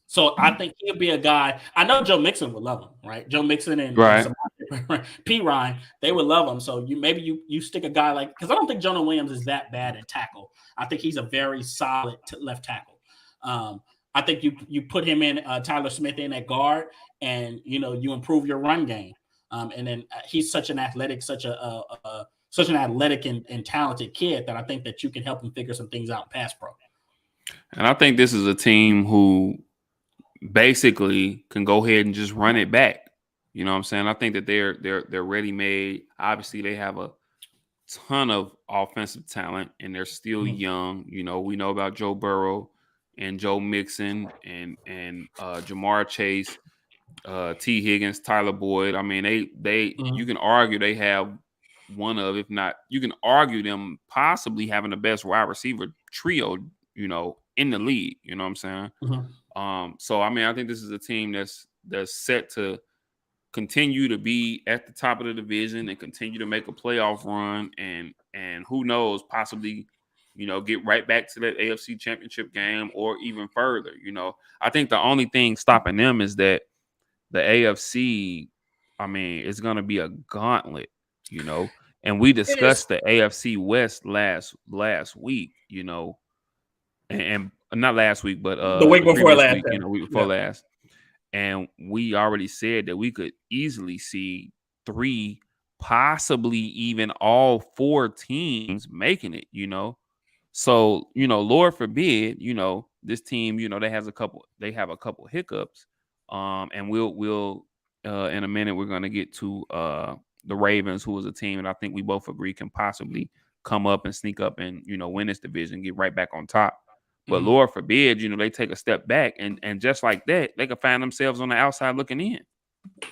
S1: So I think he'll be a guy. I know Joe Mixon would love him, right? Joe Mixon and P. Ryan, they would love him. So you stick a guy like, because I don't think Jonah Williams is that bad at tackle. I think he's a very solid left tackle. I think you put him in Tyler Smith in at guard, and you improve your run game. And then he's such an athletic, such an athletic and talented kid that I think that you can help him figure some things out in pass pro.
S2: And I think this is a team who basically can go ahead and just run it back. You know what I'm saying? I think that they're ready made. Obviously, they have a ton of offensive talent, and they're still young. We know about Joe Burrow and Joe Mixon and Jamar Chase, T. Higgins, Tyler Boyd. I mean, you can argue they have one of, if not, you can argue them possibly having the best wide receiver trio, in the league. You know what I'm saying? So I mean, I think this is a team that's set to continue to be at the top of the division and continue to make a playoff run, and who knows, possibly, get right back to that AFC Championship game or even further. I think the only thing stopping them is that the AFC, I mean, it's going to be a gauntlet, and we discussed the AFC West last week, and not last week, but
S1: the week before
S2: previous
S1: last,
S2: week, week before last. And we already said that we could easily see 3, possibly even all 4 teams making it, So, Lord forbid, this team, they have a couple hiccups. And we'll in a minute, we're going to get to the Ravens, who is a team that I think we both agree can possibly come up and sneak up and, win this division, get right back on top. But Lord forbid, they take a step back, and just like that, they could find themselves on the outside looking in.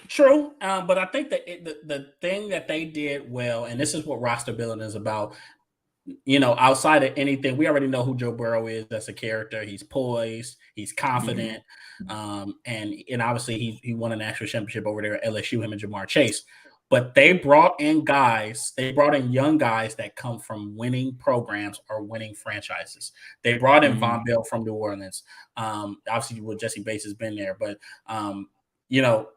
S1: True, but I think that the thing that they did well, and this is what roster building is about. Outside of anything, we already know who Joe Burrow is as a character. He's poised, he's confident, and obviously he won a national championship over there at LSU, him and Jamar Chase. But they brought in young guys that come from winning programs or winning franchises. They brought in Von Bell from New Orleans. Obviously, Jesse Bates has been there, but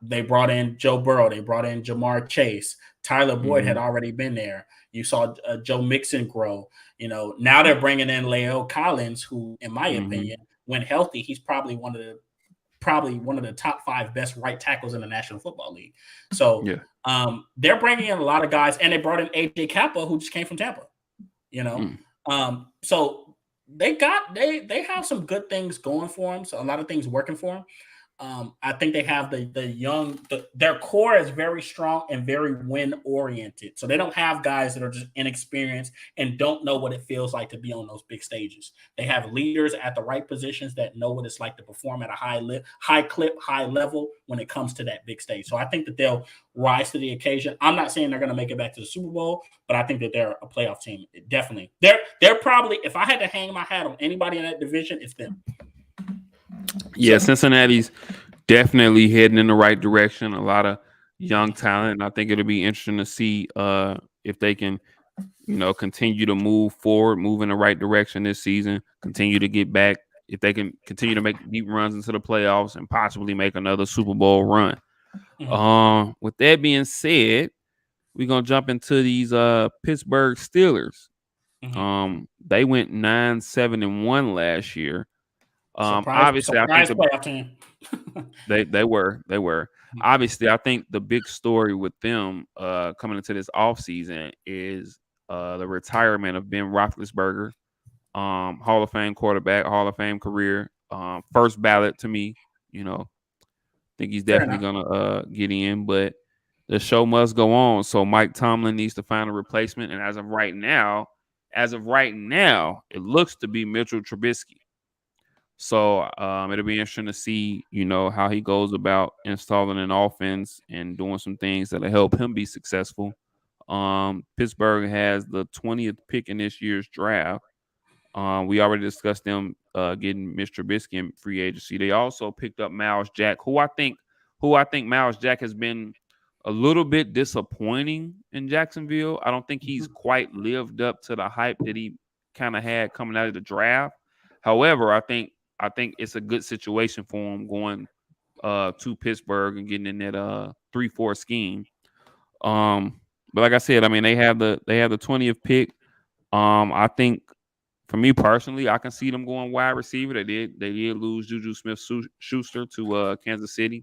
S1: they brought in Joe Burrow. They brought in Jamar Chase. Tyler Boyd had already been there. You saw Joe Mixon grow. Now they're bringing in La'el Collins, who, in my opinion, when healthy, he's probably one of the top 5 best right tackles in the National Football League. So they're bringing in a lot of guys, and they brought in AJ Kappa, who just came from Tampa. So they have some good things going for them. So a lot of things working for them. I think they have their core is very strong and very win oriented. So they don't have guys that are just inexperienced and don't know what it feels like to be on those big stages. They have leaders at the right positions that know what it's like to perform at a high level when it comes to that big stage. So I think that they'll rise to the occasion. I'm not saying they're going to make it back to the Super Bowl, but I think that they're a playoff team. Definitely. They're probably, if I had to hang my hat on anybody in that division, it's them.
S2: Yeah, Cincinnati's definitely heading in the right direction. A lot of young talent, and I think it'll be interesting to see if they can, continue to move forward, move in the right direction this season, continue to get back, if they can continue to make deep runs into the playoffs and possibly make another Super Bowl run. With that being said, we're gonna jump into these Pittsburgh Steelers. They went 9-7-1 last year. Obviously, I think
S1: playoff team.
S2: they were. Obviously, I think the big story with them coming into this offseason is the retirement of Ben Roethlisberger, Hall of Fame quarterback, Hall of Fame career, first ballot to me. Think he's definitely gonna get in, but the show must go on. So Mike Tomlin needs to find a replacement, and as of right now, it looks to be Mitchell Trubisky. So it'll be interesting to see, how he goes about installing an offense and doing some things that'll help him be successful. Pittsburgh has the 20th pick in this year's draft. We already discussed them getting Mr. Trubisky in free agency. They also picked up Miles Jack, who I think Miles Jack has been a little bit disappointing in Jacksonville. I don't think he's quite lived up to the hype that he kind of had coming out of the draft. However, I think it's a good situation for him going to Pittsburgh and getting in that 3-4 scheme. But like I said, I mean they have the 20th pick. I think for me personally, I can see them going wide receiver. They did lose Juju Smith Schuster to Kansas City.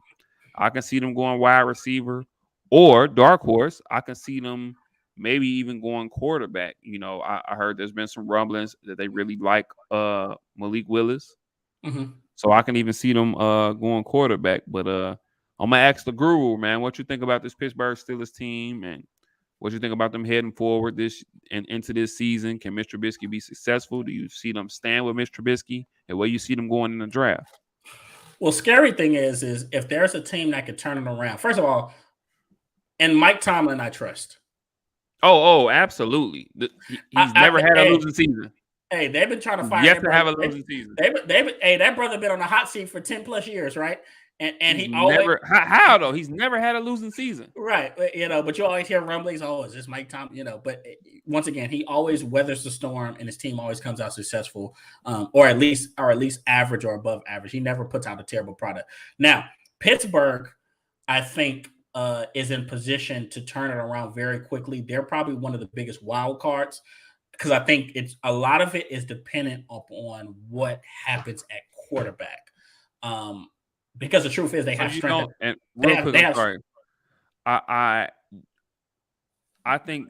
S2: I can see them going wide receiver or dark horse. I can see them maybe even going quarterback. I heard there's been some rumblings that they really like Malik Willis.
S1: Mm-hmm.
S2: So I can even see them going quarterback. But I'm gonna ask the guru, man, what you think about this Pittsburgh Steelers team and what you think about them heading forward this and into this season? Can Mr. Trubisky be successful? Do you see them stand with Mr. Trubisky? And where you see them going in the draft?
S1: Well, scary thing is if there's a team that could turn it around. First of all, and Mike Tomlin, I trust.
S2: Oh, absolutely. He's never had a
S1: Hey,
S2: losing season.
S1: hey, they've been trying to fire
S2: Yet
S1: that
S2: to have
S1: brother.
S2: a losing season.
S1: Hey, that brother been on the hot seat for 10+ years, right? And
S2: He's
S1: he always
S2: never how though? He's never had a losing season.
S1: right, but you always hear rumblings. Oh, is this Mike Tom? But once again, he always weathers the storm, and his team always comes out successful, or at least average or above average. He never puts out a terrible product. Now, Pittsburgh, I think, is in position to turn it around very quickly. They're probably one of the biggest wild cards because I think it's a lot of it is dependent upon what happens at quarterback. Um, because the truth is, they
S2: So
S1: have
S2: you
S1: strength.
S2: don't. And
S1: They
S2: real
S1: have,
S2: quick,
S1: they
S2: I'm
S1: have
S2: sorry. I I think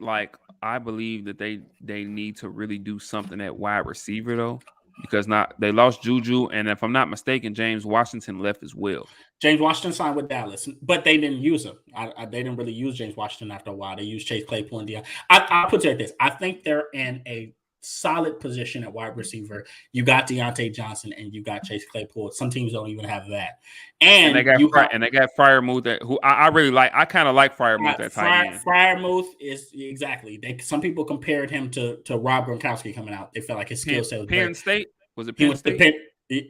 S2: I believe that they need to really do something at wide receiver though, because not they lost Juju, and if I'm not mistaken, James Washington left as well.
S1: James Washington signed with Dallas, but they didn't use him. They didn't really use James Washington after a while. They used Chase Claypool and Dion. I'll put it like this: I think they're in a solid position at wide receiver. You got Deontay Johnson and you got Chase Claypool. Some teams don't even have that,
S2: And they
S1: and
S2: got
S1: you have
S2: Fryermuth who I really like. I kind of like Fryermuth at tight end.
S1: Fryermuth is exactly. Some people compared him to Rob Gronkowski coming out. They felt like his skill set was better.
S2: Penn State was it
S1: He
S2: Penn
S1: went to
S2: State?
S1: Penn.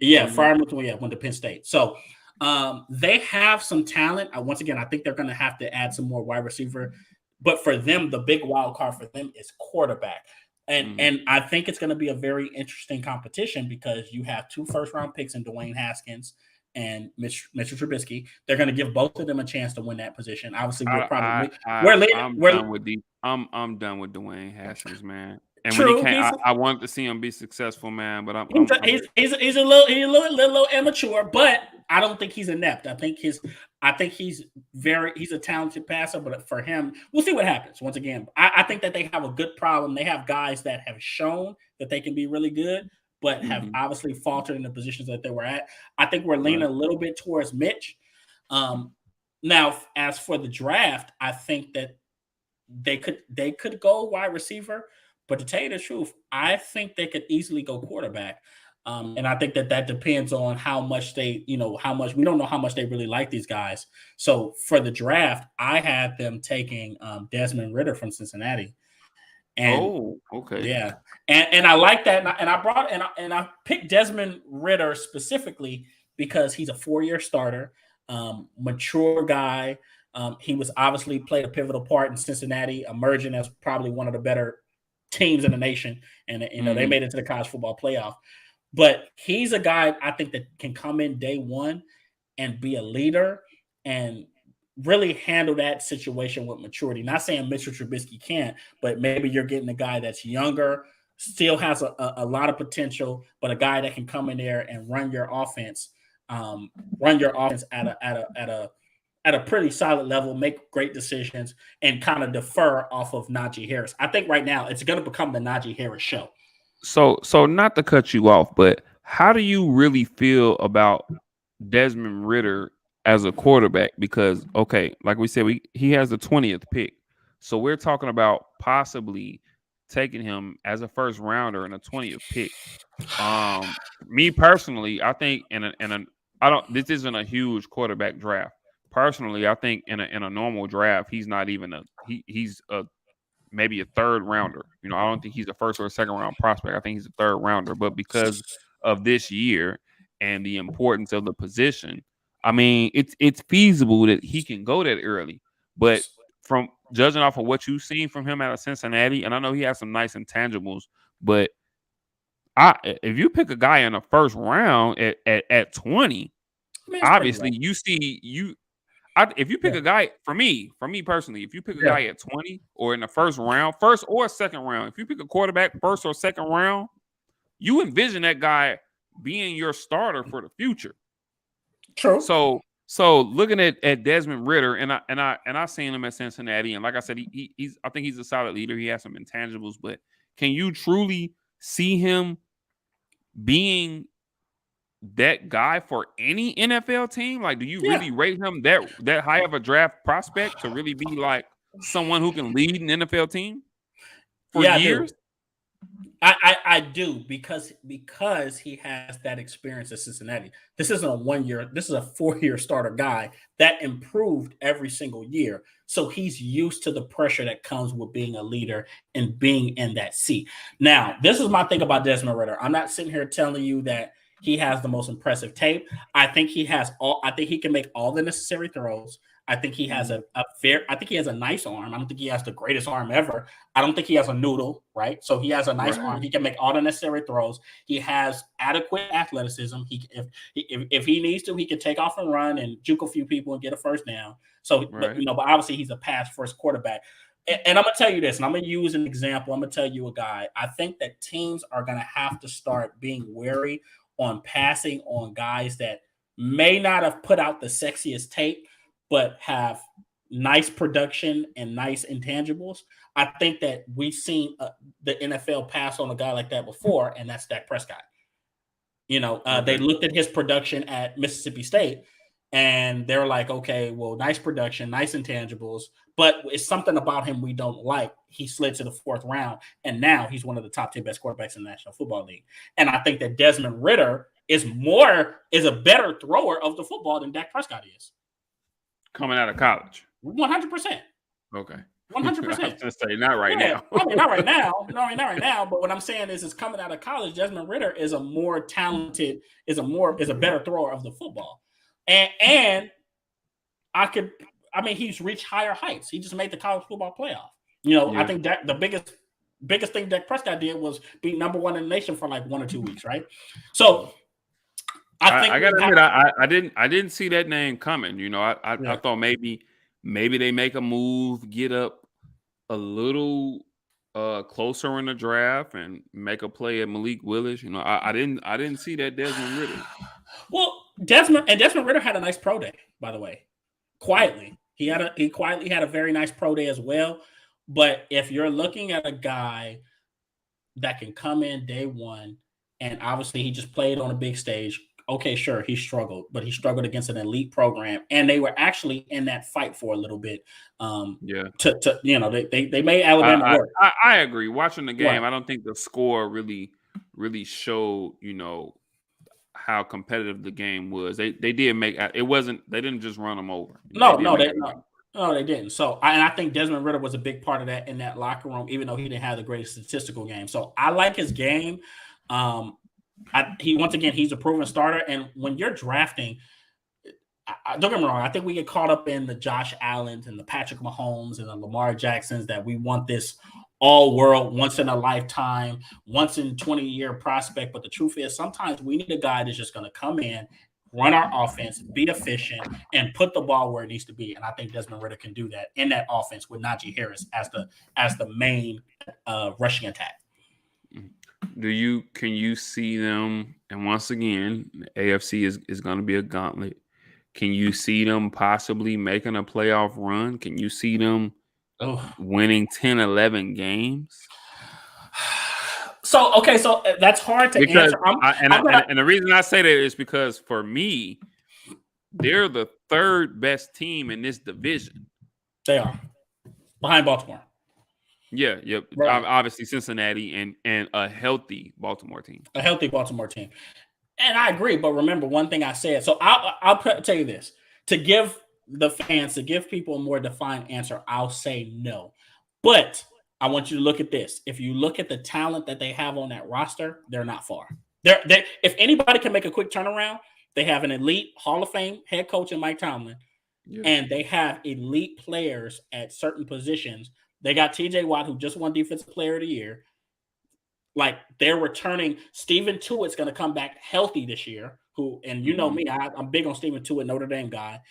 S1: Yeah,
S2: Mm-hmm.
S1: Fryermuth went to Penn State. So they have some talent. Once again, I think they're going to have to add some more wide receiver. But for them, the big wild card for them is quarterback. And I think it's going to be a very interesting competition because you have 2 first-round picks in Dwayne Haskins and Mitchell Trubisky. They're going to give both of them a chance to win that position. Obviously,
S2: I'm
S1: we're
S2: done with I'm done with Dwayne Haskins, man. And when he
S1: true.
S2: came, I wanted to see him be successful, man. But
S1: He's a little immature, but I don't think he's inept. I think he's a talented passer, but for him, we'll see what happens. Once again, I think that they have a good problem. They have guys that have shown that they can be really good, but have obviously faltered in the positions that they were at. I think we're leaning a little bit towards Mitch. Now, as for the draft, I think that they could go wide receiver, but to tell you the truth, I think they could easily go quarterback. And I think that depends on how much how much we don't know how much they really like these guys. So for the draft, I had them taking Desmond Ridder from Cincinnati, and
S2: okay.
S1: yeah, and I like that, and I picked Desmond Ridder specifically because he's a 4-year starter, mature guy. He was obviously played a pivotal part in Cincinnati, emerging as probably one of the better teams in the nation, and they made it to the college football playoff. But he's a guy I think that can come in day one and be a leader and really handle that situation with maturity. Not saying Mitchell Trubisky can't, but maybe you're getting a guy that's younger, still has a lot of potential, but a guy that can come in there and run your offense at a pretty solid level, make great decisions, and kind of defer off of Najee Harris. I think right now it's going to become the Najee Harris show.
S2: So not to cut you off, but how do you really feel about Desmond Ridder as a quarterback? Because like we said, he has the 20th pick, so we're talking about possibly taking him as a first rounder and a 20th pick. Me personally, I think this isn't a huge quarterback draft. Personally, I think in a normal draft, he's not even he's a maybe a third rounder. I don't think he's a first or a second round prospect. I think he's a third rounder. But because of this year and the importance of the position, I mean, it's feasible that he can go that early. But from judging off of what you've seen from him out of Cincinnati, and I know he has some nice intangibles, but if you pick a guy in the first round at 20,
S1: I mean,
S2: obviously you see if you pick a guy, for me personally, if you pick a
S1: Yeah.
S2: guy at 20 or in the first or second round, if you pick a quarterback first or second round, you envision that guy being your starter for the future.
S1: True.
S2: So looking at Desmond Ritter, and I seen him at Cincinnati, and like I said, he's I think he's a solid leader. He has some intangibles, but can you truly see him being that guy for any NFL team? Like, do you
S1: Yeah.
S2: really rate him that high of a draft prospect to really be like someone who can lead an NFL team for
S1: Yeah, I do.
S2: years?
S1: I do because he has that experience at Cincinnati. This isn't a 1 year, this is a 4 year starter guy that improved every single year. So he's used to the pressure that comes with being a leader and being in that seat. Now, this is my thing about Desmond Ritter. I'm not sitting here telling you that he has the most impressive tape. I think he can make all the necessary throws. I think he has I think he has a nice arm. I don't think he has the greatest arm ever. I don't think he has a noodle, right? So he has a nice arm. He can make all the necessary throws. He has adequate athleticism. If he needs to, he can take off and run and juke a few people and get a first down. So, but obviously he's a pass first quarterback. And I'm gonna tell you this, and I'm gonna use an example. I'm gonna tell you a guy. I think that teams are gonna have to start being wary on passing on guys that may not have put out the sexiest tape, but have nice production and nice intangibles. I think that we've seen the NFL pass on a guy like that before, and that's Dak Prescott. They looked at his production at Mississippi State, and they're like, okay, well, nice production, nice intangibles, but it's something about him we don't like. He slid to the fourth round, and now he's one of the top 10 best quarterbacks in the National Football League. And I think that Desmond Ritter is a better thrower of the football than Dak Prescott is.
S2: Coming out of college.
S1: 100%.
S2: Okay.
S1: 100%.
S2: I was gonna say not right now.
S1: I mean, not right now. No, I mean, not right now. But what I'm saying is coming out of college, Desmond Ritter is a more talented, is a better thrower of the football. And he's reached higher heights. He just made the college football playoff. I think that the biggest thing Dak Prescott did was be number one in the nation for like 1 or 2 weeks, right? So
S2: I gotta admit, I didn't see that name coming. I thought maybe they make a move, get up a little closer in the draft, and make a play at Malik Willis. I didn't see that Desmond Ritter.
S1: Well, Desmond Ritter had a nice pro day, by the way. Quietly, he quietly had a very nice pro day as well. But if you're looking at a guy that can come in day one, and obviously he just played on a big stage. Okay, sure, he struggled, but he struggled against an elite program, and they were actually in that fight for a little bit. They made Alabama work.
S2: I agree. Watching the game,
S1: Right.
S2: I don't think the score really showed, how competitive the game was. They did make it wasn't. They didn't just run them over.
S1: No, they didn't. So I think Desmond Ritter was a big part of that in that locker room, even though he didn't have the greatest statistical game. So I like his game. He's a proven starter, and when you're drafting, don't get me wrong, I think we get caught up in the Josh Allens and the Patrick Mahomes and the Lamar Jacksons that we want this all-world, once in a lifetime, once in 20-year prospect. But the truth is, sometimes we need a guy that's just going to come in, run our offense, be efficient, and put the ball where it needs to be. And I think Desmond Ritter can do that in that offense with Najee Harris as the main rushing attack.
S2: Can you see them? And once again, the AFC is going to be a gauntlet. Can you see them possibly making a playoff run? Can you see them winning 10, 11 games?
S1: So that's hard to answer.
S2: And the reason I say that is because for me, they're the third best team in this division.
S1: They are behind Baltimore.
S2: Yeah. Right. Obviously Cincinnati and a healthy Baltimore team.
S1: And I agree, but remember one thing I said. So I'll tell you this. To give people a more defined answer, I'll say no. But I want you to look at this. If you look at the talent that they have on that roster, they're not far. If anybody can make a quick turnaround, they have an elite Hall of Fame head coach in Mike Tomlin, and they have elite players at certain positions. They got TJ Watt, who just won Defensive Player of the Year. Like, they're returning. Steven Tuitt's going to come back healthy this year. And you know me, I'm big on Steven Tuitt, Notre Dame guy.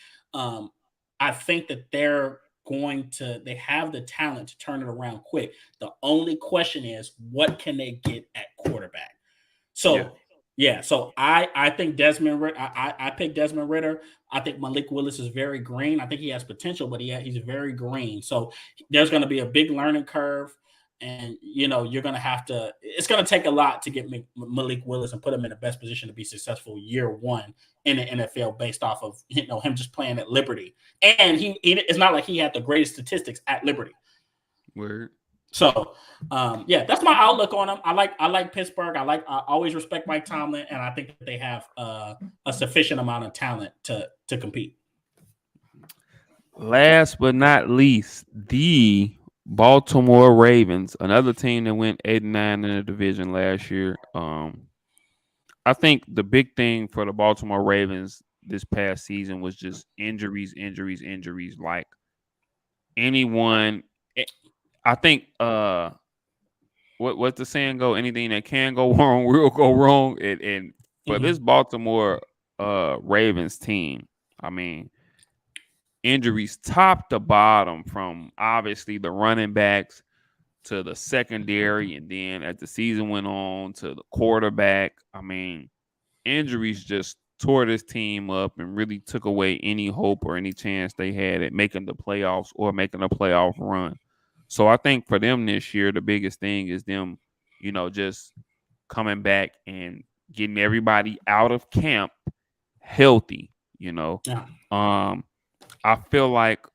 S1: I think that they have the talent to turn it around quick. The only question is, what can they get at quarterback?
S2: Yeah.
S1: So yeah, so I think Desmond Ritter. I picked Desmond Ritter. I think Malik Willis is very green. I think he has potential, but he's very green. So there's going to be a big learning curve, and you're going to have to. It's going to take a lot to get Malik Willis and put him in the best position to be successful year one in the NFL, based off of him just playing at Liberty. And it's not like he had the greatest statistics at Liberty.
S2: Word.
S1: So, yeah, that's my outlook on them. I like Pittsburgh. I always respect Mike Tomlin, and I think that they have a sufficient amount of talent to compete.
S2: Last but not least, the Baltimore Ravens, another team that went 8-9 in the division last year. I think the big thing for the Baltimore Ravens this past season was just injuries. Like anyone, I think what's the saying go? Anything that can go wrong will go wrong. And for this Baltimore Ravens team, I mean, injuries top to bottom, from obviously the running backs to the secondary, and then as the season went on to the quarterback. I mean, injuries just tore this team up and really took away any hope or any chance they had at making the playoffs or making a playoff run. So I think for them this year, the biggest thing is them, just coming back and getting everybody out of camp healthy.
S1: Yeah.
S2: I feel like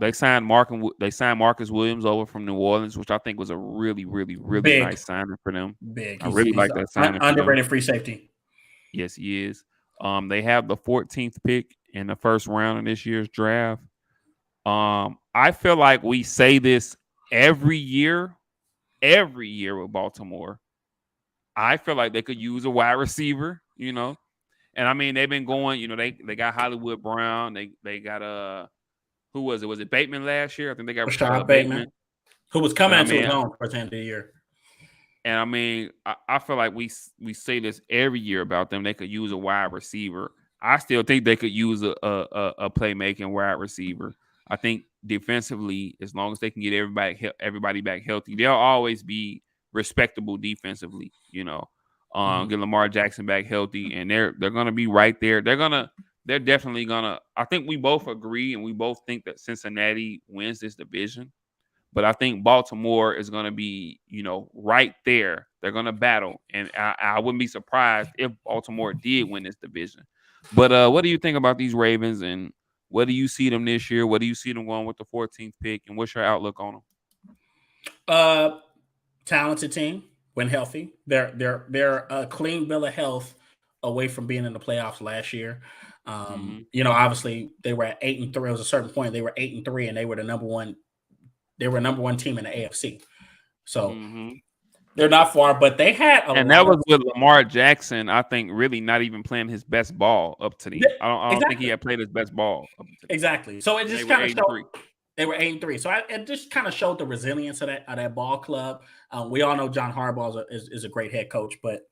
S2: they signed Marcus Williams over from New Orleans, which I think was a really, really, really
S1: Big.
S2: nice signing for them.
S1: Big.
S2: I really like that signing.
S1: Underrated free safety.
S2: Yes, he is. They have the 14th pick in the first round of this year's draft. I feel like we say this every year with Baltimore. I feel like they could use a wide receiver, And I mean, they've been going, they got Hollywood Brown. They got who was it? Was it Bateman last year? I think they got
S1: Rashad
S2: Bateman,
S1: who was coming into his own for the end of the year.
S2: And I mean, I feel like we say this every year about them. They could use a wide receiver. I still think they could use a playmaking wide receiver. I think defensively, as long as they can get everybody back healthy, they'll always be respectable defensively. Get Lamar Jackson back healthy, and they're gonna be right there. They're definitely gonna. I think we both agree, and we both think that Cincinnati wins this division. But I think Baltimore is going to be, right there. They're going to battle. And I wouldn't be surprised if Baltimore did win this division. But what do you think about these Ravens, and what do you see them this year? What do you see them going with the 14th pick, and what's your outlook on
S1: them? Talented team when healthy. They're a clean bill of health away from being in the playoffs last year. Obviously they were at 8-3. It was a certain point they were 8-3, and they were the number one. They were number one team in the AFC. So they're not far, but they had
S2: and that was with Lamar Jackson, I think, really not even playing his best ball up to the. I don't think he had played his best ball up to
S1: exactly. So it just kind of showed they were 8-3. So it just kind of showed the resilience of that ball club. We all know John Harbaugh is a great head coach, but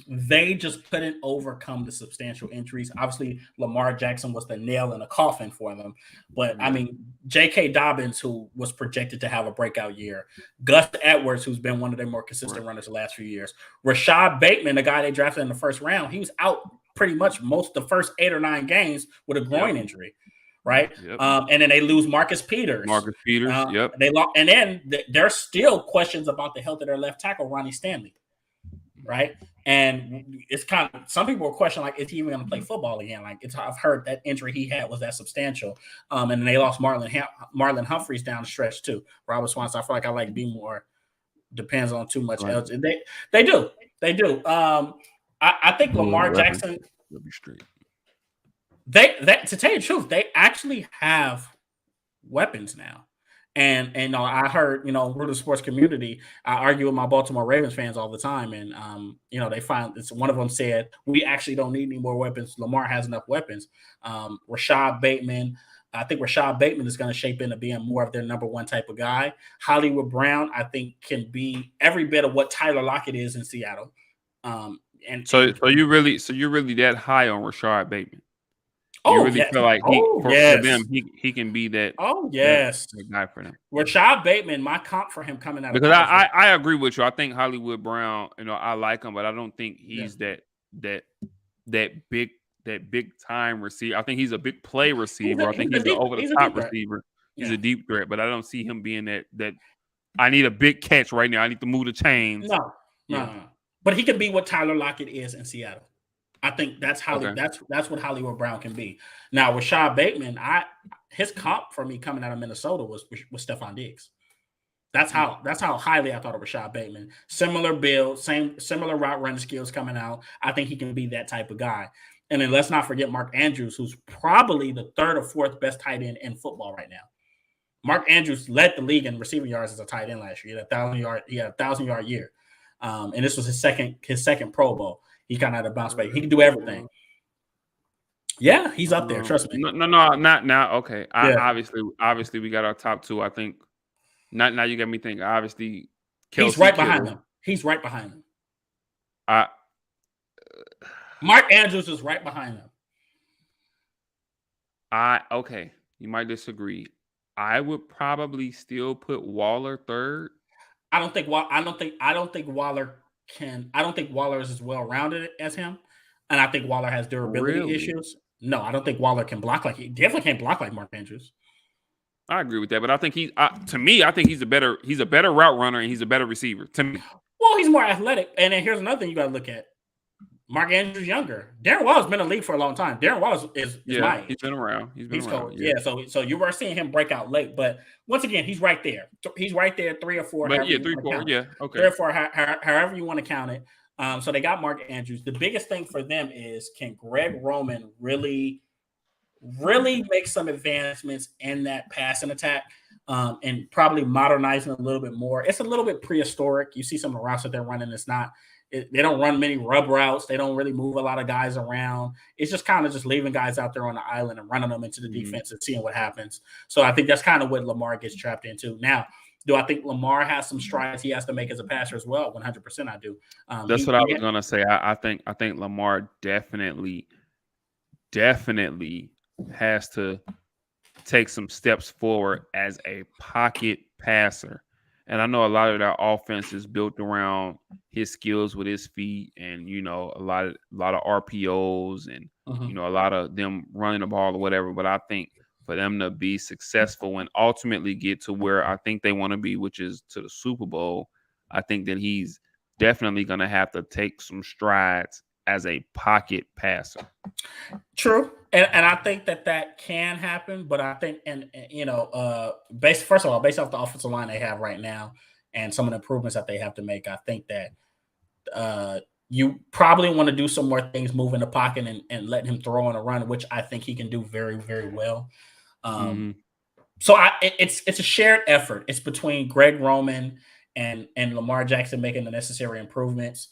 S1: they just couldn't overcome the substantial injuries. Obviously, Lamar Jackson was the nail in the coffin for them. But, I mean, J.K. Dobbins, who was projected to have a breakout year, Gus Edwards, who's been one of their more consistent runners the last few years, Rashad Bateman, the guy they drafted in the first round, he was out pretty much most of the first 8 or 9 games with a groin injury. Right. And then they lose Marcus Peters.
S2: Yep.
S1: And then there's still questions about the health of their left tackle, Ronnie Stanley. Right. And it's kind of, some people are questioning, like, is he even going to play football again? Like, I've heard that injury he had was that substantial. And then they lost Marlon Humphreys down the stretch too. Robert Swanson, I feel like I like B more. Depends on too much else. They do. I think Lamar Jackson.
S2: They'll be straight.
S1: To tell you the truth, they actually have weapons now. And I heard, we're the sports community. I argue with my Baltimore Ravens fans all the time. And, they find one of them said, we actually don't need any more weapons. Lamar has enough weapons. Rashad Bateman, I think Rashad Bateman is going to shape into being more of their number one type of guy. Hollywood Brown, I think, can be every bit of what Tyler Lockett is in Seattle.
S2: So you're really that high on Rashad Bateman? You
S1: Oh
S2: really
S1: yes.
S2: feel like
S1: Oh
S2: for them,
S1: yes.
S2: he can be that
S1: Oh
S2: that
S1: yes.
S2: that guy for them.
S1: Rashad Bateman, my comp for him coming out of
S2: Because
S1: college was
S2: I agree with you. I think Hollywood Brown, I like him, but I don't think
S1: yeah.
S2: he's that that big time receiver. I think he's a big play receiver. I think he's an over the
S1: He's a
S2: top
S1: deep threat.
S2: receiver. He's a
S1: Yeah.
S2: deep threat, but I don't see him being that I need a big catch right now. I need to move the chains.
S1: No, no,
S2: Yeah.
S1: no, no. But he could be what Tyler Lockett is in Seattle. I think
S2: Okay.
S1: that's what Hollywood Brown can be. Now, Rashad Bateman, his comp for me coming out of Minnesota was Stephon Diggs. That's
S2: Mm.
S1: how highly I thought of Rashad Bateman. Similar build, similar route running skills coming out. I think he can be that type of guy. And then let's not forget Mark Andrews, who's probably the third or fourth best tight end in football right now. Mark Andrews led the league in receiving yards as a tight end last year. He had a 1,000-yard year, and this was his second Pro Bowl. He kind of had a bounce back. He can do everything. Yeah, he's up there. Trust me.
S2: No, not now. Okay,
S1: Yeah,
S2: obviously, we got our top two. I think not now. You got me thinking. Obviously,
S1: he's
S2: Kelsey
S1: right behind
S2: Kittle.
S1: him. He's right behind him.
S2: I
S1: Mark Andrews is right behind him.
S2: Okay. You might disagree. I would probably still put Waller third.
S1: I don't think Waller can. I don't think Waller is as well rounded as him, and I think Waller has durability
S2: Really?
S1: issues. No, I don't think Waller can block like he definitely can't block like Mark Andrews.
S2: I agree with that, but I think to me, I think he's a better route runner and he's a better receiver to me.
S1: Well, he's more athletic, and then here's another thing you got to look at. Mark Andrews younger. Darren Waller's been in the league for a long time. Darren Waller is my age.
S2: He's been around. He's
S1: cold.
S2: Yeah.
S1: So you were seeing him break out late, but once again, he's right there. He's right there, 3 or 4.
S2: But yeah, 3, 4. Yeah, okay.
S1: 3 or 4, however you want to count it. So they got Mark Andrews. The biggest thing for them is, can Greg Roman really make some advancements in that passing attack, and probably modernizing a little bit more. It's a little bit prehistoric. You see some of the routes that they're running. They don't run many rub routes. They don't really move a lot of guys around. It's just kind of just leaving guys out there on the island and running them into the defense and seeing what happens. So I think that's kind of what Lamar gets trapped into. Now, do I think Lamar has some strides he has to make as a passer as well? 100% I do.
S2: That's what I was going to say. I think Lamar definitely has to take some steps forward as a pocket passer. And I know a lot of that offense is built around his skills with his feet, and a lot of RPOs, and a lot of them running the ball or whatever. But I think for them to be successful and ultimately get to where I think they want to be, which is to the Super Bowl, I think that he's definitely going to have to take some strides as a pocket passer.
S1: True. And I think that can happen, but I think, first of all, based off the offensive line they have right now and some of the improvements that they have to make, I think that you probably want to do some more things, moving the pocket and letting him throw on a run, which I think he can do very, very well. So it's a shared effort. It's between Greg Roman and Lamar Jackson making the necessary improvements.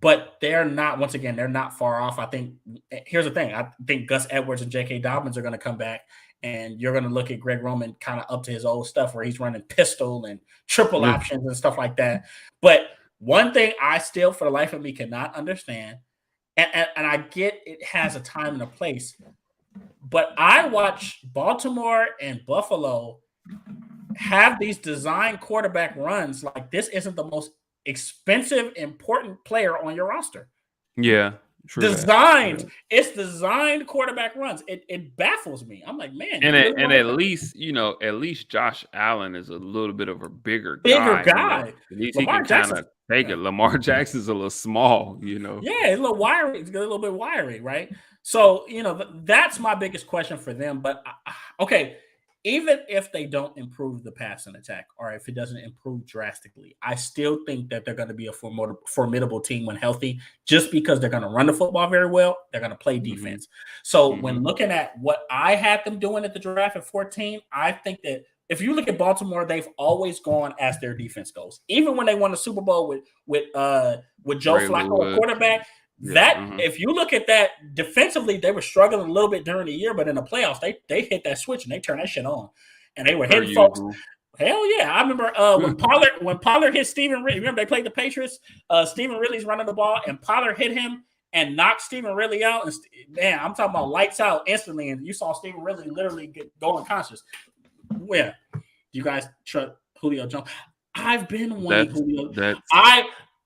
S1: But they're not far off. I think here's the thing. I think Gus Edwards and J.K. Dobbins are going to come back, and you're going to look at Greg Roman kind of up to his old stuff where he's running pistol and triple options and stuff like that. But one thing I still, for the life of me, cannot understand, and I get it has a time and a place, but I watch Baltimore and Buffalo have these design quarterback runs like this isn't the most expensive, important player on your roster.
S2: Yeah. True.
S1: It's designed quarterback runs. It baffles me. I'm like, man.
S2: And at least Josh Allen is a little bit of a bigger guy.
S1: At
S2: least he can kind of take it. Lamar Jackson's a little small,
S1: Yeah, it's a little wiry. It's a little bit wiry, right? So, that's my biggest question for them. But, okay, even if they don't improve the passing attack, or if it doesn't improve drastically, I still think that they're going to be a formidable team when healthy, just because they're going to run the football very well. They're going to play defense. So when looking at what I had them doing at the draft at 14, I think that if you look at Baltimore, they've always gone as their defense goes. Even when they won the Super Bowl with Joe Flacco, a quarterback, if you look at that defensively, they were struggling a little bit during the year, but in the playoffs, they hit that switch and they turned that shit on, and they were hitting folks. Hell yeah! I remember when Pollard hit Stephen Ridley. Remember they played the Patriots. Stephen Ridley's running the ball, and Pollard hit him, and knock Stephen Ridley out. And man, I'm talking about lights out instantly. And you saw Stephen Ridley literally go unconscious. Where do you guys trust Julio Jones? I've been wanting Julio.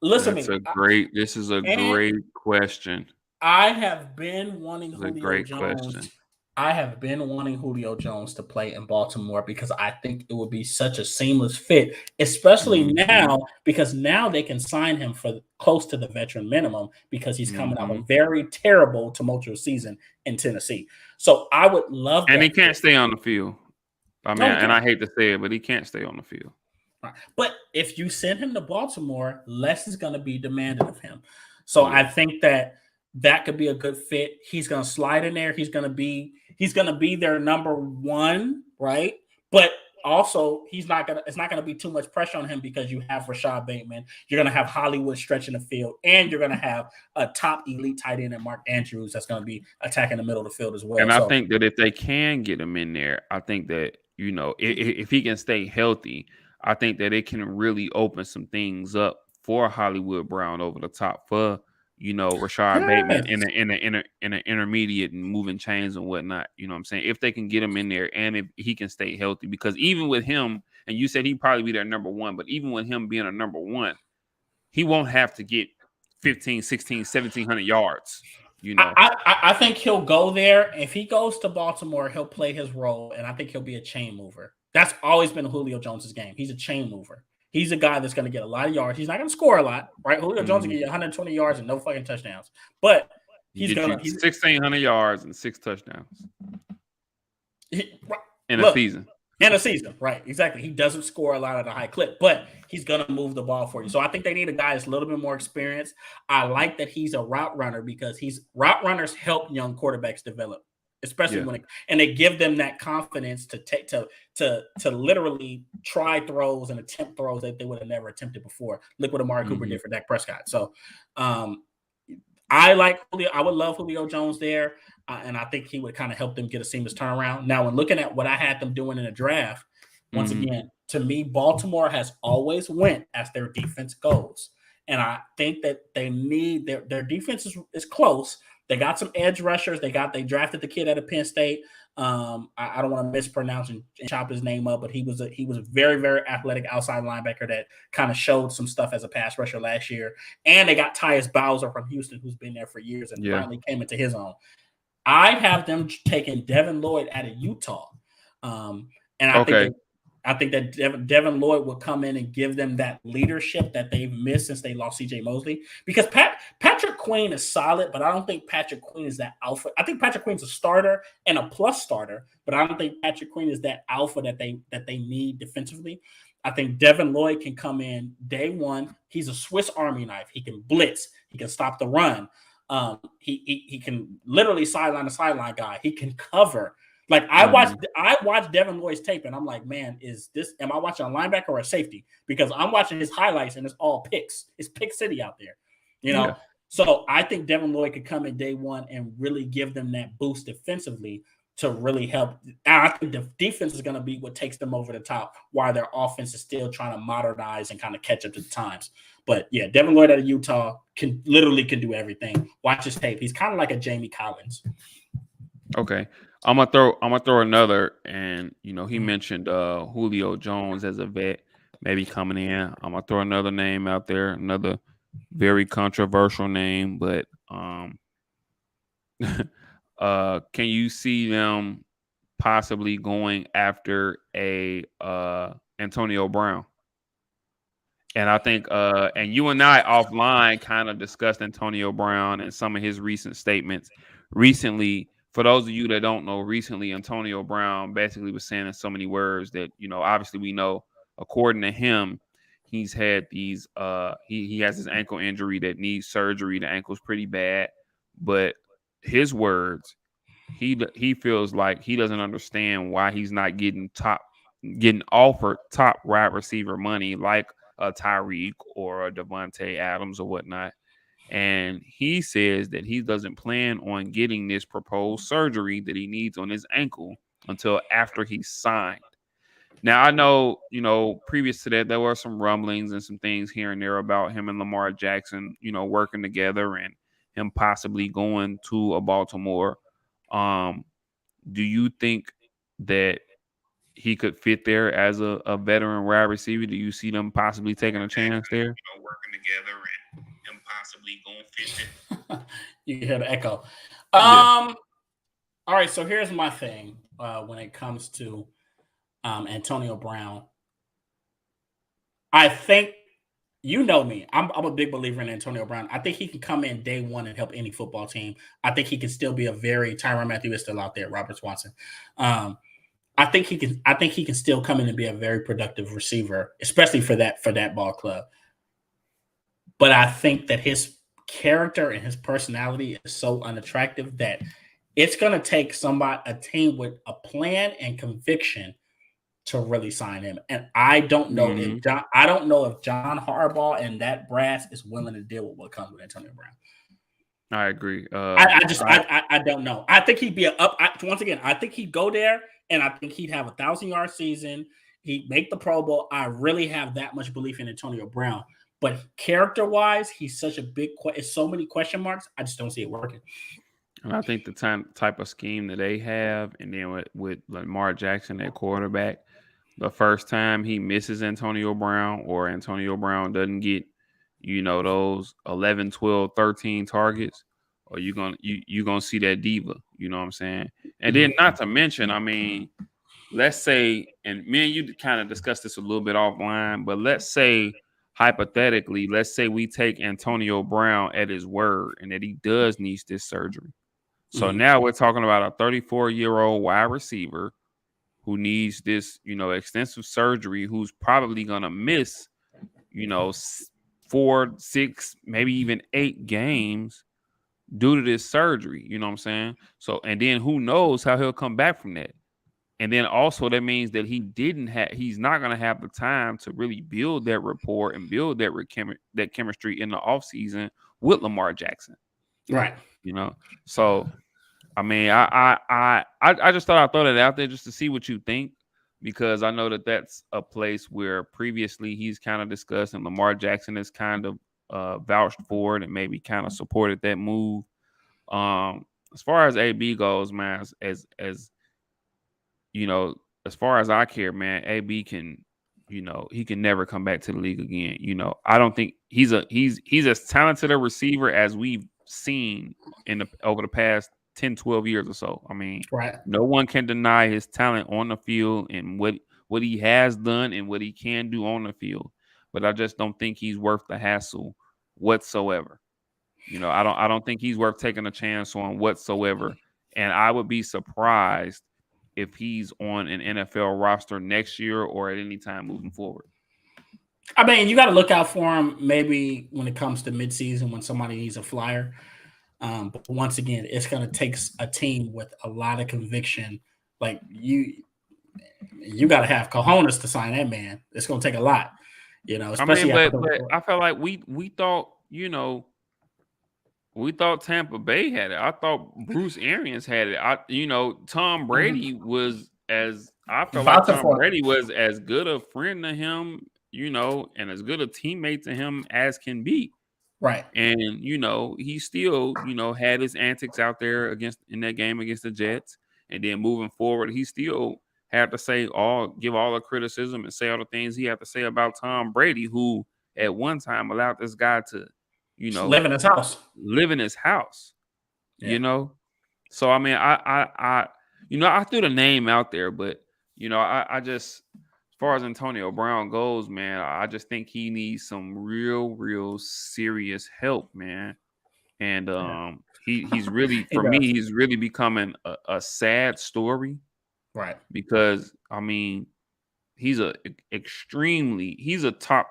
S1: Listen to me.
S2: This is a
S1: And
S2: great question.
S1: I have been wanting
S2: This is a
S1: Julio
S2: great
S1: Jones.
S2: question.
S1: I have been wanting Julio Jones to play in Baltimore because I think it would be such a seamless fit, especially now because now they can sign him for close to the veteran minimum because he's coming off a very terrible, tumultuous season in Tennessee. So I would love that.
S2: And he can't stay on the field. I mean,
S1: and
S2: I hate to say it, but he can't stay on the field.
S1: But if you send him to Baltimore, less is going to be demanded of him. So I think that could be a good fit. He's going to slide in there. He's going to be their number one, right? But also, it's not going to be too much pressure on him because you have Rashad Bateman. You're going to have Hollywood stretching the field, and you're going to have a top elite tight end in Mark Andrews that's going to be attacking the middle of the field as well.
S2: And I think that if they can get him in there, I think that, if he can stay healthy, I think that it can really open some things up for Hollywood Brown over the top for, Rashad Bateman in an intermediate and moving chains and whatnot. You know what I'm saying? If they can get him in there and if he can stay healthy, because even with him, and you said he'd probably be their number one, but even with him being a number one, he won't have to get 15, 16, 1,700 yards.
S1: I think he'll go there. If he goes to Baltimore, he'll play his role, and I think he'll be a chain mover. That's always been Julio Jones's game. He's a chain mover. He's a guy that's going to get a lot of yards. He's not going to score a lot, right? Julio Jones will get you 120 yards and no fucking touchdowns. But he's going to
S2: 1,600 yards and 6 touchdowns in a season.
S1: In a season, right? Exactly. He doesn't score a lot at a high clip, but he's going to move the ball for you. So I think they need a guy that's a little bit more experienced. I like that he's a route runner because route runners help young quarterbacks develop, especially and they give them that confidence to take to literally try throws and attempt throws that they would have never attempted before. Look what Amari Cooper did for Dak Prescott. So I would love Julio Jones there. And I think he would kind of help them get a seamless turnaround. Now, when looking at what I had them doing in the draft, once again, to me, Baltimore has always went as their defense goes. And I think that they need their defense is close. They got some edge rushers. They drafted the kid out of Penn State. I don't want to mispronounce and chop his name up, but he was a very, very athletic outside linebacker that kind of showed some stuff as a pass rusher last year. And they got Tyus Bowser from Houston, who's been there for years and finally came into his own. I have them taking Devin Lloyd out of Utah. And I think that Devin Lloyd will come in and give them that leadership that they've missed since they lost C.J. Mosley. Because Patrick Queen is solid, but I don't think Patrick Queen is that alpha. I think Patrick Queen's a starter and a plus starter, but I don't think Patrick Queen is that alpha that they need defensively. I think Devin Lloyd can come in day one. He's a Swiss Army knife. He can blitz. He can stop the run. He can literally sideline a sideline guy. He can cover. Like I watched Devin Lloyd's tape and I'm like, man, am I watching a linebacker or a safety? Because I'm watching his highlights and it's all picks. It's pick city out there, Yeah. So I think Devin Lloyd could come in day one and really give them that boost defensively to really help. I think the defense is going to be what takes them over the top while their offense is still trying to modernize and kind of catch up to the times. But yeah, Devin Lloyd out of Utah can do everything. Watch his tape. He's kind of like a Jamie Collins.
S2: Okay. I'm gonna throw another, and he mentioned Julio Jones as a vet, maybe coming in. I'm gonna throw another name out there, another very controversial name, but can you see them possibly going after a Antonio Brown? And I think, and you and I offline kind of discussed Antonio Brown and some of his recent statements. Recently, for those of you that don't know, recently Antonio Brown basically was saying in so many words that, obviously we know, according to him, he's had these, he has this ankle injury that needs surgery. The ankle's pretty bad, but his words, he feels like he doesn't understand why he's not getting offered top wide receiver money like a Tyreek or a Devontae Adams or whatnot. And he says that he doesn't plan on getting this proposed surgery that he needs on his ankle until after he's signed. Now, I know, previous to that, there were some rumblings and some things here and there about him and Lamar Jackson, working together. And him possibly going to a Baltimore. Um, do you think that he could fit there as a veteran wide receiver? Do you see them possibly taking a chance there?
S3: Working together and possibly going fit there.
S1: You hear the echo.
S2: Yeah.
S1: All right, so here's my thing when it comes to Antonio Brown. I think you know me. I'm a big believer in Antonio Brown. I think he can come in day one and help any football team. I think he can still be a very Tyrann Mathieu is still out there, Robert Swanson. I think he can. I think he can still come in and be a very productive receiver, especially for that ball club. But I think that his character and his personality is so unattractive that it's going to take a team with a plan and conviction to really sign him. And I don't know if John Harbaugh and that brass is willing to deal with what comes with Antonio Brown.
S2: I agree.
S1: I don't know. I think he'd be once again. I think he'd go there, and I think he'd have 1,000-yard season. He'd make the Pro Bowl. I really have that much belief in Antonio Brown. But character-wise, he's such a it's so many question marks. I just don't see it working.
S2: And I think the type of scheme that they have, and then with Lamar Jackson at quarterback, the first time he misses Antonio Brown or Antonio Brown doesn't get, those 11, 12, 13 targets, or you're gonna see that diva. You know what I'm saying? And then not to mention, I mean, let's say, and me and you kind of discussed this a little bit offline, but let's say hypothetically, let's say we take Antonio Brown at his word and that he does need this surgery. So now we're talking about a 34-year-old wide receiver who needs this, extensive surgery, who's probably going to miss, 4, 6, maybe even 8 games due to this surgery. You know what I'm saying? So, and then who knows how he'll come back from that. And then also that means that he's not going to have the time to really build that rapport and build that chemistry in the offseason with Lamar Jackson.
S1: Right.
S2: So I mean, I just thought I'd throw that out there just to see what you think, because I know that that's a place where previously he's kind of discussed and Lamar Jackson has kind of vouched for it and maybe kind of supported that move. As far as AB goes, man, as far as I care, man, AB can, he can never come back to the league again. I don't think he's as talented a receiver as we've seen over the past 10, 12 years or so. I mean, no one can deny his talent on the field and what he has done and what he can do on the field. But I just don't think he's worth the hassle whatsoever. I don't think he's worth taking a chance on whatsoever. And I would be surprised if he's on an NFL roster next year or at any time moving forward.
S1: I mean, you got to look out for him maybe when it comes to midseason when somebody needs a flyer. But once again, it's going to take a team with a lot of conviction. Like you got to have cojones to sign that man. It's going to take a lot, especially.
S2: But I felt like we thought, we thought Tampa Bay had it. I thought Bruce Arians had it. Tom Brady was Tom Brady was as good a friend to him, and as good a teammate to him as can be.
S1: Right.
S2: And, he still, had his antics out there in that game against the Jets. And then moving forward, he still had to give all the criticism and say all the things he had to say about Tom Brady, who at one time allowed this guy to,
S1: live in his house.
S2: Yeah. So, I mean, I threw the name out there, but, I just, as far as Antonio Brown goes, man, I just think he needs some real serious help, man. And he's really, for me, he's really becoming a sad story.
S1: Right.
S2: Because, I mean, he's a top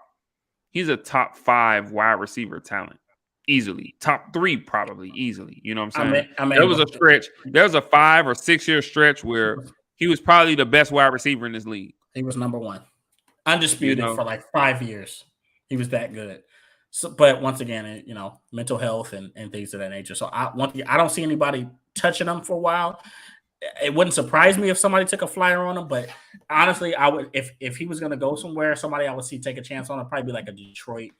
S2: 5 wide receiver talent. Easily. Top 3 probably easily. You know what I'm saying? I mean, there was a stretch. There was a 5 or 6 year stretch where he was probably the best wide receiver in this league.
S1: He was number 1. Undisputed for like 5 years. He was that good. So, but once again, mental health and things of that nature. So I don't see anybody touching him for a while. It wouldn't surprise me if somebody took a flyer on him, but honestly, I would if he was going to go somewhere, somebody I would see take a chance on him, probably be like a Detroit.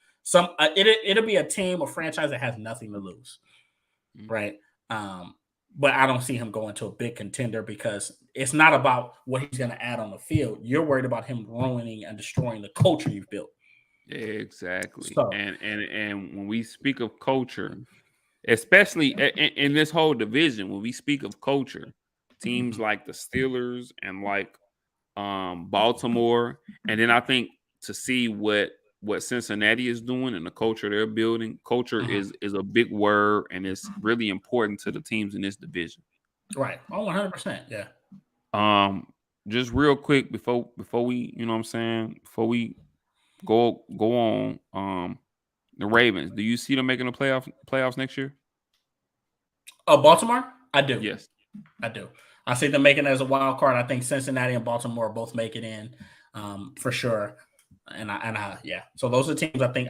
S1: It'll be a team or franchise that has nothing to lose. right? But I don't see him going to a big contender because it's not about what he's going to add on the field. You're worried about him ruining and destroying the culture you've built.
S2: Exactly.
S1: So,
S2: And when we speak of culture, especially in this whole division, when we speak of culture, teams like the Steelers and like Baltimore, and then I think to see what Cincinnati is doing and the culture they're building, culture is a big word, and it's really important to the teams in this division.
S1: right. Oh, 100%. Yeah.
S2: Just real quick before we, you know what I'm saying, before we go on, the Ravens, do you see them making the playoffs next year?
S1: Oh, Baltimore? I do.
S2: Yes.
S1: I do. I see them making it as a wild card. I think Cincinnati and Baltimore both make it in for sure. Yeah. So those are teams. I think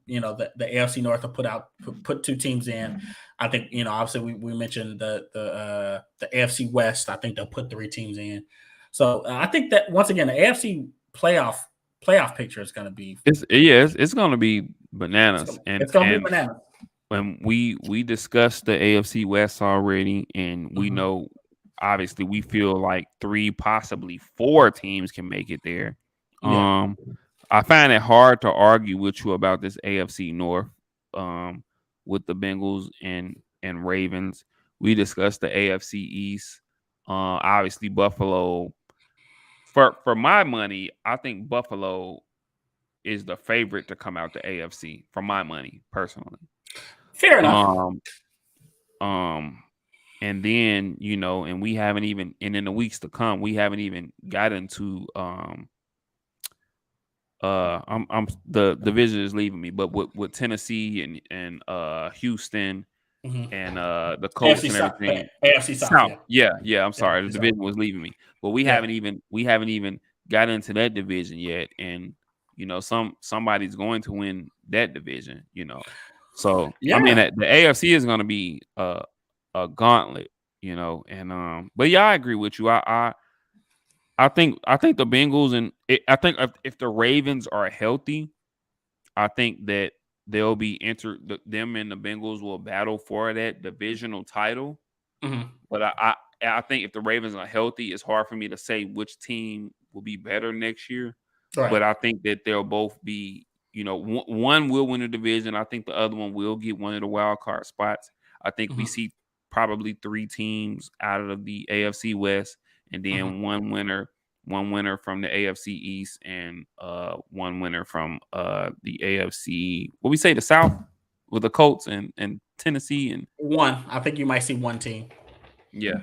S1: the AFC North will put two teams in. I think obviously we mentioned the AFC West. I think they'll put three teams in. So I think that once again the AFC playoff picture is going to be
S2: it's going to be bananas.
S1: It's going to be bananas.
S2: When we discussed the AFC West already, and we know obviously we feel like 3, possibly 4 teams can make it there.
S1: Yeah.
S2: I find it hard to argue with you about this AFC North with the Bengals and Ravens. We discussed the AFC East. Obviously Buffalo. For my money, I think Buffalo is the favorite to come out the AFC. For my money, personally.
S1: Fair enough.
S2: And then and we haven't even, and in the weeks to come, we haven't even gotten to I'm the division is leaving me, but with Tennessee and Houston and the Colts and everything,
S1: AFC South.
S2: Yeah. I'm sorry, the division
S1: South
S2: was leaving me, but we haven't even got into that division yet, and somebody's going to win that division, So I mean, the AFC is going to be a gauntlet, and but yeah, I agree with you. I think the Bengals and I think if the Ravens are healthy, I think that they'll be them and the Bengals will battle for that divisional title. But I think if the Ravens are healthy, it's hard for me to say which team will be better next year. Right. But I think that they'll both be, one will win the division. I think the other one will get one of the wild card spots. I think we see probably 3 teams out of the AFC West, and then one winner from the AFC East, and one winner from the AFC. What we say, the South, with the Colts and Tennessee, and
S1: one. I think you might see one team.
S2: Yeah.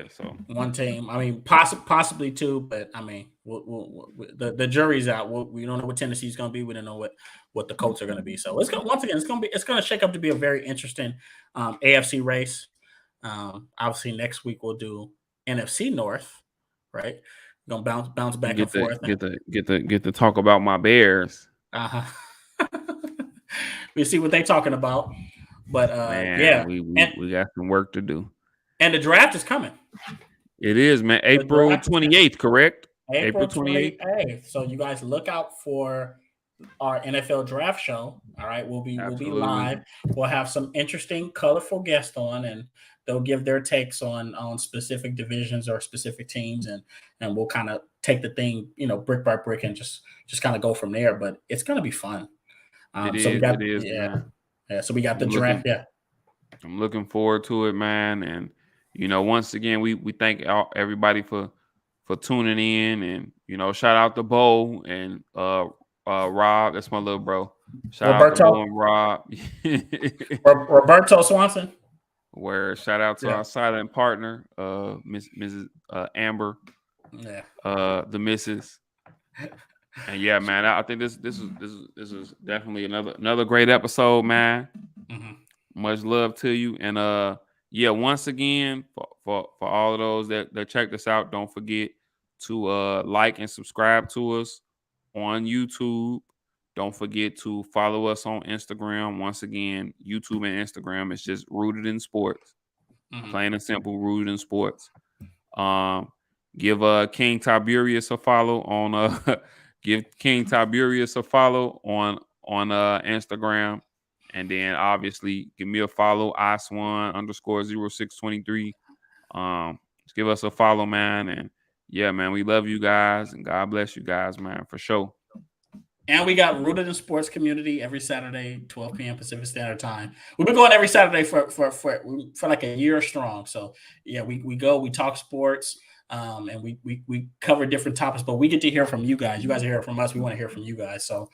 S2: So
S1: one team. I mean, possibly 2, but I mean, the jury's out. We don't know what Tennessee's going to be. We don't know what the Colts are going to be. So it's going to shake up to be a very interesting AFC race. Obviously, next week we'll do NFC North, right? We're gonna bounce back and forth.
S2: Get to talk about my Bears.
S1: We see what they're talking about, but
S2: man, we got some work to do.
S1: And the draft is coming.
S2: It is, man. April 28th, correct?
S1: April 28th. So you guys look out for our NFL draft show. All right, we'll be live. We'll have some interesting, colorful guests on, and they'll give their takes on specific divisions or specific teams, and we'll kind of take the thing, brick by brick, and just kind of go from there. But it's gonna be fun.
S2: It is, man.
S1: Yeah. So we got the draft.
S2: I'm looking forward to it, man. And once again, we thank everybody for tuning in, and shout out to Bo and Rob. That's my little bro. Shout out to Bo and Rob.
S1: Roberto Swanson.
S2: Where shout out to our silent partner, Mrs. Amber.
S1: Yeah.
S2: The missus. And yeah, man, I think this is definitely another great episode, man. Much love to you, and once again, for all of those that check this out, don't forget to like and subscribe to us on YouTube. Don't forget to follow us on Instagram. Once again, YouTube and Instagram is just Rooted in Sports. Plain and simple, Rooted in Sports. Give King Tiberius a follow on Instagram. And then obviously give me a follow, iSwan_0623. Just give us a follow, man. And yeah, man, we love you guys and God bless you guys, man, for sure.
S1: And we got Rooted in Sports Community every Saturday, 12 p.m. Pacific Standard Time. We've been going every Saturday for like a year strong. So yeah, we go, we talk sports, and we cover different topics, but we get to hear from you guys. You guys are hearing from us. We want to hear from you guys. So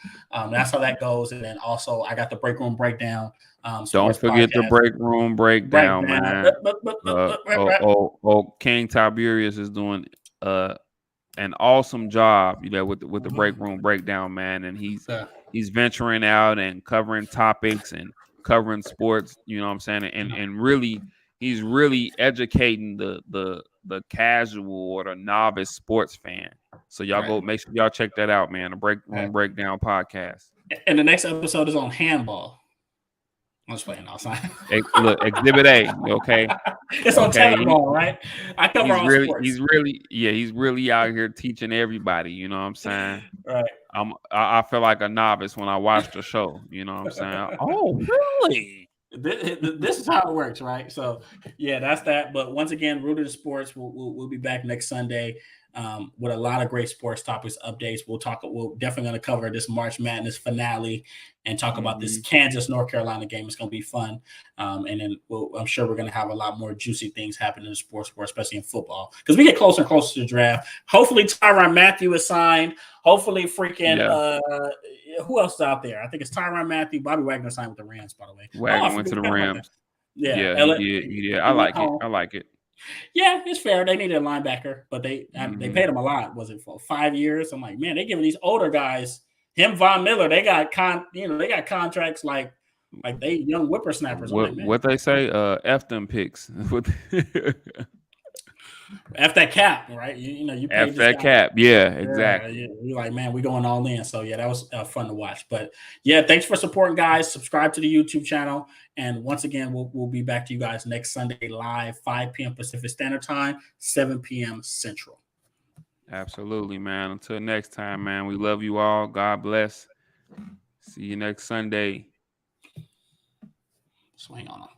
S1: that's how that goes. And then also I got the Break Room Breakdown.
S2: Don't forget the Break Room Breakdown, man. King Tiberius is doing an awesome job, with the Break Room Breakdown, man. And he's venturing out and covering topics and covering sports, you know what I'm saying? And really he's really educating the casual or the novice sports fan. So y'all go make sure y'all check that out, man. The Break Room Breakdown podcast.
S1: And the next episode is on handball. I'm just playing outside.
S2: Look, Exhibit A, okay?
S1: It's on tetherball, right? I cover all sports.
S2: He's really out here teaching everybody, you know what I'm saying?
S1: Right.
S2: I feel like a novice when I watch the show, you know what I'm saying? Oh, really?
S1: This is how it works, right? So yeah, that's that. But once again, Rooted in Sports, we'll be back next Sunday with a lot of great sports topics, updates. We're definitely going to cover this March Madness finale and talk about this Kansas North Carolina game. It's going to be fun, and then I'm sure we're going to have a lot more juicy things happen in the sports world, especially in football, because we get closer and closer to the draft. Hopefully, Tyrann Mathieu is signed. Hopefully, who else is out there? I think it's Tyrann Mathieu. Bobby Wagner signed with the Rams, by the way.
S2: Wagner went to the Rams.
S1: Yeah,
S2: he did. I like it.
S1: Yeah, it's fair. They needed a linebacker, but they paid him a lot. Was it for 5 years? I'm like, man, they giving these older guys, Von Miller, they got contracts like they young whippersnappers.
S2: What they say? F them picks.
S1: F that cap, right? You
S2: F that cap. Yeah, exactly.
S1: Yeah, you're like, man, we going all in. So yeah, that was fun to watch. But yeah, thanks for supporting, guys. Subscribe to the YouTube channel, and once again, we'll be back to you guys next Sunday live, 5 p.m. Pacific Standard Time, 7 p.m. Central.
S2: Absolutely, man. Until next time, man. We love you all. God bless. See you next Sunday.
S1: Swing on them.